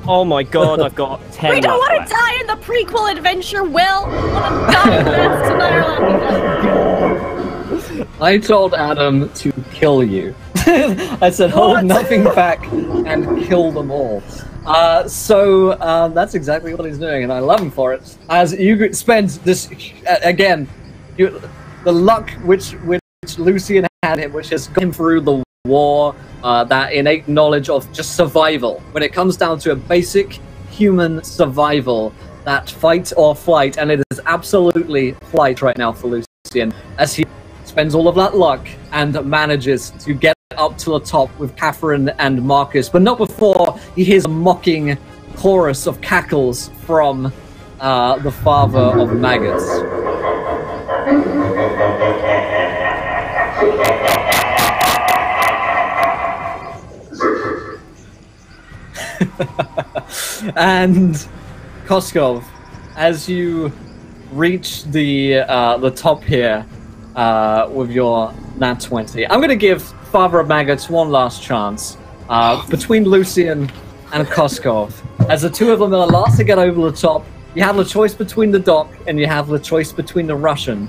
Oh my god, I've got 10 We don't luck want left. to die in the prequel adventure, Will! We want to die in the Nyarlathotep. I told Adam to kill you. I said, hold nothing back and kill them all. So that's exactly what he's doing, and I love him for it. As you spend this, again, the luck which Lucian had him, which has gone through the war, that innate knowledge of just survival. When it comes down to a basic human survival, that fight or flight, and it is absolutely flight right now for Lucian, as he spends all of that luck and manages to get up to the top with Catherine and Marcus, but not before he hears a mocking chorus of cackles from the father of Maggots. And Koskov, as you reach the top here with your nat 20, I'm going to give Father of Maggots one last chance between Lucian and Koskov. As the two of them are the last to get over the top, you have the choice between the dock and you have the choice between the Russian,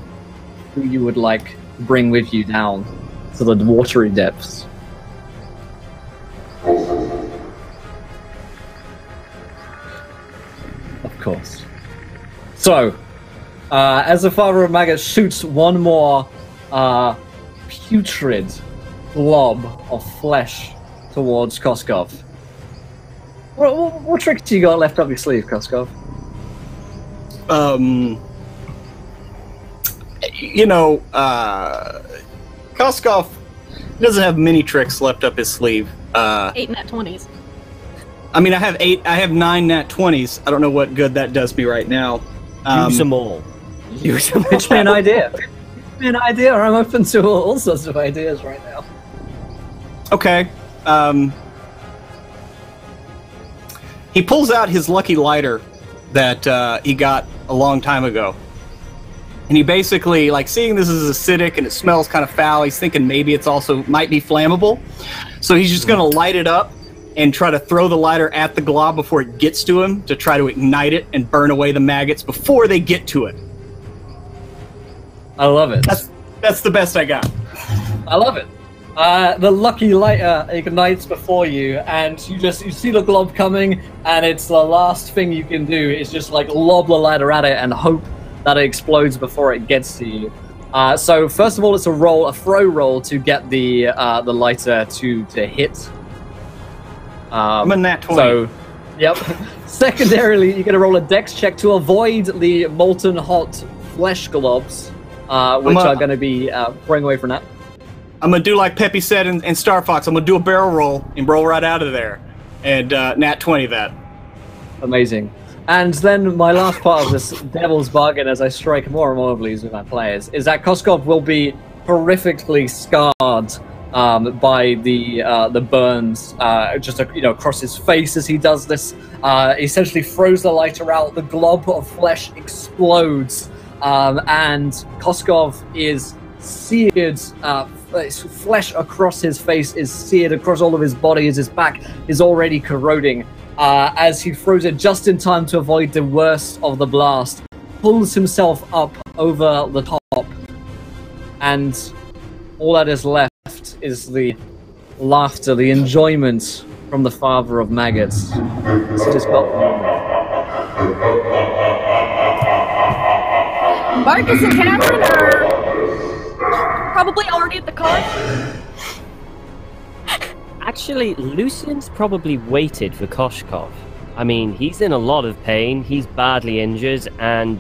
who you would like to bring with you down to the watery depths. Of course. So, as the Father of Maggots shoots one more putrid blob of flesh towards Koskov. What tricks you got left up your sleeve, Koskov? Koskov doesn't have many tricks left up his sleeve. 8 nat 20s. I mean, I have 9 nat 20s. I don't know what good that does me right now. Use them all. Use them all. Pitch me an idea. Pitch me an idea. I'm open to all sorts of ideas right now. Okay. He pulls out his lucky lighter that he got a long time ago. And he basically, like, seeing this is acidic and it smells kind of foul, he's thinking maybe it's also might be flammable. So he's just going to light it up and try to throw the lighter at the glob before it gets to him to try to ignite it and burn away the maggots before they get to it. I love it. That's the best I got. I love it. The lucky lighter ignites before you, and you see the glob coming, and it's the last thing you can do is just like lob the lighter at it and hope that it explodes before it gets to you. So first of all, it's a throw roll to get the lighter to hit. I'm a nat 20. So, yep. Secondarily, you're going to roll a dex check to avoid the molten hot flesh globs, which are going to be throwing away from that. I'm going to do like Peppy said in Star Fox. I'm going to do a barrel roll and roll right out of there. And nat 20 that. Amazing. And then my last part of this devil's bargain, as I strike more and more of these with my players, is that Koskov will be horrifically scarred by the burns just across his face as he does this. He essentially throws the lighter out, the glob of flesh explodes, and Koskov is seared. Flesh across his face is seared across all of his body as his back is already corroding. as he throws it just in time to avoid the worst of the blast, pulls himself up over the top, and all that is left is the laughter, the enjoyment from the father of maggots. So just got Marcus and Catherine are probably already at the car. Actually, Lucian's probably waited for Koshkov. I mean, he's in a lot of pain, he's badly injured, and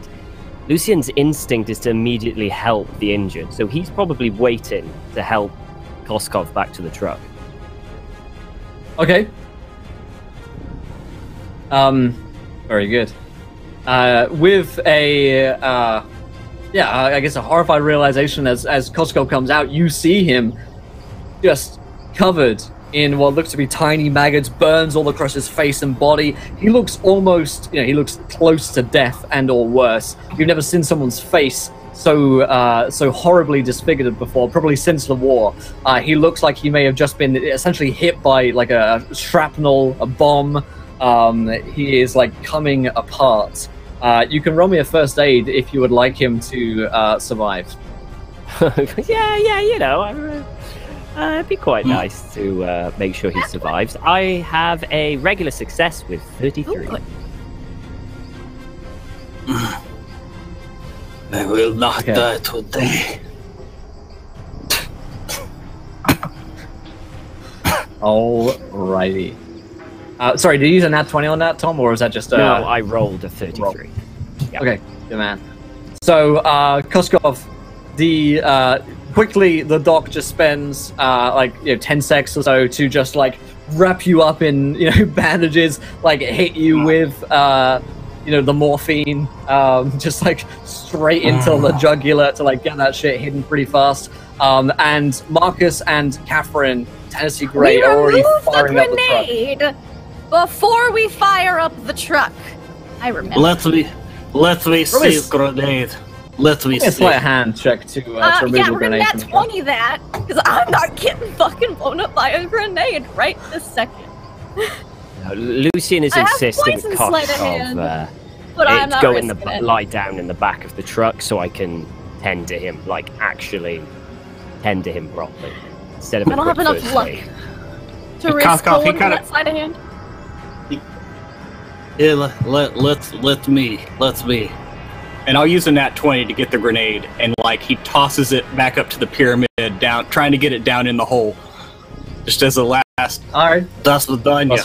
Lucian's instinct is to immediately help the injured, so he's probably waiting to help Koshkov back to the truck. Okay. Very good. With a, I guess a horrified realization as Koshkov comes out, you see him just covered in what looks to be tiny maggots, burns all across his face and body. He looks almost, he looks close to death and or worse. You've never seen someone's face so horribly disfigured before, probably since the war. He looks like he may have just been essentially hit by like a shrapnel, a bomb. He is like coming apart. You can roll me a first aid if you would like him to survive. It'd be quite nice to make sure he survives. I have a regular success with 33. Ooh, I will not die today. Alrighty. Sorry, did you use a nat 20 on that, Tom, or is that just No, I rolled a 33. Yeah. Okay, good man. So, Koshkov, quickly the doc just spends 10 seconds or so to just like wrap you up in bandages, like hit you with the morphine, just like straight into the jugular to like get that shit hidden pretty fast. And Marcus and Catherine, Tennessee Gray, are already firing up the truck. Grenade before we fire up the truck. I remember. Let me see grenade. Let me see. It's like a hand check to remove yeah, the we're gonna grenade. nat 20 that, because I'm not getting fucking blown up by a grenade right this second. No, Lucian is I have insisting poison sleight of hand, but I'm not go lie down in the back of the truck so I can tend to him, like actually tend to him properly. Instead of I don't have enough luck to risk going that sleight of hand. Yeah, let me. And I'll use a nat 20 to get the grenade, and like he tosses it back up to the pyramid, down, trying to get it down in the hole, just as a last. All right, that's the done. Yeah.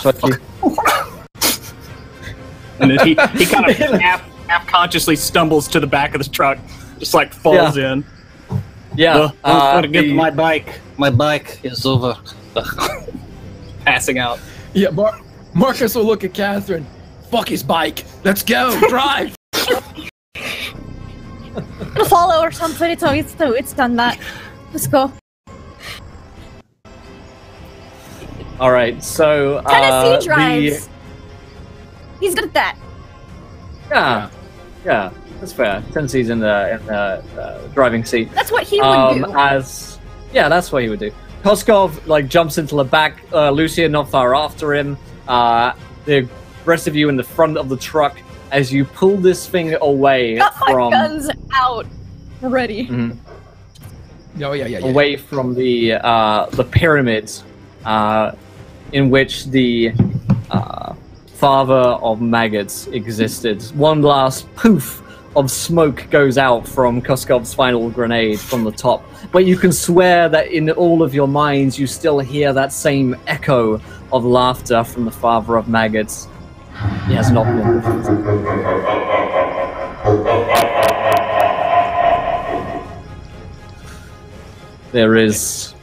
And then he kind of half consciously stumbles to the back of the truck, just like falls in. Yeah, I'm gonna get my bike. My bike is over. Passing out. Yeah, Marcus will look at Catherine. Fuck his bike. Let's go. Drive. Follow or something. It's done that. Let's go. All right, so Tennessee drives. He's good at that. Yeah, that's fair. Tennessee's in the driving seat. That's what he would do. That's what he would do. Koshkov like jumps into the back. Lucian not far after him. The rest of you in the front of the truck as you pull this thing away from. My guns out. Ready. Mm-hmm. Oh yeah. Away from the pyramid, in which the father of maggots existed. One last poof of smoke goes out from Koshkov's final grenade from the top, but you can swear that in all of your minds you still hear that same echo of laughter from the father of maggots. He has not been defeated. There is,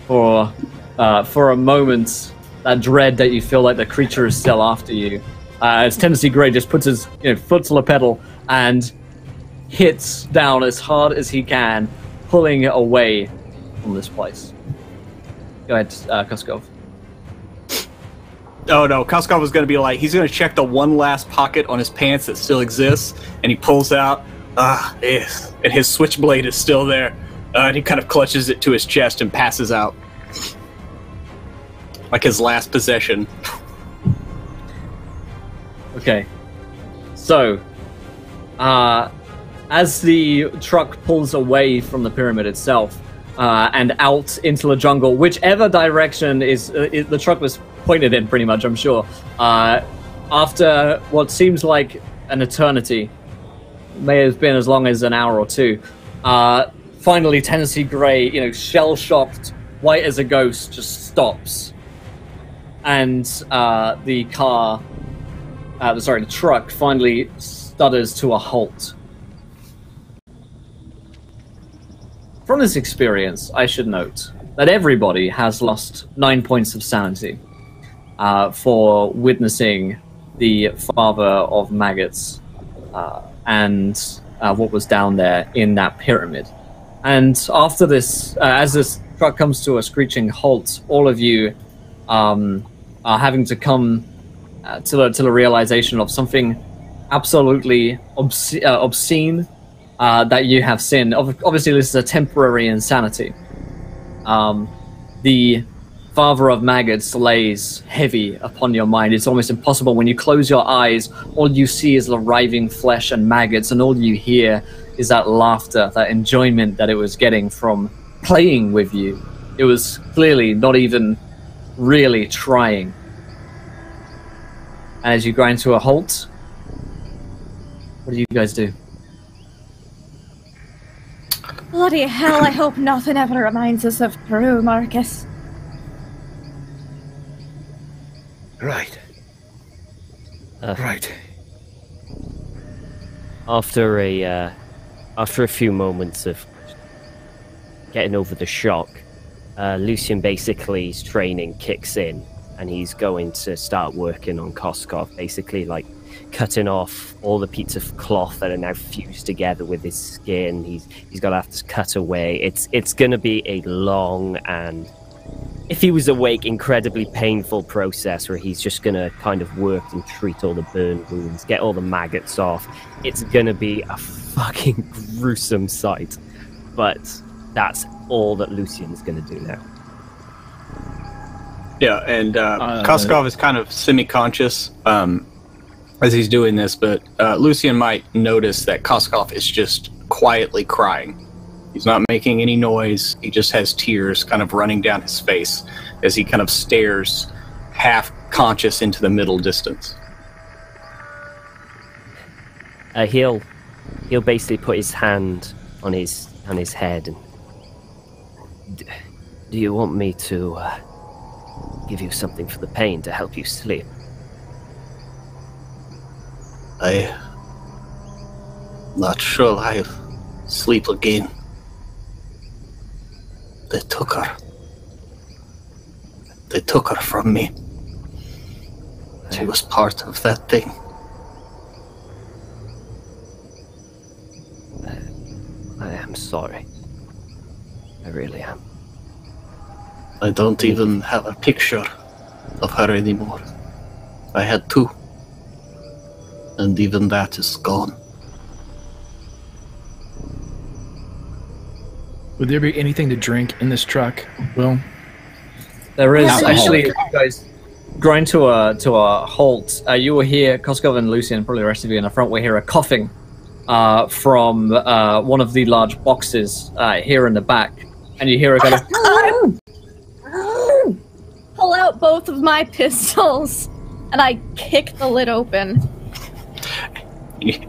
for a moment, that dread that you feel like the creature is still after you. As Tennessee Gray just puts his foot to the pedal and hits down as hard as he can, pulling it away from this place. Go ahead, Koshkov. Oh no, Koshkov was going to be like, he's going to check the one last pocket on his pants that still exists, and he pulls out, yes, and his switchblade is still there, and he kind of clutches it to his chest and passes out. Like his last possession. Okay. So, as the truck pulls away from the pyramid itself and out into the jungle, whichever direction the truck was pointed in, pretty much, I'm sure. After what seems like an eternity, may have been as long as an hour or two, finally Tennessee Gray, shell-shocked, white as a ghost, just stops. And the truck finally stutters to a halt. From this experience, I should note that everybody has lost 9 points of sanity for witnessing the father of Maggots and what was down there in that pyramid. And after this, as this truck comes to a screeching halt, all of you are having to come to the realization of something absolutely obscene that you have seen. Obviously, this is a temporary insanity. The father of Maggots lays heavy upon your mind. It's almost impossible. When you close your eyes, all you see is the writhing flesh and maggots, and all you hear is that laughter, that enjoyment that it was getting from playing with you. It was clearly not even really trying. And as you grind to a halt, what do you guys do? Bloody hell, I hope nothing ever reminds us of Peru, Marcus. Right. Right. After a few moments of getting over the shock, Lucian basically's training kicks in, and he's going to start working on Koskov, basically like cutting off all the pieces of cloth that are now fused together with his skin. He's got to have to cut away. It's going to be a long and, if he was awake, incredibly painful process where he's just going to kind of work and treat all the burn wounds, get all the maggots off. It's going to be a fucking gruesome sight. But that's all that Lucian's going to do now. Yeah, and Koskov is kind of semi-conscious as he's doing this, but Lucian might notice that Koskov is just quietly crying. He's not making any noise. He just has tears kind of running down his face as he kind of stares half conscious into the middle distance. He'll basically put his hand on his head and... Do you want me to give you something for the pain to help you sleep? I'm not sure I'll sleep again. They took her. They took her from me. She was part of that thing. I am sorry. I really am. I don't even have a picture of her anymore. I had two. And even that is gone. Would there be anything to drink in this truck, Will? There is Yeah, actually. You guys grind to a halt. You will hear Koskov and Lucian, probably the rest of you in the front, will hear a coughing from one of the large boxes here in the back, and you hear a kind of Pull out both of my pistols, and I kick the lid open.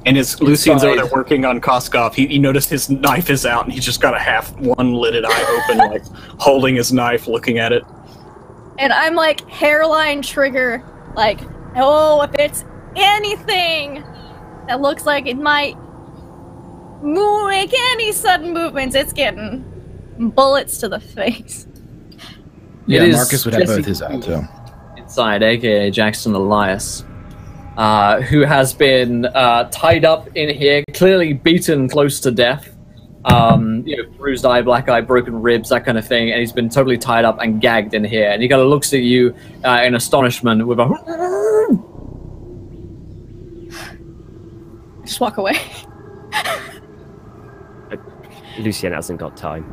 And as Lucian's over Inside. there working on Koskov, he noticed his knife is out, and he's just got a half one-lidded eye open, like holding his knife, looking at it. And I'm like, hairline trigger, like, oh, if it's anything that looks like it might make any sudden movements, it's getting bullets to the face. Yeah, It is Marcus would have Jesse both his out, too. inside, aka Jackson Elias, who has been tied up in here, clearly beaten close to death. Bruised eye, black eye, broken ribs, that kind of thing, and he's been totally tied up and gagged in here. And he kind of looks at you in astonishment with a... Just walk away. Lucian hasn't got time.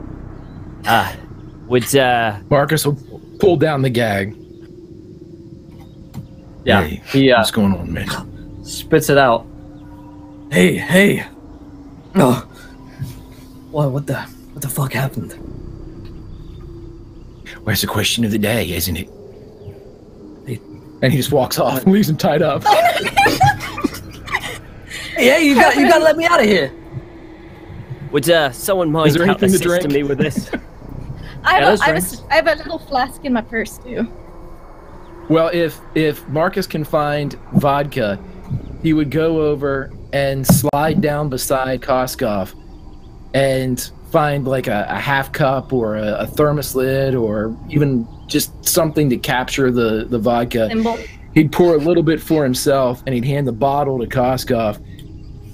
Would Marcus will pull down the gag. Yeah, Hey, he what's going on, man? spits it out. Hey. Oh. What the fuck happened? Well, it's a question of the day, isn't it? And he just walks off and leaves him tied up. Hey, you gotta let me out of here. Would someone mind help assisting me with this? I have a little flask in my purse too. Well, if Marcus can find vodka, he would go over and slide down beside Koskov and find like a half cup or a thermos lid or even just something to capture the vodka. Symbol. He'd pour a little bit for himself and he'd hand the bottle to Koskov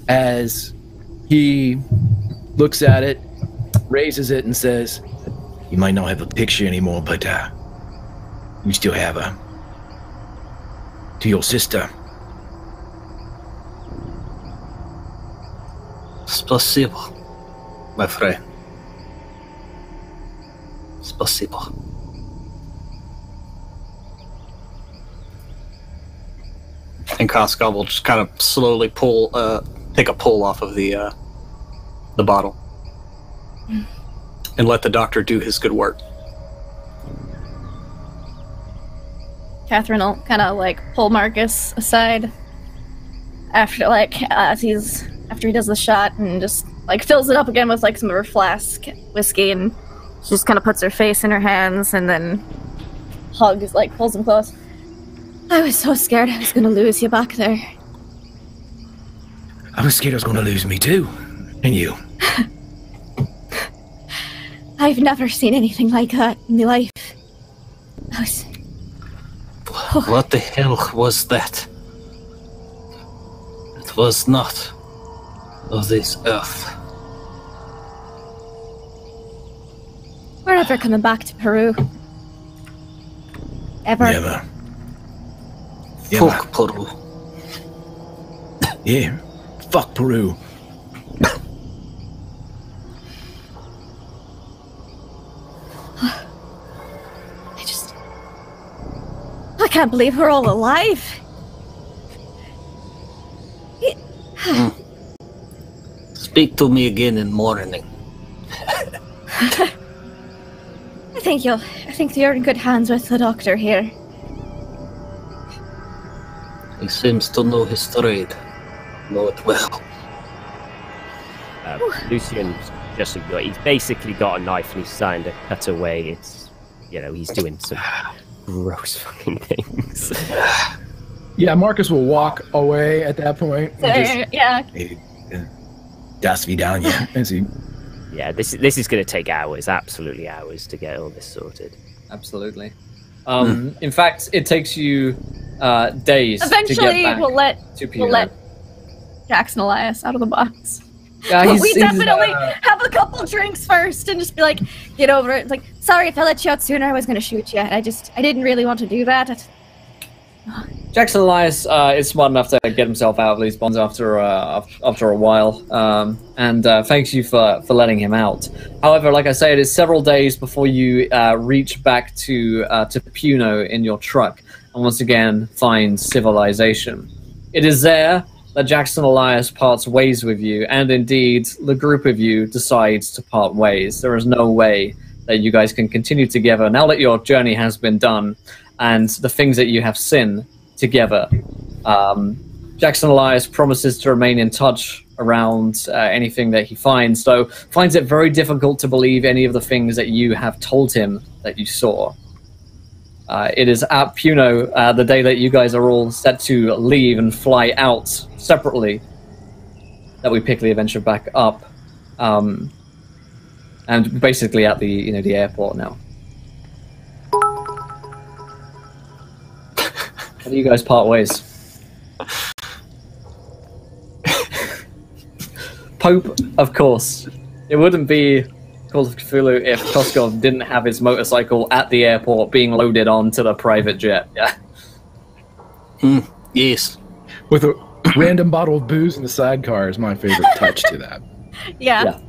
as he looks at it, raises it, and says, "You might not have a picture anymore, but you still have a to your sister." Спасибо, my friend. Спасибо. And Koskov will just kind of slowly take a pull off of the bottle, and let the doctor do his good work. Catherine will kind of like pull Marcus aside after he does the shot and just like fills it up again with like some of her flask whiskey, and she just kind of puts her face in her hands and then pulls him close. I was so scared I was going to lose you back there. I was scared I was going to lose me too. And you. I've never seen anything like that in my life. What the hell was that? It was not of this earth. We're never coming back to Peru. Ever. Never. Fuck Peru. Yeah. Fuck Peru. I can't believe we're all alive. Speak to me again in morning. I think you're in good hands with the doctor here. He seems to know his trade. Know it well. Lucian's he's basically got a knife and he's starting to cut away. It's, he's doing some gross fucking things. Yeah, Marcus will walk away at that point. Yeah. Das Vidania. As he... Yeah, this is going to take hours, absolutely hours, to get all this sorted. Absolutely. In fact, it takes you days. Eventually, to get back we'll to let Jackson Elias out of the box. Yeah, we definitely have a couple drinks first and just be like, get over it. It's like, sorry if I let you out sooner, I was going to shoot you. I didn't really want to do that. Jackson Elias is smart enough to get himself out of these bonds after a while, and thanks you for letting him out. However, like I say, it is several days before you reach back to Puno in your truck, and once again find civilization. It is there that Jackson Elias parts ways with you, and indeed the group of you decides to part ways. There is no way that you guys can continue together now that your journey has been done and the things that you have seen together. Jackson Elias promises to remain in touch around anything that he finds, though finds it very difficult to believe any of the things that you have told him that you saw. It is at Puno, the day that you guys are all set to leave and fly out separately, that we pick the adventure back up, and basically at the airport now. How do you guys part ways? Pope, of course. It wouldn't be Call of Cthulhu if Koskov didn't have his motorcycle at the airport being loaded onto the private jet. Yeah. Yes. With a random bottle of booze in the sidecar is my favorite touch to that. Yeah.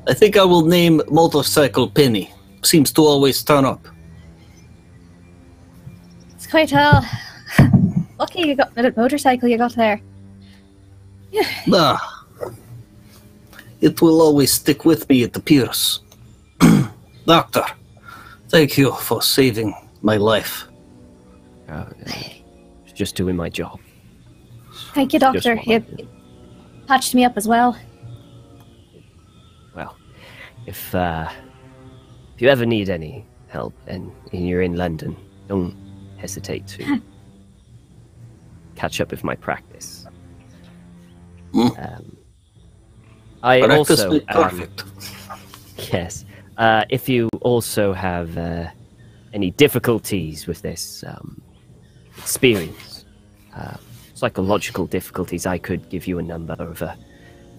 I think I will name Motorcycle Penny. Seems to always turn up. It's quite a Lucky you got that motorcycle you got there. Nah. It will always stick with me at the piers. Doctor, thank you for saving my life. Just doing my job. Thank you, Doctor. You patched me up as well. Well, if you ever need any help and you're in London, don't hesitate to catch up with my practice. I Practice also perfect. yes. If you also have any difficulties with this experience, psychological difficulties, I could give you a number of a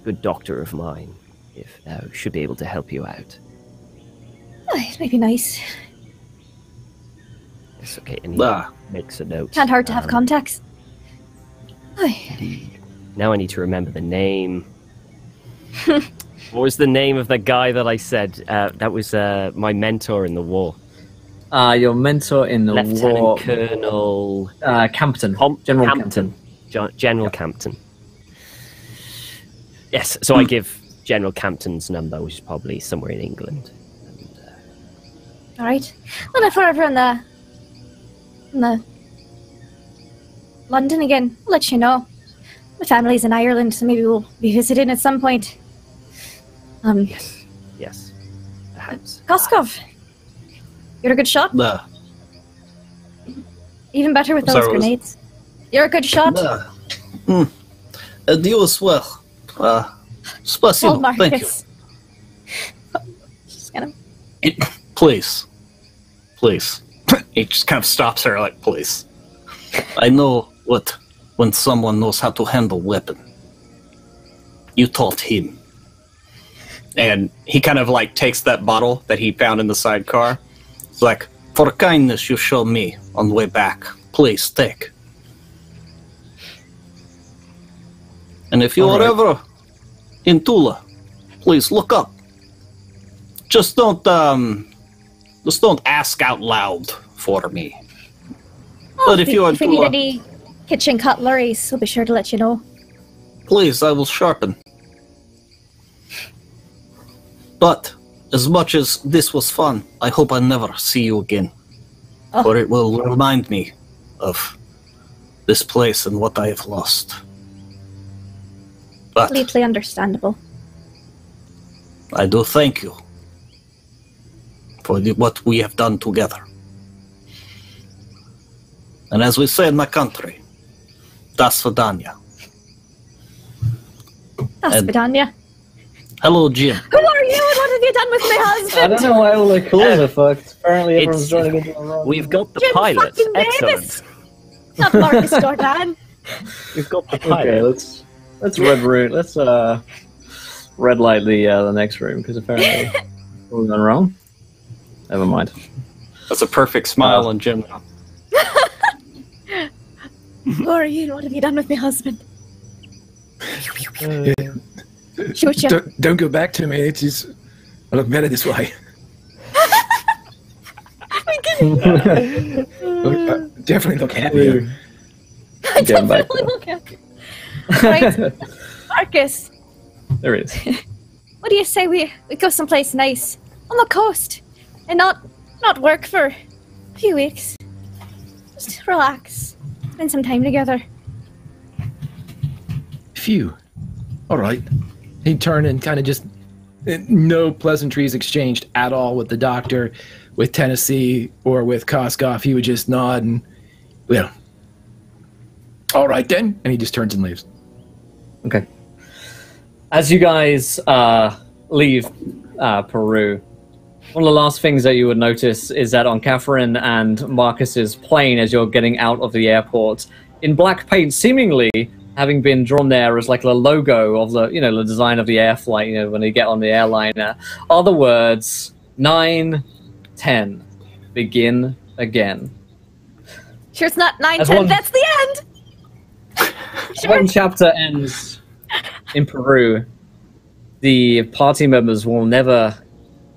good doctor of mine if should be able to help you out. Oh, it might be nice. It's okay. And Ah. he makes a note. Can't hurt to have contacts. Oh, Now I need to remember the name. What was the name of the guy that I said? That was my mentor in the war. Your mentor in the Lieutenant war, Colonel Campton, General Campton. General Campton. Yes, so I give General Campton's number, which is probably somewhere in England. And, all right. Well, if we're ever in the London again, I'll let you know. My family's in Ireland, so maybe we'll be visiting at some point. yes, perhaps. Koskov, you're a good shot. Nah. Even better with those Sorry, grenades. You're a good shot. Nah. And you as well. Spasibo, Old thank you. Marcus. Just gonna... Please. Please. He just kind of stops her like, please. I know what when someone knows how to handle weapon. You taught him. And he kind of like takes that bottle that he found in the sidecar. It's like, for kindness you showed me on the way back. Please take. And if you are ever in Tula, please look up. Just don't ask out loud for me. But if you are in if we need Tula, any kitchen cutleries, we'll be sure to let you know. please, I will sharpen. But as much as this was fun, I hope I never see you again. Oh. For it will remind me of this place and what I have lost. But Completely understandable. I do thank you for what we have done together. And as we say in my country, Das Vidania. That's And- Vidania. Hello, Jim. Who are you and what have you done with my husband? I don't know why all the calls are fucked. Apparently everyone's It's- joining into the wrong. We've got the Jim pilot. fucking Excellent. Davis. Not Marcus Jordan. We've got the Okay, pilot. let's red light the next room because apparently all gone wrong. Never mind. That's a perfect smile on Jim. Who are you and what have you done with my husband? Shoot you. Don't go back to me. It is. I look better this way. Definitely look happier. Get back Right. Marcus, there it is. what do you say we go someplace nice on the coast and not work for a few weeks? Just relax, spend some time together. Phew. All right. He'd turn and kind of just no pleasantries exchanged at all with the doctor, with Tennessee, or with Koskov. He would just nod and, well, all right then. And he just turns and leaves. Okay. As you guys leave Peru, one of the last things that you would notice is that on Catherine and Marcus's plane, as you're getting out of the airport, in black paint, seemingly having been drawn there as like the logo of the, the design of the air flight, when they get on the airliner, are the words 9-10, begin again. Sure, it's not 9-10. one- That's the end. One chapter ends in Peru, the party members will never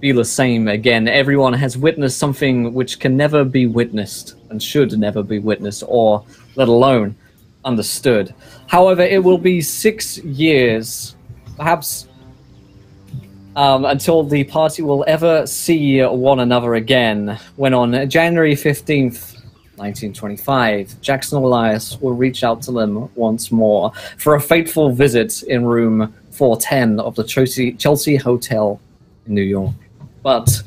be the same again. Everyone has witnessed something which can never be witnessed and should never be witnessed or let alone understood. However, it will be 6 years, perhaps, until the party will ever see one another again, when on January 15th, 1925, Jackson Elias will reach out to them once more for a fateful visit in room 410 of the Chelsea Hotel in New York. But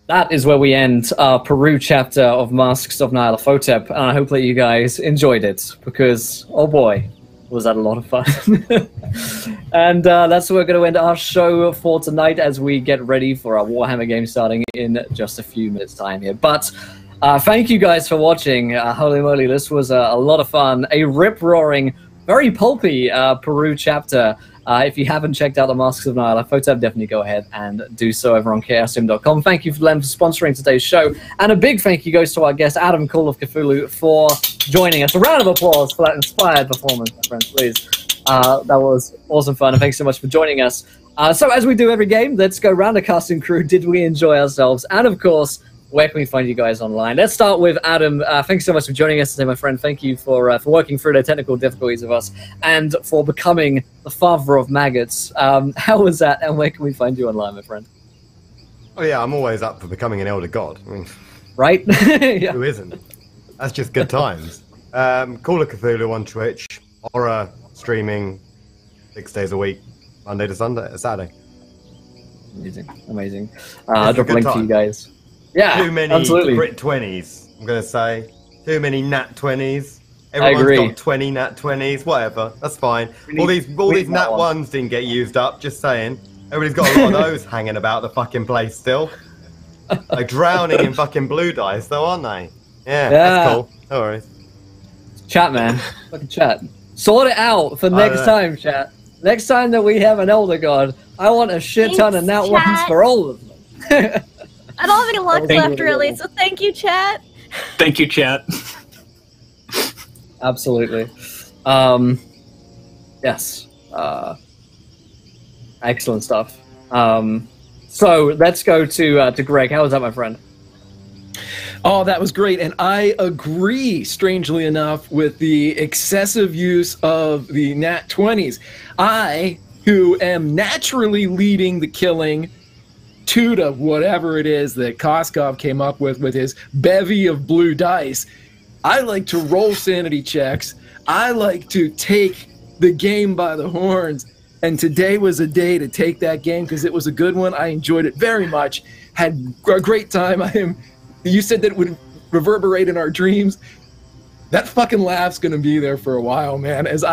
that is where we end our Peru chapter of Masks of Nyarlathotep, and I hope that you guys enjoyed it, because, oh boy, was that a lot of fun. And that's where we're going to end our show for tonight as we get ready for our Warhammer game starting in just a few minutes' time here. But thank you guys for watching. Holy moly, this was a lot of fun. A rip-roaring, very pulpy Peru chapter. If you haven't checked out the Masks of Nyarlathotep, definitely go ahead and do so over on chaosium.com. Thank you, Len, for sponsoring today's show. And a big thank you goes to our guest, Adam Call of Cthulhu, for joining us. A round of applause for that inspired performance, my friends, please. That was awesome fun, and thanks so much for joining us. So as we do every game, let's go round the cast and crew. Did we enjoy ourselves? And of course, where can we find you guys online? Let's start with Adam. Thanks so much for joining us today, my friend. Thank you for working through the technical difficulties of us and for becoming the father of Maggots. How was that, and where can we find you online, my friend? Oh yeah, I'm always up for becoming an elder god. I mean, right? Yeah. Who isn't? That's just good times. Call of Cthulhu on Twitch. Horror streaming 6 days a week, Monday to Saturday. Amazing. I'll drop a link for you guys. Yeah, too many absolutely. Brit 20s, I'm going to say. Too many Nat 20s. Everyone's got 20 Nat 20s, whatever. That's fine. All these Nat 1s didn't get used up, just saying. Everybody's got a lot of those hanging about the fucking place still. Like drowning in fucking blue dice, though, aren't they? Yeah, that's cool. No worries. Chat, man. Fucking chat. Sort it out for next time, chat. Next time that we have an elder god, I want a shit ton of Nat 1s for all of them. I don't have any luck left, really, so thank you, chat. Thank you, chat. Absolutely. Yes. Excellent stuff. So let's go to Greg. How was that, my friend? Oh, that was great. And I agree, strangely enough, with the excessive use of the Nat 20s. I, who am naturally leading the killing 2 to whatever it is that Koskov came up with his bevy of blue dice, I like to roll sanity checks. I like to take the game by the horns. And today was a day to take that game because it was a good one. I enjoyed it very much. Had a great time. You said that it would reverberate in our dreams. That fucking laugh's gonna be there for a while, man. As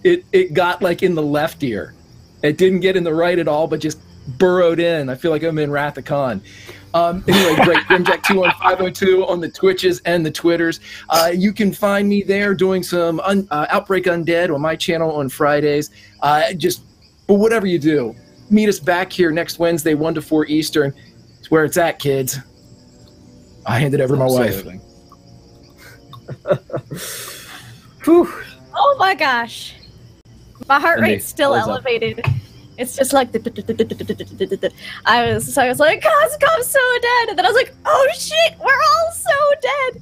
it got like in the left ear. It didn't get in the right at all, but just burrowed in. I feel like I'm in Wrath of Khan. Anyway, great. Grimjack21502 on the Twitches and the Twitters. You can find me there doing some Outbreak Undead on my channel on Fridays. But whatever you do, meet us back here next Wednesday, 1 to 4 Eastern. It's where it's at, kids. I hand it over to my wife. Oh my gosh. My heart rate's still elevated. It's just like I was like, Coscom's so dead, and then I was like, oh shit, we're all so dead.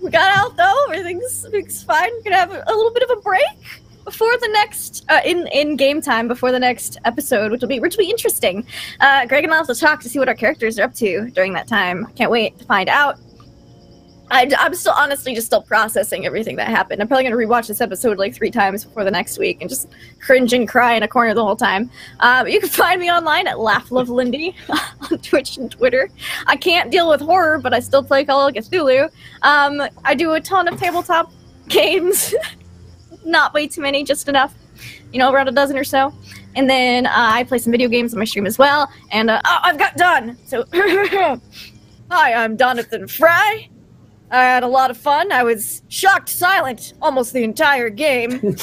We got out though. Everything's fine. We're gonna have a little bit of a break before the next in game time before the next episode, which will be interesting. Greg and I'll have to talk to see what our characters are up to during that time. I can't wait to find out. I'm still honestly still processing everything that happened. I'm probably going to rewatch this episode like 3 times before the next week and just cringe and cry in a corner the whole time. You can find me online at LaughLoveLindy on Twitch and Twitter. I can't deal with horror, but I still play Call of Cthulhu. I do a ton of tabletop games. Not way too many, just enough. Around a dozen or so. And then I play some video games on my stream as well. And I've got Don. So, hi, I'm Donathan Fry. I had a lot of fun. I was shocked silent almost the entire game.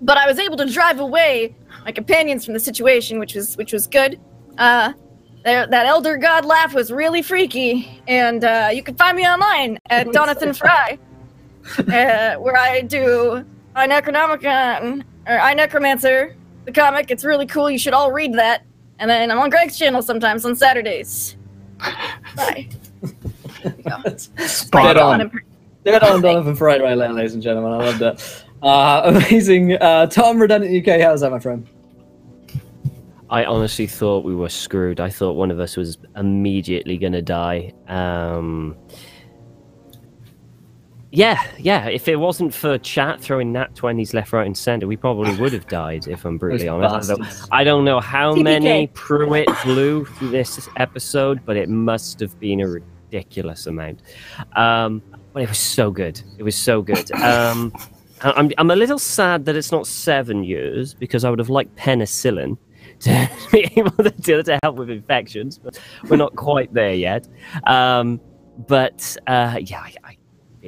But I was able to drive away my companions from the situation, which was good. That Elder God laugh was really freaky. And you can find me online at Donathan Fry, where I do iNecromancer, the comic. It's really cool. You should all read that. And then I'm on Greg's channel sometimes on Saturdays. Bye. Spot on. on Donovan for right, ladies and gentlemen. I love that. Amazing. Tom, Redundant UK, how's that, my friend? I honestly thought we were screwed. I thought one of us was immediately going to die. Yeah. If it wasn't for chat throwing nat 20s left, right, and center, we probably would have died, if I'm brutally honest. I don't know how many Pruitt blew through this episode, but it must have been a ridiculous amount. But it was so good. It was so good. I'm a little sad that it's not 7 years, because I would have liked penicillin to be able to help with infections, but we're not quite there yet.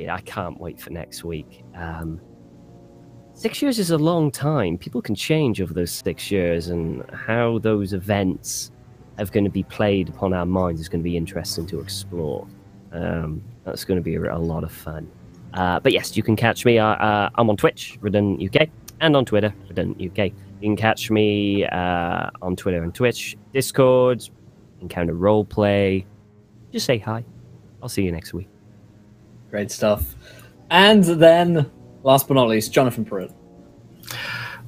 I can't wait for next week. 6 years is a long time. People can change over those 6 years, and how those events are going to be played upon our minds is going to be interesting to explore. That's going to be a lot of fun. But yes, you can catch me. I'm on Twitch, Redundant UK, and on Twitter, Redundant UK. You can catch me on Twitter and Twitch, Discord, Encounter Roleplay. Just say hi. I'll see you next week. Great stuff. And then, last but not least, Jonathan Pruitt.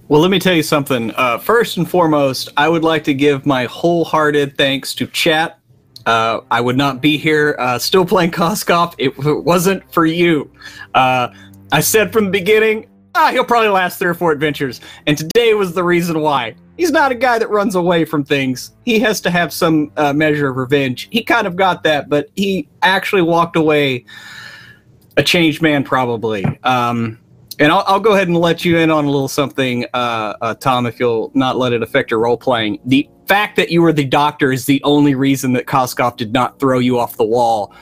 Well, let me tell you something. First and foremost, I would like to give my wholehearted thanks to chat. I would not be here still playing Koskov if it wasn't for you. I said from the beginning, he'll probably last 3 or 4 adventures. And today was the reason why. He's not a guy that runs away from things. He has to have some measure of revenge. He kind of got that, but he actually walked away a changed man, probably. And I'll go ahead and let you in on a little something, Tom, if you'll not let it affect your role-playing. The fact that you were the doctor is the only reason that Koskov did not throw you off the wall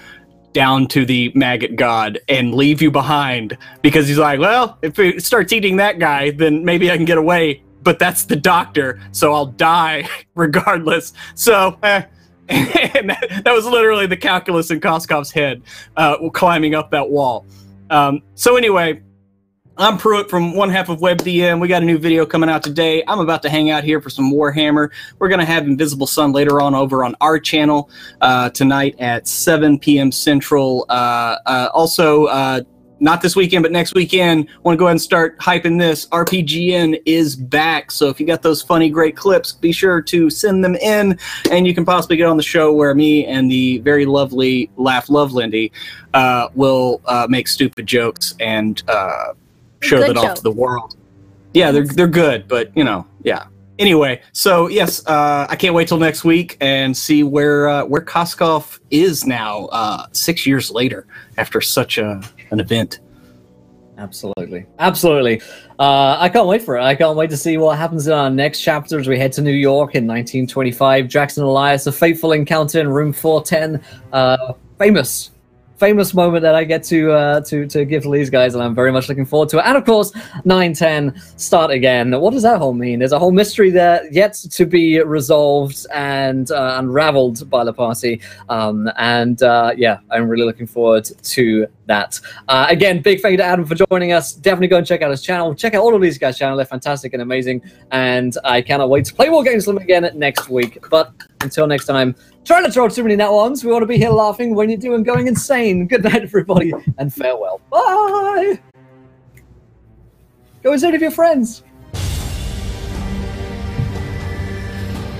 down to the maggot god and leave you behind, because he's like, well, if it starts eating that guy, then maybe I can get away, but that's the doctor, so I'll die regardless. So, and that was literally the calculus in Koskov's head, climbing up that wall. So anyway, I'm Pruitt from one half of WebDM. We got a new video coming out today. I'm about to hang out here for some Warhammer. We're going to have Invisible Sun later on over on our channel tonight at 7 p.m. Central. Also, not this weekend, but next weekend, I want to go ahead and start hyping this. RPGN is back, so if you got those funny, great clips, be sure to send them in, and you can possibly get on the show where me and the very lovely Laugh Love Lindy will make stupid jokes and show that off to the world. Yeah, they're good, but yeah. Anyway, so yes, I can't wait till next week and see where Koskov is now 6 years later after such an event. Absolutely. I can't wait for it. I can't wait to see what happens in our next chapter as we head to New York in 1925. Jackson Elias, a fateful encounter in room 410. Famous moment that I get to give to these guys, and I'm very much looking forward to it. And of course, 910 start again. What does that whole mean? There's a whole mystery there yet to be resolved and unraveled by the party. Yeah, I'm really looking forward to that. Again, big thank you to Adam for joining us. Definitely go and check out his channel. Check out all of these guys' channel. They're fantastic and amazing. And I cannot wait to play more games with them again next week. But until next time, try not to throw too many nat ones. We want to be here laughing when you're doing going insane. Good night, everybody, and farewell. Bye! Go and see it with your friends.